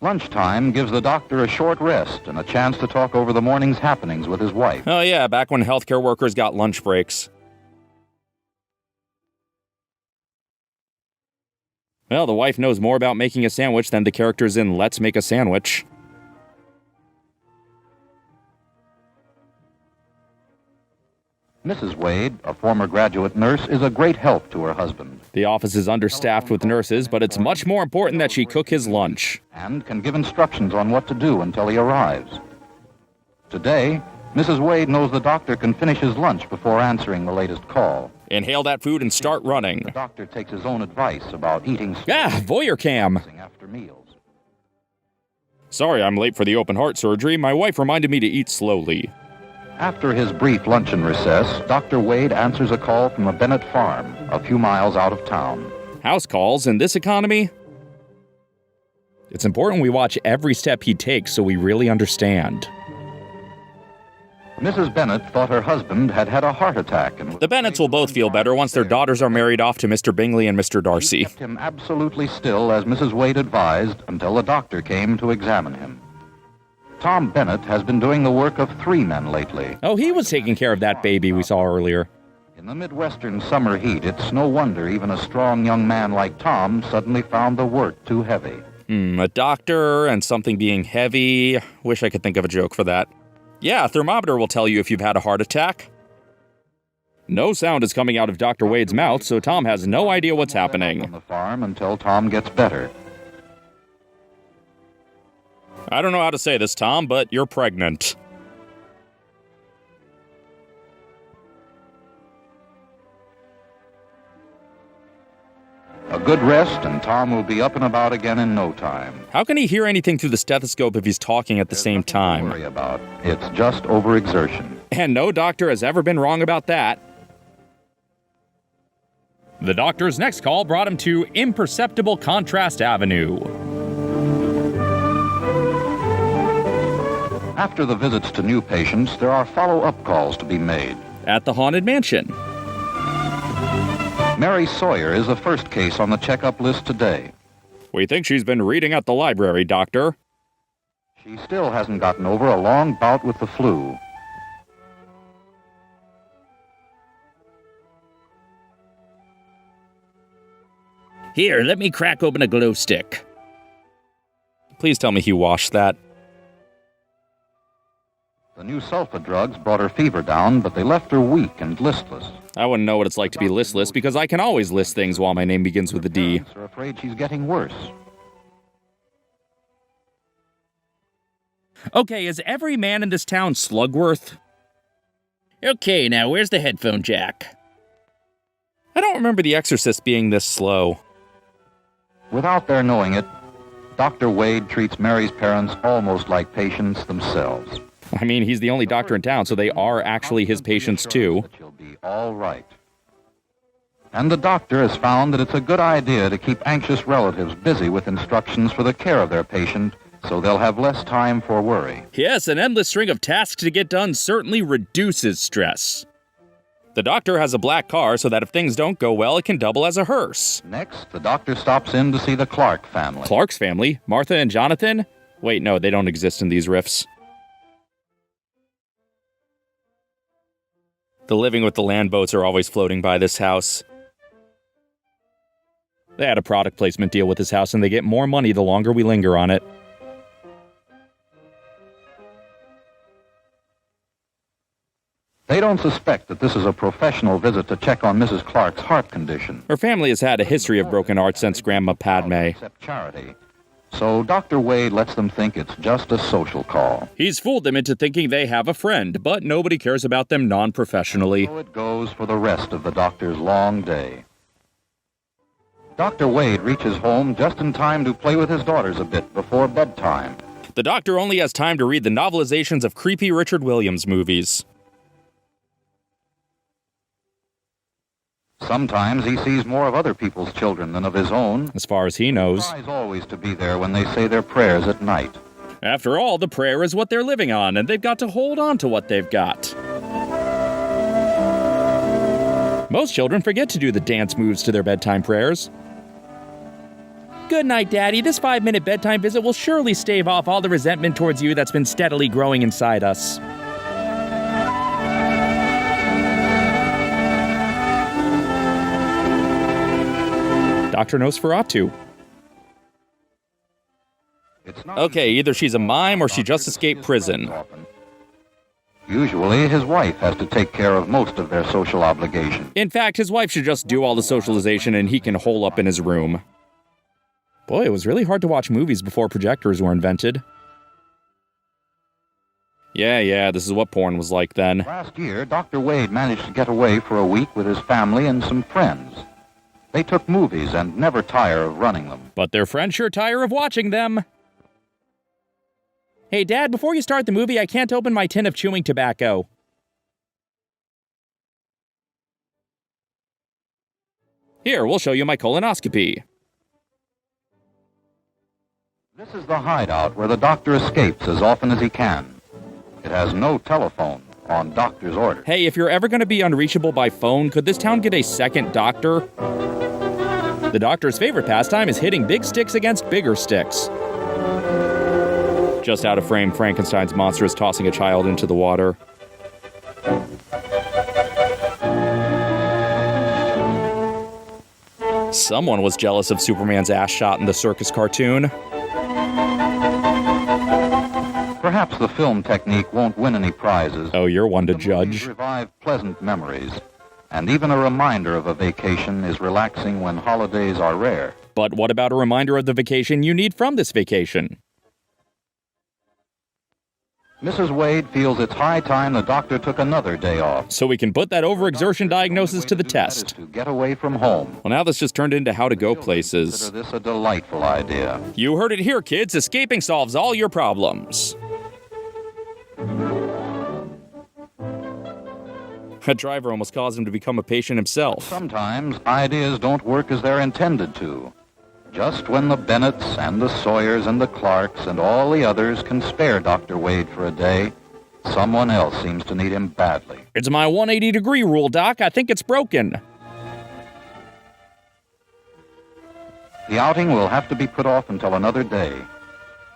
Lunchtime gives the doctor a short rest and a chance to talk over the morning's happenings with his wife. Oh yeah, back when healthcare workers got lunch breaks. Well, the wife knows more about making a sandwich than the characters in Let's Make a Sandwich. Mrs. Wade, a former graduate nurse, is a great help to her husband. The office is understaffed with nurses, but it's much more important that she cook his lunch. And can give instructions on what to do until he arrives. Today, Mrs. Wade knows the doctor can finish his lunch before answering the latest call. Inhale that food and start running. The doctor takes his own advice about eating voyeur cam. After meals. Sorry I'm late for the open heart surgery. My wife reminded me to eat slowly. After his brief luncheon recess, Dr. Wade answers a call from a Bennett farm, a few miles out of town. House calls in this economy? It's important we watch every step he takes so we really understand. Mrs. Bennett thought her husband had had a heart attack. And the Bennetts will both feel better once their daughters are married off to Mr. Bingley and Mr. Darcy. She kept him absolutely still, as Mrs. Wade advised, until the doctor came to examine him. Tom Bennett has been doing the work of 3 men lately. Oh, he was taking care of that baby we saw earlier. In the Midwestern summer heat, it's no wonder even a strong young man like Tom suddenly found the work too heavy. A doctor and something being heavy. Wish I could think of a joke for that. Yeah, a thermometer will tell you if you've had a heart attack. No sound is coming out of Dr. Wade's mouth, so Tom has no idea what's happening. On the farm until Tom gets better. I don't know how to say this, Tom, but you're pregnant. A good rest, and Tom will be up and about again in no time. How can he hear anything through the stethoscope if he's talking at the same time? Don't worry about. It's just overexertion. And no doctor has ever been wrong about that. The doctor's next call brought him to Imperceptible Contrast Avenue. After the visits to new patients, there are follow-up calls to be made. At the Haunted Mansion. Mary Sawyer is the first case on the checkup list today. We think she's been reading at the library, Doctor. She still hasn't gotten over a long bout with the flu. Here, let me crack open a glow stick. Please tell me he washed that. The new sulfa drugs brought her fever down, but they left her weak and listless. I wouldn't know what it's like to be listless, because I can always list things while my name begins with a D. Parents are afraid she's getting worse. Okay, is every man in this town Slugworth? Okay, now where's the headphone jack? I don't remember The Exorcist being this slow. Without their knowing it, Dr. Wade treats Mary's parents almost like patients themselves. I mean, he's the only doctor in town, so they are actually his patients, too. She'll be all right. And the doctor has found that it's a good idea to keep anxious relatives busy with instructions for the care of their patient, so they'll have less time for worry. Yes, an endless string of tasks to get done certainly reduces stress. The doctor has a black car so that if things don't go well, it can double as a hearse. Next, the doctor stops in to see the Clark family. Clark's family? Martha and Jonathan? Wait, no, they don't exist in these riffs. The living with the land boats are always floating by this house. They had a product placement deal with this house, and they get more money the longer we linger on it. They don't suspect that this is a professional visit to check on Mrs. Clark's heart condition. Her family has had a history of broken hearts since Grandma Padme. Except charity. So Dr. Wade lets them think it's just a social call. He's fooled them into thinking they have a friend, but nobody cares about them non-professionally. So it goes for the rest of the doctor's long day. Dr. Wade reaches home just in time to play with his daughters a bit before bedtime. The doctor only has time to read the novelizations of creepy Richard Williams movies. Sometimes he sees more of other people's children than of his own. As far as he knows. He tries always to be there when they say their prayers at night. After all, the prayer is what they're living on, and they've got to hold on to what they've got. Most children forget to do the dance moves to their bedtime prayers. Good night, Daddy. This 5-minute bedtime visit will surely stave off all the resentment towards you that's been steadily growing inside us. Dr. Nosferatu. Okay, either she's a mime or she just escaped prison. Usually, his wife has to take care of most of their social obligations. In fact, his wife should just do all the socialization and he can hole up in his room. Boy, it was really hard to watch movies before projectors were invented. Yeah, this is what porn was like then. Last year, Dr. Wade managed to get away for a week with his family and some friends. They took movies and never tire of running them. But their friends sure tire of watching them. Hey, Dad, before you start the movie, I can't open my tin of chewing tobacco. Here, we'll show you my colonoscopy. This is the hideout where the doctor escapes as often as he can. It has no telephone on doctor's order. Hey, if you're ever going to be unreachable by phone, could this town get a second doctor? The doctor's favorite pastime is hitting big sticks against bigger sticks. Just out of frame, Frankenstein's monster is tossing a child into the water. Someone was jealous of Superman's ass shot in the circus cartoon. Perhaps the film technique won't win any prizes. Oh, you're one to judge. Revive pleasant memories. And even a reminder of a vacation is relaxing when holidays are rare. But what about a reminder of the vacation you need from this vacation? Mrs. Wade feels it's high time the doctor took another day off. So we can put that overexertion diagnosis to the test. To get away from home. Well, now this just turned into how to go places. Consider this a delightful idea. You heard it here, kids. Escaping solves all your problems. A driver almost caused him to become a patient himself. Sometimes ideas don't work as they're intended to. Just when the Bennetts and the Sawyers and the Clarks and all the others can spare Dr. Wade for a day, someone else seems to need him badly. It's my 180-degree rule, Doc. I think it's broken. The outing will have to be put off until another day.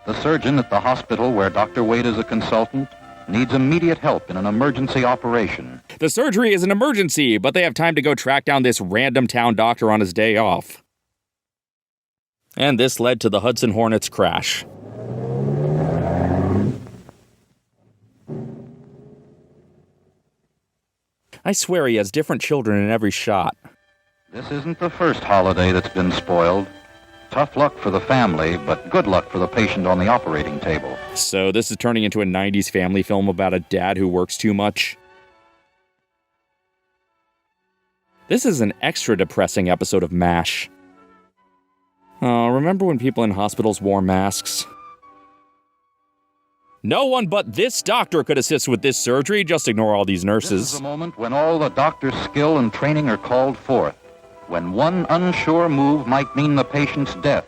The surgeon at the hospital where Dr. Wade is a consultant needs immediate help in an emergency operation. The surgery is an emergency, but they have time to go track down this random town doctor on his day off. And this led to the Hudson Hornets crash. I swear he has different children in every shot. This isn't the first holiday that's been spoiled. Tough luck for the family, but good luck for the patient on the operating table. So this is turning into a 90s family film about a dad who works too much. This is an extra depressing episode of MASH. Oh, remember when people in hospitals wore masks? No one but this doctor could assist with this surgery. Just ignore all these nurses. This is the moment when all the doctor's skill and training are called forth. When one unsure move might mean the patient's death.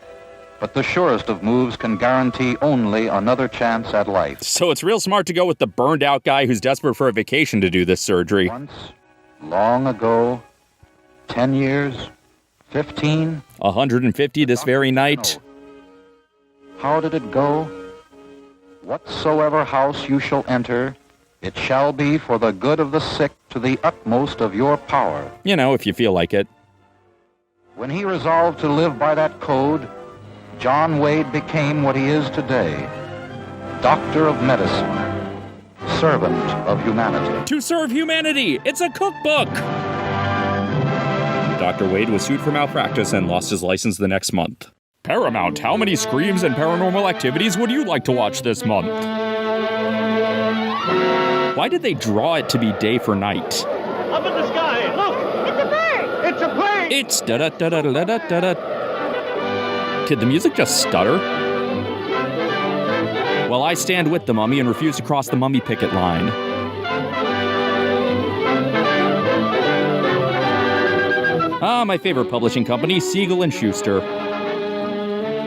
But the surest of moves can guarantee only another chance at life. So it's real smart to go with the burned-out guy who's desperate for a vacation to do this surgery. Once, Long ago, 10 years, 15? 150 this very night. How did it go? Whatsoever house you shall enter, it shall be for the good of the sick to the utmost of your power. You know, if you feel like it. When he resolved to live by that code, John Wade became what he is today, Doctor of Medicine, servant of humanity. To serve humanity! It's a cookbook! Dr. Wade was sued for malpractice and lost his license the next month. Paramount, how many screams and paranormal activities would you like to watch this month? Why did they draw it to be day for night? Up in the sky, look! It's a bird! It's a plane! It's da-da-da-da-da-da-da. Did the music just stutter? Well, I stand with the mummy and refuse to cross the mummy picket line. My favorite publishing company, Siegel & Schuster.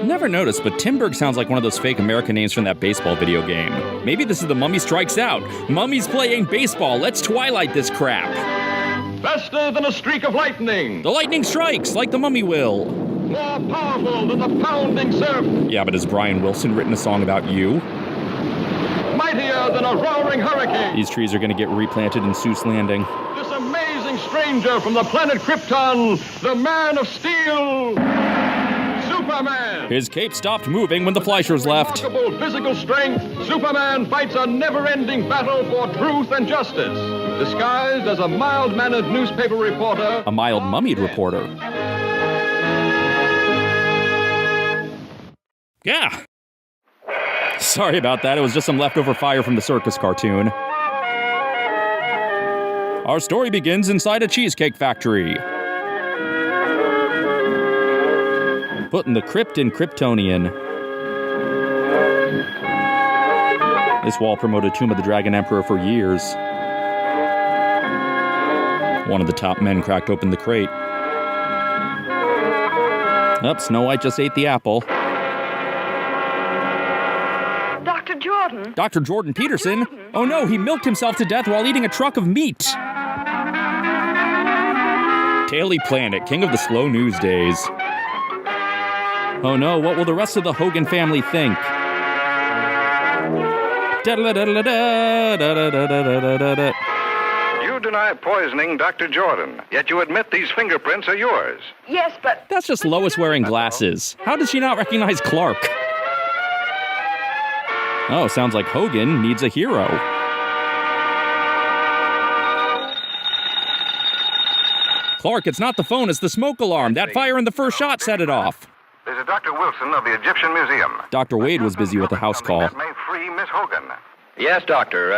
Never noticed, but Timberg sounds like one of those fake American names from that baseball video game. Maybe this is the Mummy Strikes Out. Mummy's playing baseball. Let's Twilight this crap. Faster than a streak of lightning. The lightning strikes like the mummy will. More powerful than the pounding surf. Yeah, but has Brian Wilson written a song about you? Mightier than a roaring hurricane. These trees are going to get replanted in Seuss Landing. This amazing stranger from the planet Krypton, the Man of Steel, Superman. His cape stopped moving when the Fleischers left. Remarkable physical strength, Superman fights a never-ending battle for truth and justice. Disguised as a mild-mannered newspaper reporter. A mild-mummied reporter. Yeah. Sorry about that. It was just some leftover fire from the circus cartoon. Our story begins inside a cheesecake factory. Put in the crypt in Kryptonian. This wall promoted Tomb of the Dragon Emperor for years. One of the top men cracked open the crate. Snow White just ate the apple. Dr. Jordan. Dr. Jordan Peterson? Oh no, he milked himself to death while eating a truck of meat. Daily Planet, king of the slow news days. Oh no, what will the rest of the Hogan family think? You deny poisoning Dr. Jordan, yet you admit these fingerprints are yours. Yes, but... That's just Lois wearing glasses. How does she not recognize Clark? Oh, sounds like Hogan needs a hero. Clark, it's not the phone, it's the smoke alarm. That fire in the first shot set it off. This is Dr. Wilson of the Egyptian Museum. Dr. Wade was busy with a house call. That may free Miss Hogan. Yes, Doctor.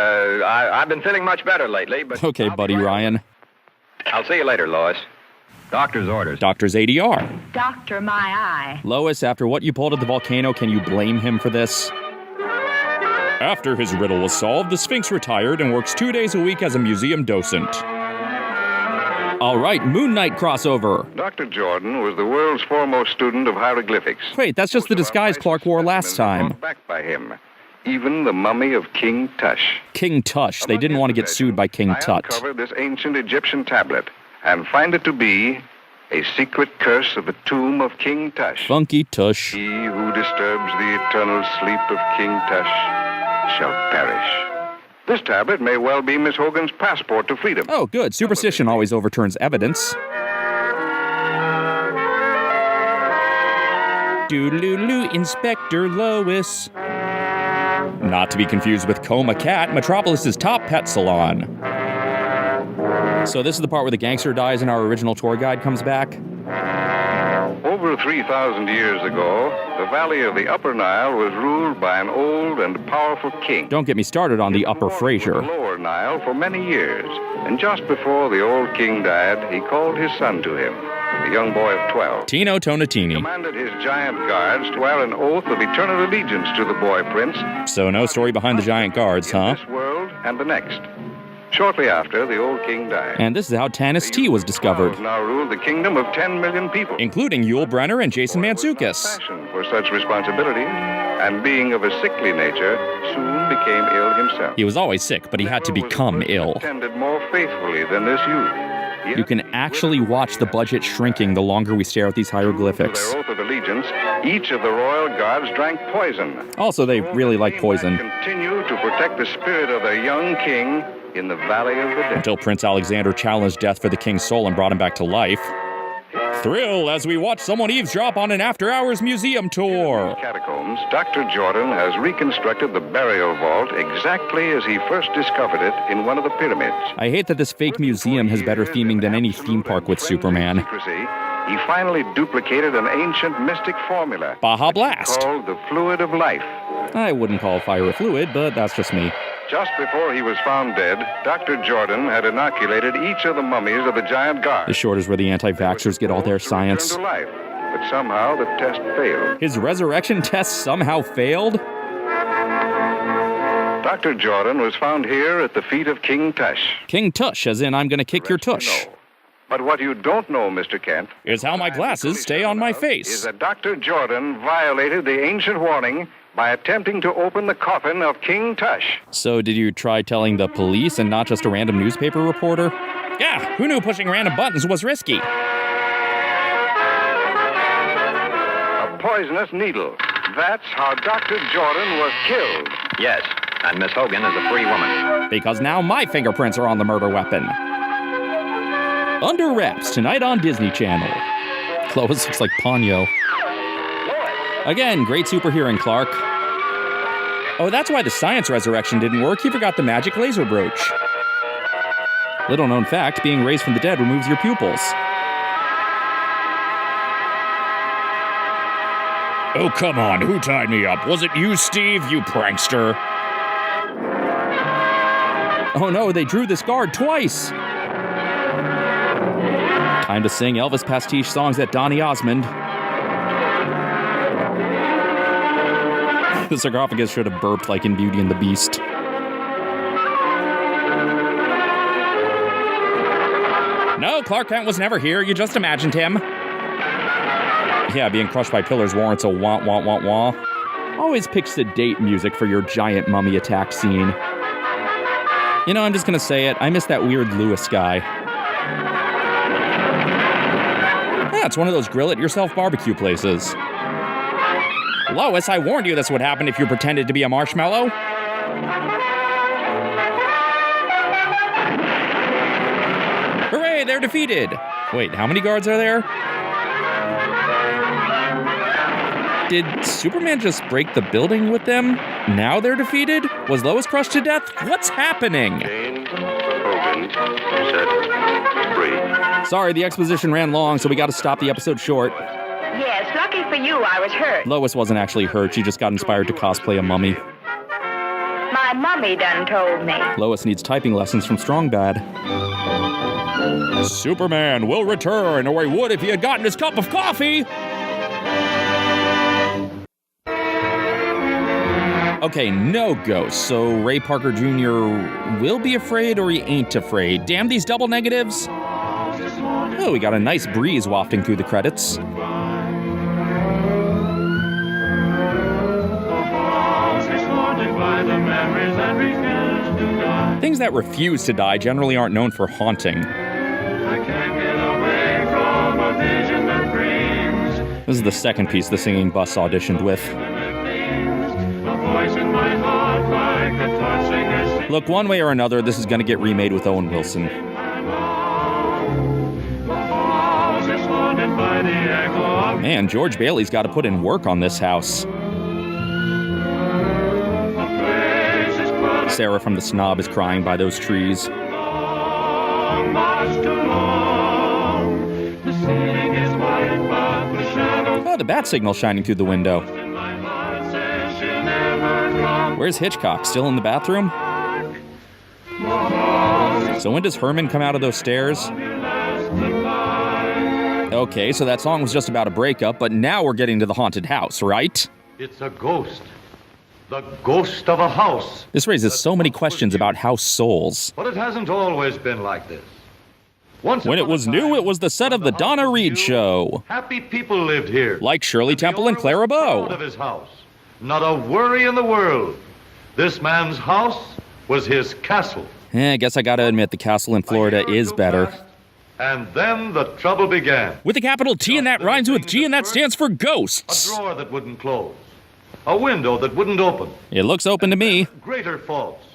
I've been feeling much better lately, but... Okay, buddy Ryan. I'll see you later, Lois. Doctor's orders. Doctor's ADR. Doctor, my eye. Lois, after what you pulled at the volcano, can you blame him for this? After his riddle was solved, the Sphinx retired and works 2 days a week as a museum docent. All right, Moon Knight crossover. Dr. Jordan was the world's foremost student of hieroglyphics. Wait, that's just the disguise Clark wore last time. Back by him. Even the mummy of King Tush. King Tush. They didn't want to get sued by King Tut. I uncovered this ancient Egyptian tablet and find it to be a secret curse of the tomb of King Tush. Funky Tush. He who disturbs the eternal sleep of King Tush shall perish. This tablet may well be Miss Hogan's passport to freedom. Oh, good. Superstition always overturns evidence. Doodaloo, Inspector Lois. Not to be confused with Coma Cat, Metropolis's top pet salon. So this is the part where the gangster dies and our original tour guide comes back? Over 3,000 years ago, the valley of the Upper Nile was ruled by an old and powerful king. Don't get me started on the Upper Fraser. The Lower Nile for many years, and just before the old king died, he called his son to him, a young boy of 12. Tino Tonatini. He commanded his giant guards to swear an oath of eternal allegiance to the boy prince. So no story behind the giant guards, huh? This world and the next. Shortly after, the old king died. And this is how Tanis Tea was discovered, Now ruled the kingdom of 10 million people. including Yul Brynner and Jason Mantzoukas. Passion for such responsibilities, and being of a sickly nature, soon became ill himself. He was always sick, but he had to become ill. Tended more faithfully than this youth. You can actually watch the budget shrinking the longer we stare at these hieroglyphics. Their oath of allegiance, each of the royal guards drank poison. Also, they really like poison. Continue to protect the spirit of their young king in the Valley of the Dead. Until Prince Alexander challenged death for the king's soul and brought him back to life. Thrill as we watch someone eavesdrop on an after-hours museum tour. Catacombs, Dr. Jordan has reconstructed the burial vault exactly as he first discovered it in one of the pyramids. I hate that this fake museum has better theming than any theme park with Superman. He finally duplicated an ancient mystic formula. Baja Blast. Called the fluid of life. I wouldn't call fire a fluid, but that's just me. Just before he was found dead, Dr. Jordan had inoculated each of the mummies of the giant guard. As short as where the anti-vaxxers get all their science. To life, but somehow the test failed. His resurrection test somehow failed? Dr. Jordan was found here at the feet of King Tush. King Tush, as in I'm gonna kick your tush. But what you don't know, Mr. Kent, is how my glasses stay on my face. Is that Dr. Jordan violated the ancient warning by attempting to open the coffin of King Tush. So did you try telling the police and not just a random newspaper reporter? Yeah, who knew pushing random buttons was risky? A poisonous needle. That's how Dr. Jordan was killed. Yes, and Miss Hogan is a free woman. Because now my fingerprints are on the murder weapon. Under Wraps, tonight on Disney Channel. Lois looks like Ponyo. Again, great super hearing, Clark. Oh, that's why the science resurrection didn't work. He forgot the magic laser brooch. Little known fact, being raised from the dead removes your pupils. Oh, come on, who tied me up? Was it you, Steve, you prankster? Oh no, they drew this guard twice! Time to sing Elvis pastiche songs at Donny Osmond. The sarcophagus should have burped like in Beauty and the Beast. No, Clark Kent was never here. You just imagined him. Yeah, being crushed by pillars warrants a wah wah wah wah. Always pick sedate music for your giant mummy attack scene. You know, I'm just gonna say it. I miss that weird Lewis guy. Yeah, it's one of those grill-it-yourself barbecue places. Lois, I warned you this would happen if you pretended to be a marshmallow. Hooray, they're defeated. Wait, how many guards are there? Did Superman just break the building with them? Now they're defeated? Was Lois crushed to death? What's happening? Hogan set free. Sorry, the exposition ran long, so we got to stop the episode short. Yes, lucky for you, I was hurt. Lois wasn't actually hurt. She just got inspired to cosplay a mummy. My mummy done told me. Lois needs typing lessons from Strong Bad. Superman will return, or he would if he had gotten his cup of coffee. Okay, no ghosts. So Ray Parker Jr. will be afraid or he ain't afraid. Damn these double negatives. Oh, we got a nice breeze wafting through the credits. Things that refuse to die generally aren't known for haunting. This is the second piece the singing bus auditioned with. Look, one way or another, this is going to get remade with Owen Wilson. Man, George Bailey's got to put in work on this house. Sarah from The Snob is crying by those trees. Oh, the bat signal shining through the window. Where's Hitchcock? Still in the bathroom? So when does Herman come out of those stairs? Okay, so that song was just about a breakup, but now we're getting to the haunted house, right? It's a ghost. The ghost of a house. This raises so many questions about house souls. But it hasn't always been like this. When it was new, it was the set of the Donna Reed Show. Happy people lived here. Like Shirley Temple and Clara Bow. Of his house. Not a worry in the world. This man's house was his castle. I guess I gotta admit the castle in Florida is better. And then the trouble began. With a capital T and that rhymes with G and that stands for ghosts. A drawer that wouldn't close. A window that wouldn't open. It looks open to me. Greater faults.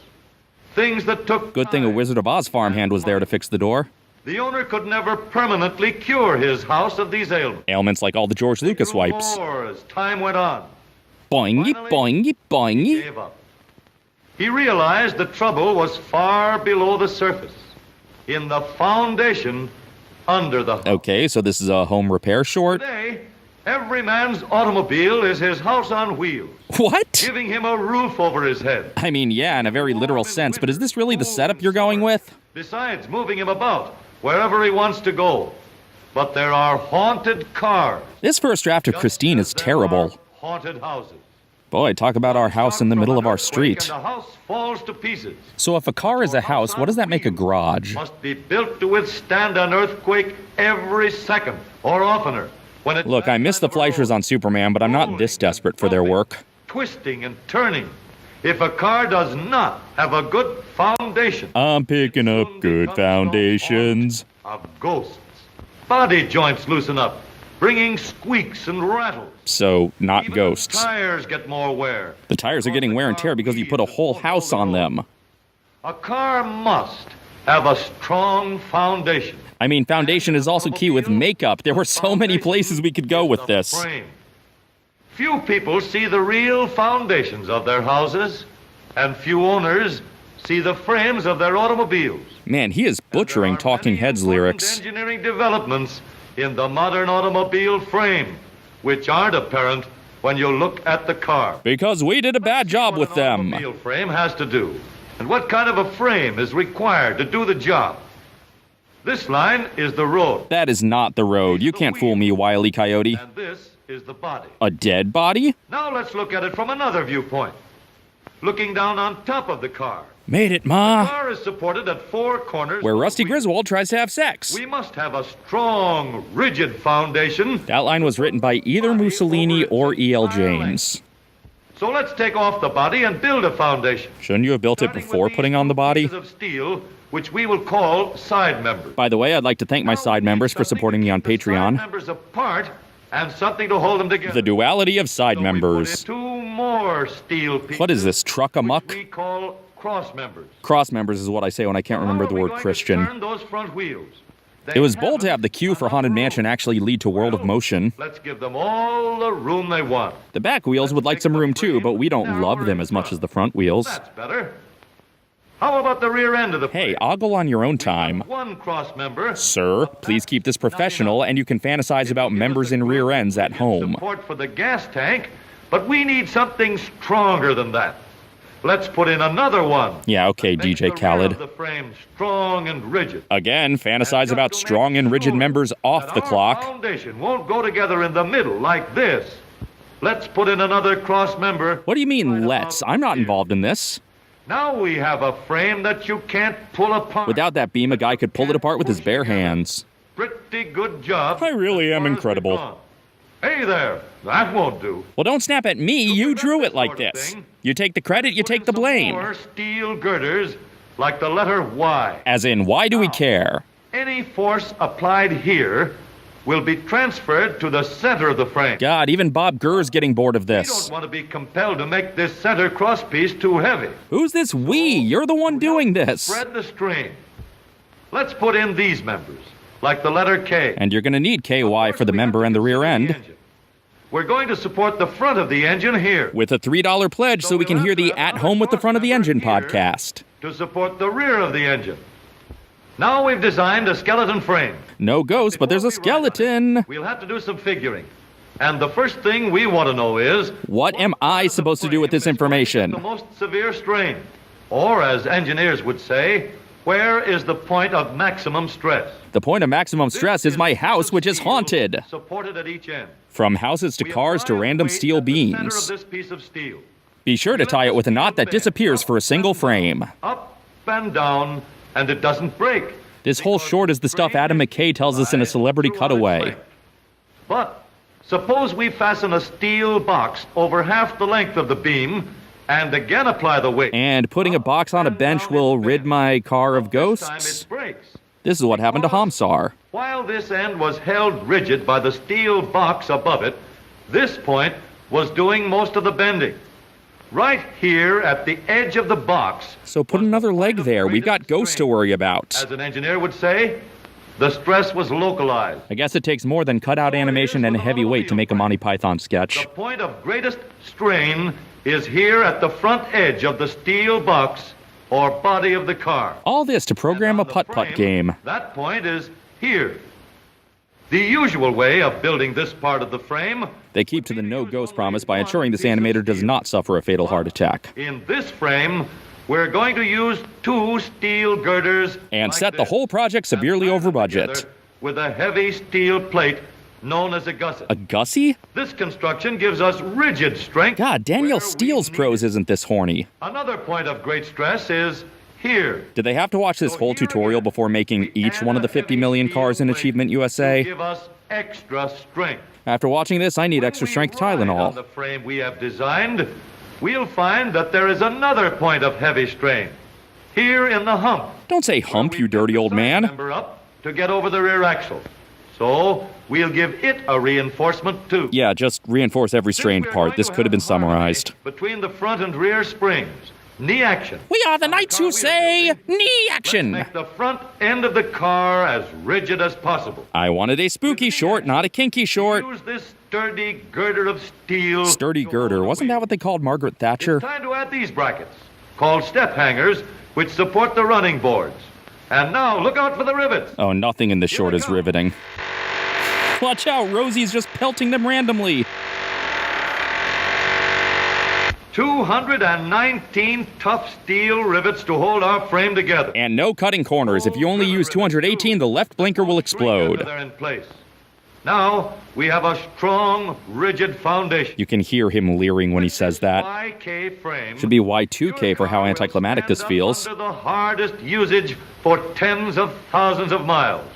Things that took Good thing a Wizard of Oz farmhand was there to fix the door. The owner could never permanently cure his house of these ailments. Ailments like all the George Lucas wipes. More as time went on. Boingy, boingy, boingy. Gave up. He realized the trouble was far below the surface. In the foundation under the house. Okay, so this is a home repair short. Today, every man's automobile is his house on wheels. What? Giving him a roof over his head. I mean, yeah, in a very literal sense, but is this really the setup you're going with? Besides moving him about wherever he wants to go. But there are haunted cars. This first draft of Christine is terrible. Haunted houses. Boy, talk about our house in the middle of our street. And the house falls to pieces. So if a car is a house, what does that make a garage? Must be built to withstand an earthquake every second, or oftener. Look, I miss the Fleischers on Superman, but I'm not this desperate for their work. Twisting and turning. If a car does not have a good foundation. I'm picking up good foundations. Of ghosts. Body joints loosen up, bringing squeaks and rattles. So, not Even ghosts. Tires get more wear. The tires are getting wear and tear because you put a whole house on them. A car must have a strong foundation. I mean, foundation is also key with makeup. There were so many places we could go with this. Few people see the real foundations of their houses, and few owners see the frames of their automobiles. Man, he is butchering Talking Heads lyrics. Engineering developments in the modern automobile frame, which aren't apparent when you look at the car. Because we did a bad job with them. Automobile frame has to do, and what kind of a frame is required to do the job. This line is the road. That is not the road. You can't fool me, Wile E. Coyote. And this is the body. A dead body? Now let's look at it from another viewpoint. Looking down on top of the car. Made it, Ma. The car is supported at four corners. Where Rusty Griswold tries to have sex. We must have a strong, rigid foundation. That line was written by either Mussolini or E.L. James. So let's take off the body and build a foundation. Shouldn't you have built it before putting on the body? Pieces of steel, which we will call side members. By the way, I'd like to thank my side members for supporting me on Patreon. Side members apart and something to hold them together. The duality of side members. Two more steel pieces. What is this, truck amuck? We call cross members. Cross members is what I say when I can't remember the word Christian. Turn those front wheels. It was bold to have the cue for Haunted Mansion actually lead to World of Motion. Let's give them all the room they want. The back wheels would like some room too, but we don't love them as much as the front wheels. That's better. How about the rear end of the frame? Hey, ogle on your own time. One cross member. Sir, please keep this professional, and you can fantasize about members in rear ends at home. Support for the gas tank, but we need something stronger than that. Let's put in another one. Yeah, okay, DJ Khaled. The frame strong and rigid. Again, fantasize about strong and rigid members off the clock. Foundation won't go together in the middle like this. Let's put in another cross member. What do you mean, let's? I'm not involved in this. Now we have a frame that you can't pull apart. Without that beam, a guy could pull it apart with his bare hands. Pretty good job. I really am incredible. Hey there, that won't do. Well, don't snap at me. You drew it like this. You take the credit, you take the blame. More steel girders like the letter Y. As in, why do we care? Any force applied here will be transferred to the center of the frame. God, even Bob Gurr's getting bored of We this. don't want to be compelled to make this center crosspiece too heavy. Who's this we? You're the one doing this. Spread the strain. Let's put in these members, like the letter K. And you're going to need KY for the member and the rear end. We're going to support the front of the engine here. With a $3 pledge so we can hear the At Home with the Front of the Engine podcast. To support the rear of the engine. Now we've designed a skeleton frame. No ghost, but there's a skeleton. We'll have to do some figuring. And the first thing we want to know is... What am I supposed to do with this information? The most severe strain. Or, as engineers would say, where is the point of maximum stress? The point of maximum stress is my house, which is haunted. Supported at each end. From houses to cars to random steel beams. Center of this piece of steel. Be sure to tie it with a knot that disappears for a single frame. Up and down, and it doesn't break. This whole short is the stuff Adam McKay tells us in a Celebrity Cutaway. But suppose we fasten a steel box over half the length of the beam and again apply the weight. And putting a box on a bench will rid my car of ghosts? This is what happened to Hamsar. While this end was held rigid by the steel box above it, this point was doing most of the bending. Right here at the edge of the box. So put another leg there. We've got ghosts to worry about. As an engineer would say, the stress was localized. I guess it takes more than cutout animation and a heavy weight to make a Monty Python sketch. The point of greatest strain is here at the front edge of the steel box or body of the car. All this to program a putt-putt game. That point is here. The usual way of building this part of the frame. They keep to the no ghost promise by ensuring this animator does not suffer a fatal heart attack. In this frame, we're going to use 2 steel girders and set the whole project severely over budget. With a heavy steel plate known as a gusset. A gussie? This construction gives us rigid strength. God, Danielle Steele's prose isn't this horny. Another point of great stress is here. Did they have to watch this whole tutorial before making each one of the 50 million cars in Achievement USA? Give us extra strength. After watching this, I need extra strength Tylenol. On the frame we have designed, we'll find that there is another point of heavy strain. Here in the hump. Don't say hump, you dirty old man. Up to get over the rear axle. So we'll give it a reinforcement too. Yeah, just reinforce every strained part. This could have been summarized. Between the front and rear springs. Knee action. We are the knights who say knee action. Let's make the front end of the car as rigid as possible. I wanted a spooky short, not a kinky short. Use this sturdy girder of steel. Sturdy girder. Wasn't that what they called Margaret Thatcher? It's time to add these brackets, called step hangers, which support the running boards. And now look out for the rivets. Oh, nothing in this short is riveting. Watch out, Rosie's just pelting them randomly. 219 tough steel rivets to hold our frame together. And no cutting corners. If you only use 218, the left blinker will explode. They're in place. Now we have a strong, rigid foundation. You can hear him leering when he says that. YK frame. Should be Y2K for how anticlimactic this feels. Under the hardest usage for tens of thousands of miles.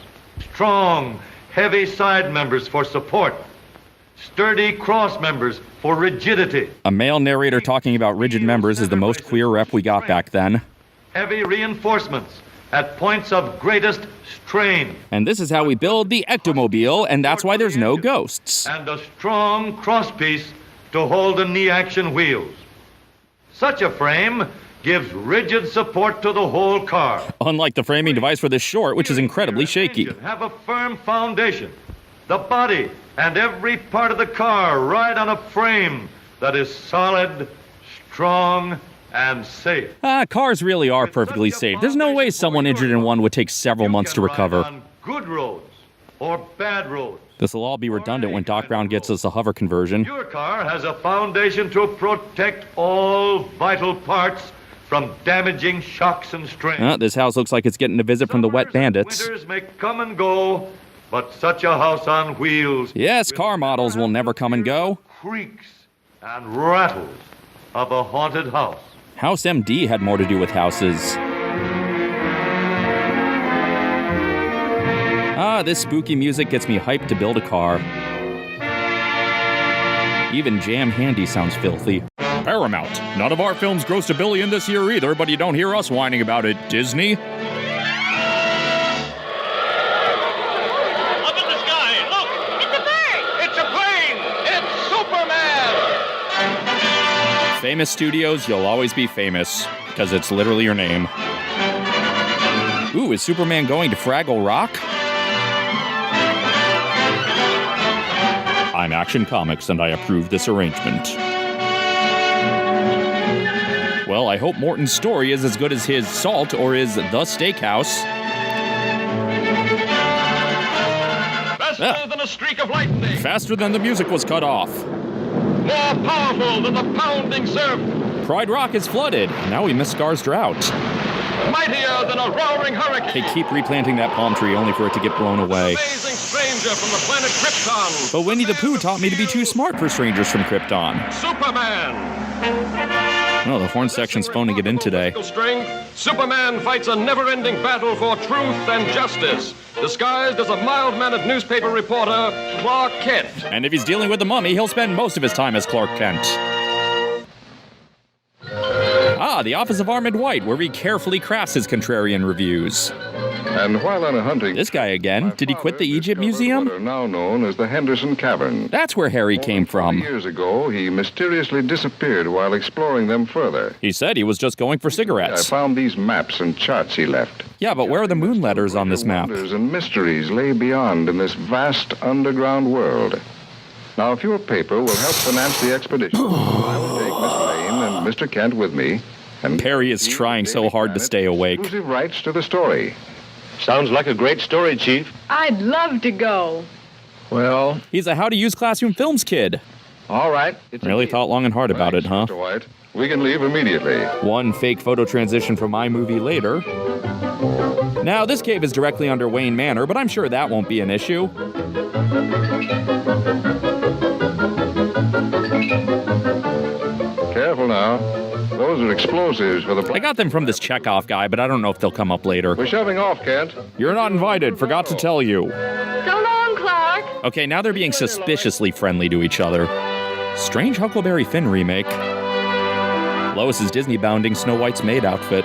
Strong, heavy side members for support. Sturdy cross members for rigidity. A male narrator talking about rigid members is the most queer rep we got back then. Heavy reinforcements at points of greatest strain. And this is how we build the ectomobile, and that's why there's no ghosts. And a strong crosspiece to hold the knee action wheels. Such a frame gives rigid support to the whole car. Unlike the framing device for this short, which is incredibly shaky. Have a firm foundation. The body and every part of the car ride on a frame that is solid, strong, and safe. Cars really are perfectly safe. There's no way someone injured in one would take several months to recover. On good roads or bad roads. This will all be redundant when Doc Brown gets us a hover conversion. Your car has a foundation to protect all vital parts from damaging shocks and strains. This house looks like it's getting a visit from the wet bandits. Winters may come and go, but such a house on wheels. Yes, car models will never come and go. Creaks and rattles of a haunted house. House MD had more to do with houses. This spooky music gets me hyped to build a car. Even Jam Handy sounds filthy. Paramount. None of our films grossed $1 billion this year either, but you don't hear us whining about it, Disney. Famous Studios, you'll always be famous, because it's literally your name. Ooh, is Superman going to Fraggle Rock? I'm Action Comics, and I approve this arrangement. Well, I hope Morton's story is as good as his Salt or his The Steakhouse. Faster than a streak of lightning. Faster than the music was cut off. More powerful than the pounding surf. Pride Rock is flooded. Now we miss Scar's drought. Mightier than a roaring hurricane. They keep replanting that palm tree only for it to get blown away. Amazing, strange stranger from the planet Krypton. But Winnie the Pooh taught me to be too smart for strangers from Krypton. Superman. Oh, the horn section's phoning it in today. Strength, Superman fights a never-ending battle for truth and justice, disguised as a mild-mannered newspaper reporter, Clark Kent. And if he's dealing with the mummy, he'll spend most of his time as Clark Kent. Ah, the office of Armand White, where he carefully crafts his contrarian reviews. And while on a hunting... This guy again. Did he quit the Egypt Museum? What are now known as the Henderson Cavern. That's where Harry came from. Years ago, he mysteriously disappeared while exploring them further. He said he was just going for cigarettes. I found these maps and charts he left. Yeah, but where are the moon letters on this map? Wonders and mysteries lay beyond in this vast underground world. Now, if your paper will help finance the expedition, I will take Miss Lane and Mr. Kent with me. And Perry is trying so hard to stay awake. Exclusive rights to the story. Sounds like a great story, Chief. I'd love to go. Well... He's a how-to-use classroom films kid. All right. Really thought long and hard about it, huh? Mr. White, we can leave immediately. One fake photo transition from iMovie later. Now, this cave is directly under Wayne Manor, but I'm sure that won't be an issue. Careful now. Those are explosives for the... I got them from this Chekhov guy, but I don't know if they'll come up later. We're shoving off, Kent. You're not invited. Forgot to tell you. So long, Clark. Okay, now they're being suspiciously friendly to each other. Strange Huckleberry Finn remake. Lois is Disney bounding Snow White's maid outfit.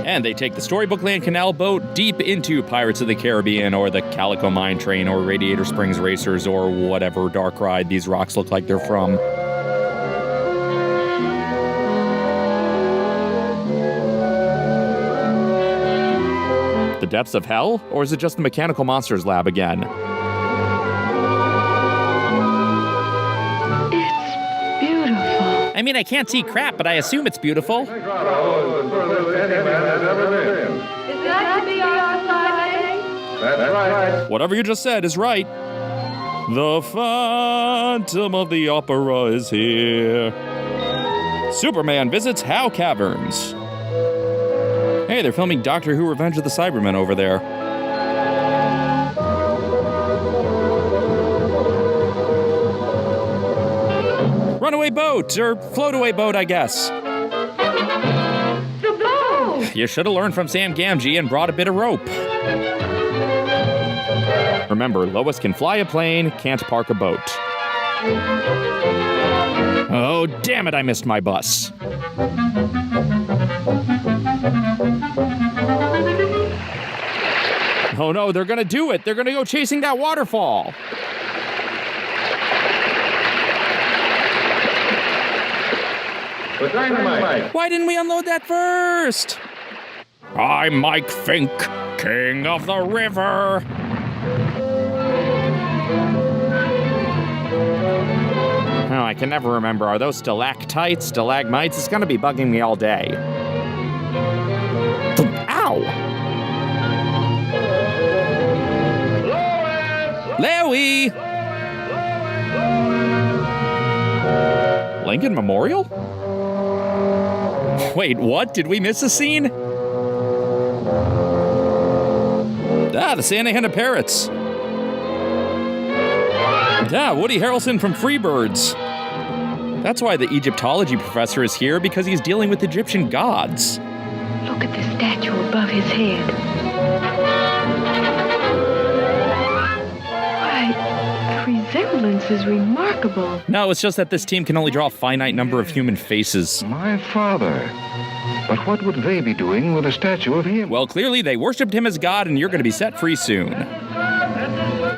And they take the Storybook Land Canal boat deep into Pirates of the Caribbean or the Calico Mine Train or Radiator Springs Racers or whatever dark ride these rocks look like they're from. The depths of hell? Or is it just the Mechanical Monsters lab again? It's beautiful. I mean, I can't see crap, but I assume it's beautiful. Is that to be our side? That's right. Whatever you just said is right. The Phantom of the Opera is here. Superman visits Howe Caverns. Hey, they're filming Doctor Who Revenge of the Cybermen over there. Runaway boat, or float-away boat, I guess. The boat! You should have learned from Sam Gamgee and brought a bit of rope. Remember, Lois can fly a plane, can't park a boat. Oh, damn it, I missed my bus. Oh no, they're gonna do it. They're gonna go chasing that waterfall. With dynamite. Why didn't we unload that first? I'm Mike Fink, king of the river. Oh, I can never remember. Are those stalactites, stalagmites? It's gonna be bugging me all day. Ow! Lois! Lincoln Memorial? Wait, what? Did we miss a scene? Ah, the Santa Ana Parrots. Yeah, Woody Harrelson from Freebirds. That's why the Egyptology professor is here, because he's dealing with Egyptian gods. Look at the statue above his head. Why, the resemblance is remarkable. No, it's just that this team can only draw a finite number of human faces. My father. But what would they be doing with a statue of him? Well, clearly they worshipped him as God, and you're going to be set free soon.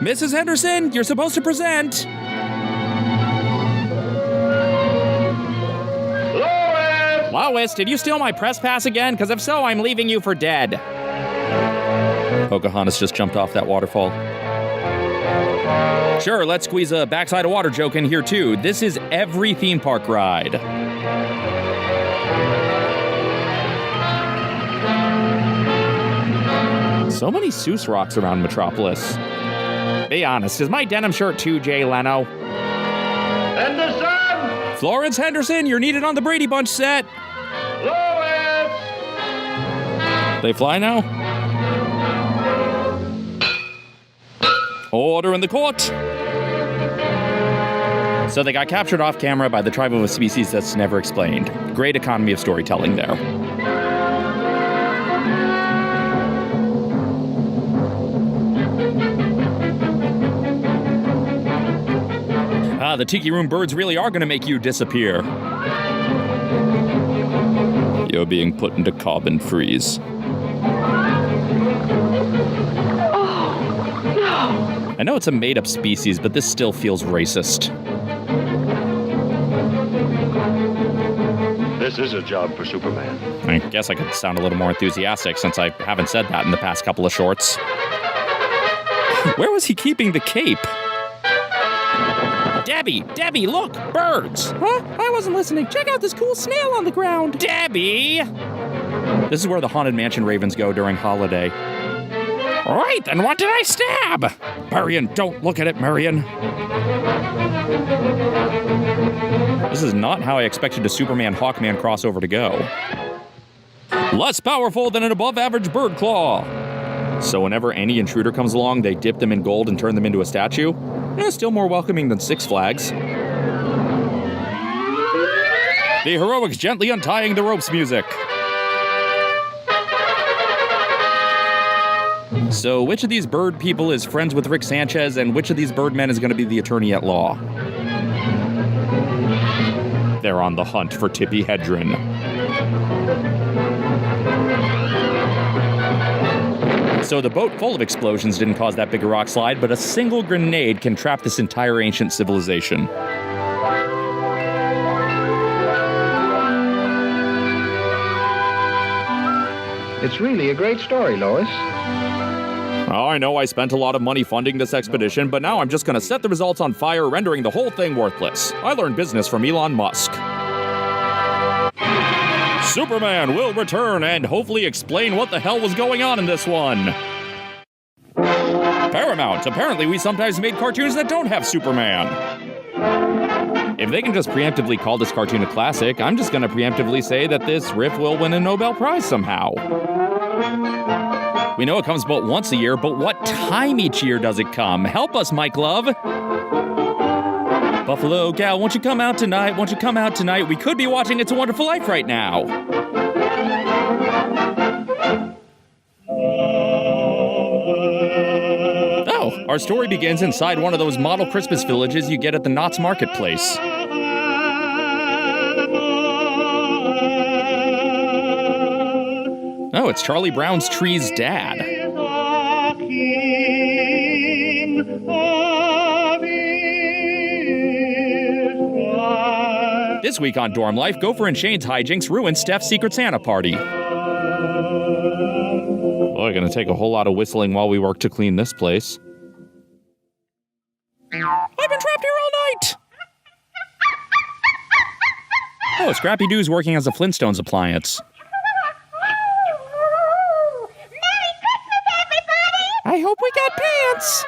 Mrs. Henderson, you're supposed to present. Lois, did you steal my press pass again? Because if so, I'm leaving you for dead. Pocahontas just jumped off that waterfall. Sure, let's squeeze a backside of water joke in here, too. This is every theme park ride. So many Seuss rocks around Metropolis. Be honest, is my denim shirt too, Jay Leno? Henderson! Florence Henderson, you're needed on the Brady Bunch set. Lois! They fly now? Order in the court! So they got captured off camera by the tribe of a species that's never explained. Great economy of storytelling there. Ah, the Tiki Room birds really are going to make you disappear. You're being put into carbon freeze. Oh, no. I know it's a made-up species, but this still feels racist. This is a job for Superman. I guess I could sound a little more enthusiastic since I haven't said that in the past couple of shorts. Where was he keeping the cape? Debbie, look! Birds! Huh? I wasn't listening. Check out this cool snail on the ground. Debbie! This is where the Haunted Mansion ravens go during holiday. Right, then what did I stab? Marion, don't look at it, Marion. This is not how I expected a Superman-Hawkman crossover to go. Less powerful than an above-average bird claw. So whenever any intruder comes along, they dip them in gold and turn them into a statue. Still more welcoming than Six Flags. The heroics gently untying the ropes music. So which of these bird people is friends with Rick Sanchez, and which of these birdmen is going to be the attorney at law? They're on the hunt for Tippi Hedren. So the boat full of explosions didn't cause that big a rock slide, but a single grenade can trap this entire ancient civilization. It's really a great story, Lois. Oh, I know I spent a lot of money funding this expedition, but now I'm just going to set the results on fire, rendering the whole thing worthless. I learned business from Elon Musk. Superman will return and hopefully explain what the hell was going on in this one. Paramount, apparently we sometimes made cartoons that don't have Superman. If they can just preemptively call this cartoon a classic, I'm just going to preemptively say that this riff will win a Nobel Prize somehow. We know it comes about once a year, but what time each year does it come? Help us, Mike Love. Buffalo gal, won't you come out tonight? Won't you come out tonight? We could be watching It's a Wonderful Life right now. Oh, our story begins inside one of those model Christmas villages you get at the Knott's Marketplace. Oh, it's Charlie Brown's Tree's dad. This week on Dorm Life, Gopher and Shane's hijinks ruin Steph's Secret Santa party. Boy, gonna take a whole lot of whistling while we work to clean this place. I've been trapped here all night! Oh, Scrappy Doo's working as a Flintstones appliance. Merry Christmas, everybody! I hope we got pants!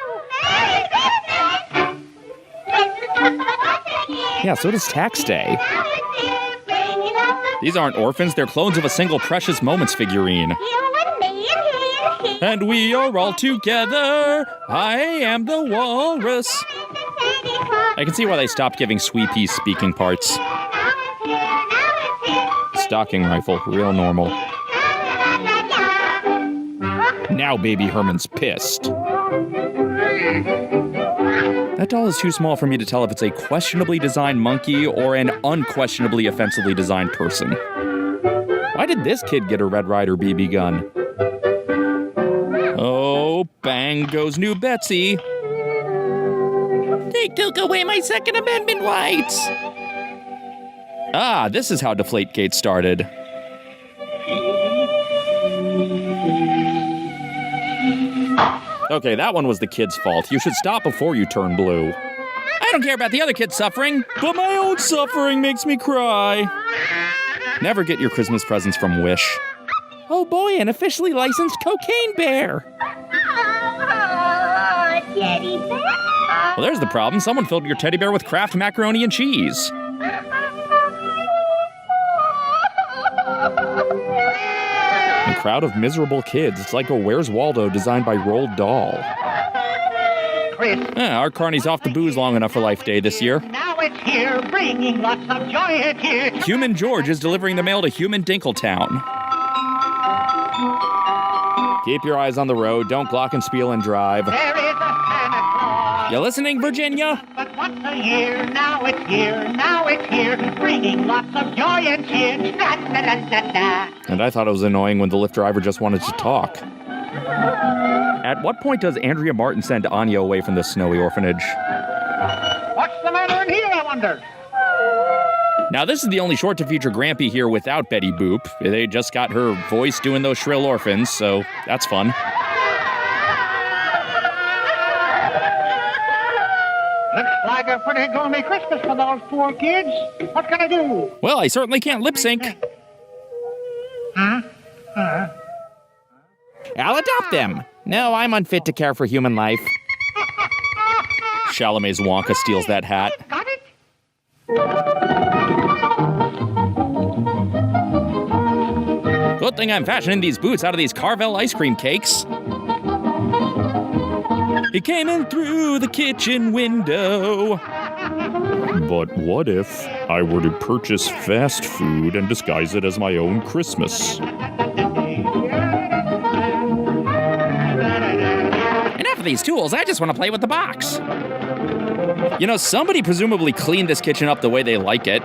Yeah, so does Tax Day. These aren't orphans, they're clones of a single Precious Moments figurine. And we are all together. I am the walrus. I can see why they stopped giving Sweet Pea's speaking parts. Stocking rifle, real normal. Now Baby Herman's pissed. That doll is too small for me to tell if it's a questionably designed monkey or an unquestionably offensively designed person. Why did this kid get a Red Ryder BB gun? Oh, bang goes new Betsy. They took away my Second Amendment rights. Ah, this is how Deflategate started. Okay, that one was the kid's fault. You should stop before you turn blue. I don't care about the other kids suffering, but my own suffering makes me cry. Never get your Christmas presents from Wish. Oh boy, an officially licensed cocaine bear. Oh, teddy bear. Well, there's the problem. Someone filled your teddy bear with Kraft macaroni and cheese. A crowd of miserable kids. It's like a Where's Waldo designed by Roald Dahl. Our carny's off the booze long enough for Life Day this year. Now it's here, bringing lots of joy. It's here. Human George is delivering the mail to Human Dinkletown. Keep your eyes on the road. Don't glockenspiel and drive. There is a Santa Claus. You listening, Virginia? But once a year, now it's here, now it's here, bringing lots of joy and cheer. Da, da, da, da, da. And I thought it was annoying when the Lyft driver just wanted to talk. At what point does Andrea Martin send Anya away from the snowy orphanage? What's the matter in here, I wonder? Now, this is the only short to feature Grampy here without Betty Boop. They just got her voice doing those shrill orphans, so that's fun. Looks like a pretty gloomy Christmas for those poor kids. What can I do? Well, I certainly can't lip sync. Huh? I'll adopt them. No, I'm unfit to care for human life. Chalamet's Wonka steals that hat. Got it? Good thing I'm fashioning these boots out of these Carvel ice cream cakes. He came in through the kitchen window. But what if I were to purchase fast food and disguise it as my own Christmas? Enough of these tools. I just want to play with the box. You know, somebody presumably cleaned this kitchen up the way they like it.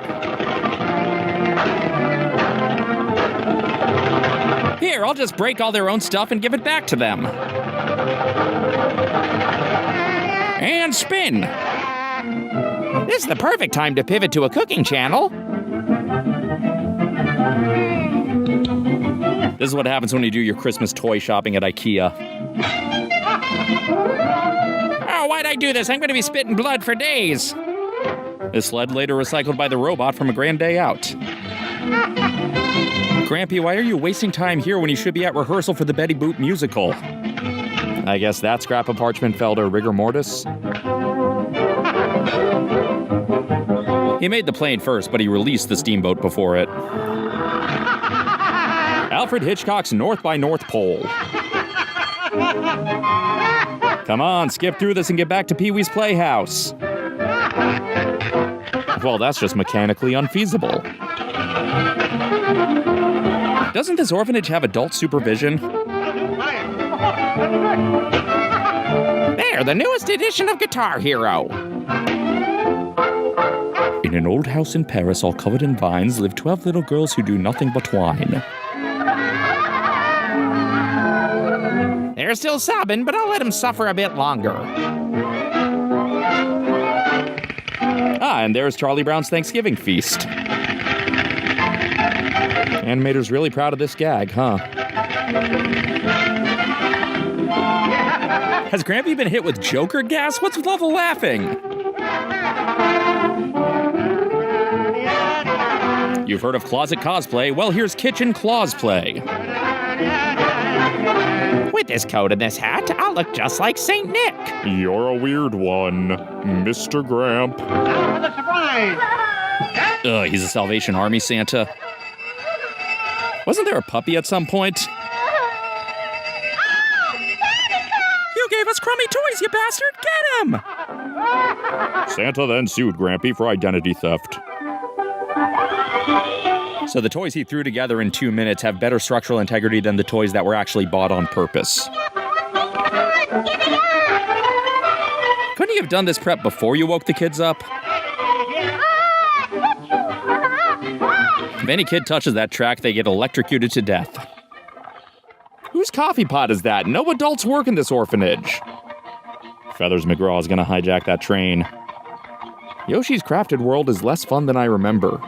Here, I'll just break all their own stuff and give it back to them. And spin. This is the perfect time to pivot to a cooking channel. This is what happens when you do your Christmas toy shopping at IKEA. Oh, why'd I do this? I'm going to be spitting blood for days. This sled later recycled by the robot from A Grand Day Out. Grampy, why are you wasting time here when you should be at rehearsal for the Betty Boop musical? I guess that scrap of parchment fell to rigor mortis. He made the plane first, but he released the steamboat before it. Alfred Hitchcock's North by North Pole. Come on, skip through this and get back to Pee-wee's Playhouse. Well, that's just mechanically unfeasible. Doesn't this orphanage have adult supervision? There, the newest edition of Guitar Hero. In an old house in Paris, all covered in vines, live 12 little girls who do nothing but whine. They're still sobbing, but I'll let them suffer a bit longer. Ah, and there's Charlie Brown's Thanksgiving feast. Animator's really proud of this gag, huh? Has Grampy been hit with Joker gas? What's with all the laughing? You've heard of closet cosplay? Well, here's kitchen claws play. With this coat and this hat, I'll look just like St. Nick. You're a weird one, Mr. Gramp. Now for the surprise. He's a Salvation Army Santa. Wasn't there a puppy at some point? You gave us crummy toys, you bastard! Get him! Santa then sued Grampy for identity theft. So the toys he threw together in 2 minutes have better structural integrity than the toys that were actually bought on purpose. Couldn't you have done this prep before you woke the kids up? If any kid touches that track, they get electrocuted to death. Whose coffee pot is that? No adults work in this orphanage. Feathers McGraw's gonna hijack that train. Yoshi's Crafted World is less fun than I remember.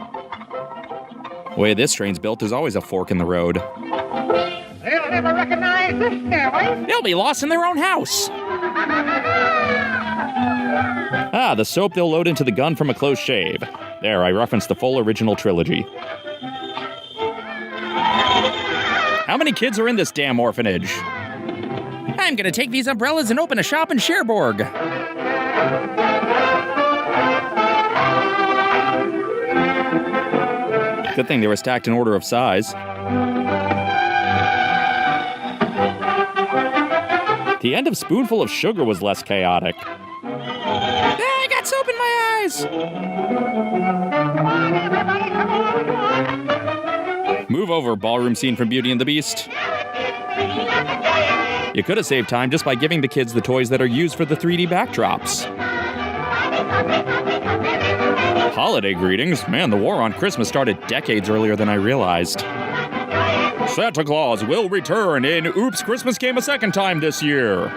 The way this train's built, there's always a fork in the road. They'll never recognize this stairway. They'll be lost in their own house. Ah, the soap they'll load into the gun from a close shave. There, I referenced the full original trilogy. How many kids are in this damn orphanage? I'm gonna take these umbrellas and open a shop in Cherbourg. Good thing they were stacked in order of size. The end of Spoonful of Sugar was less chaotic. I got soap in my eyes! Move over, ballroom scene from Beauty and the Beast. You could have saved time just by giving the kids the toys that are used for the 3D backdrops. Holiday greetings? Man, the war on Christmas started decades earlier than I realized. Santa Claus will return in Oops, Christmas Came a Second Time this year.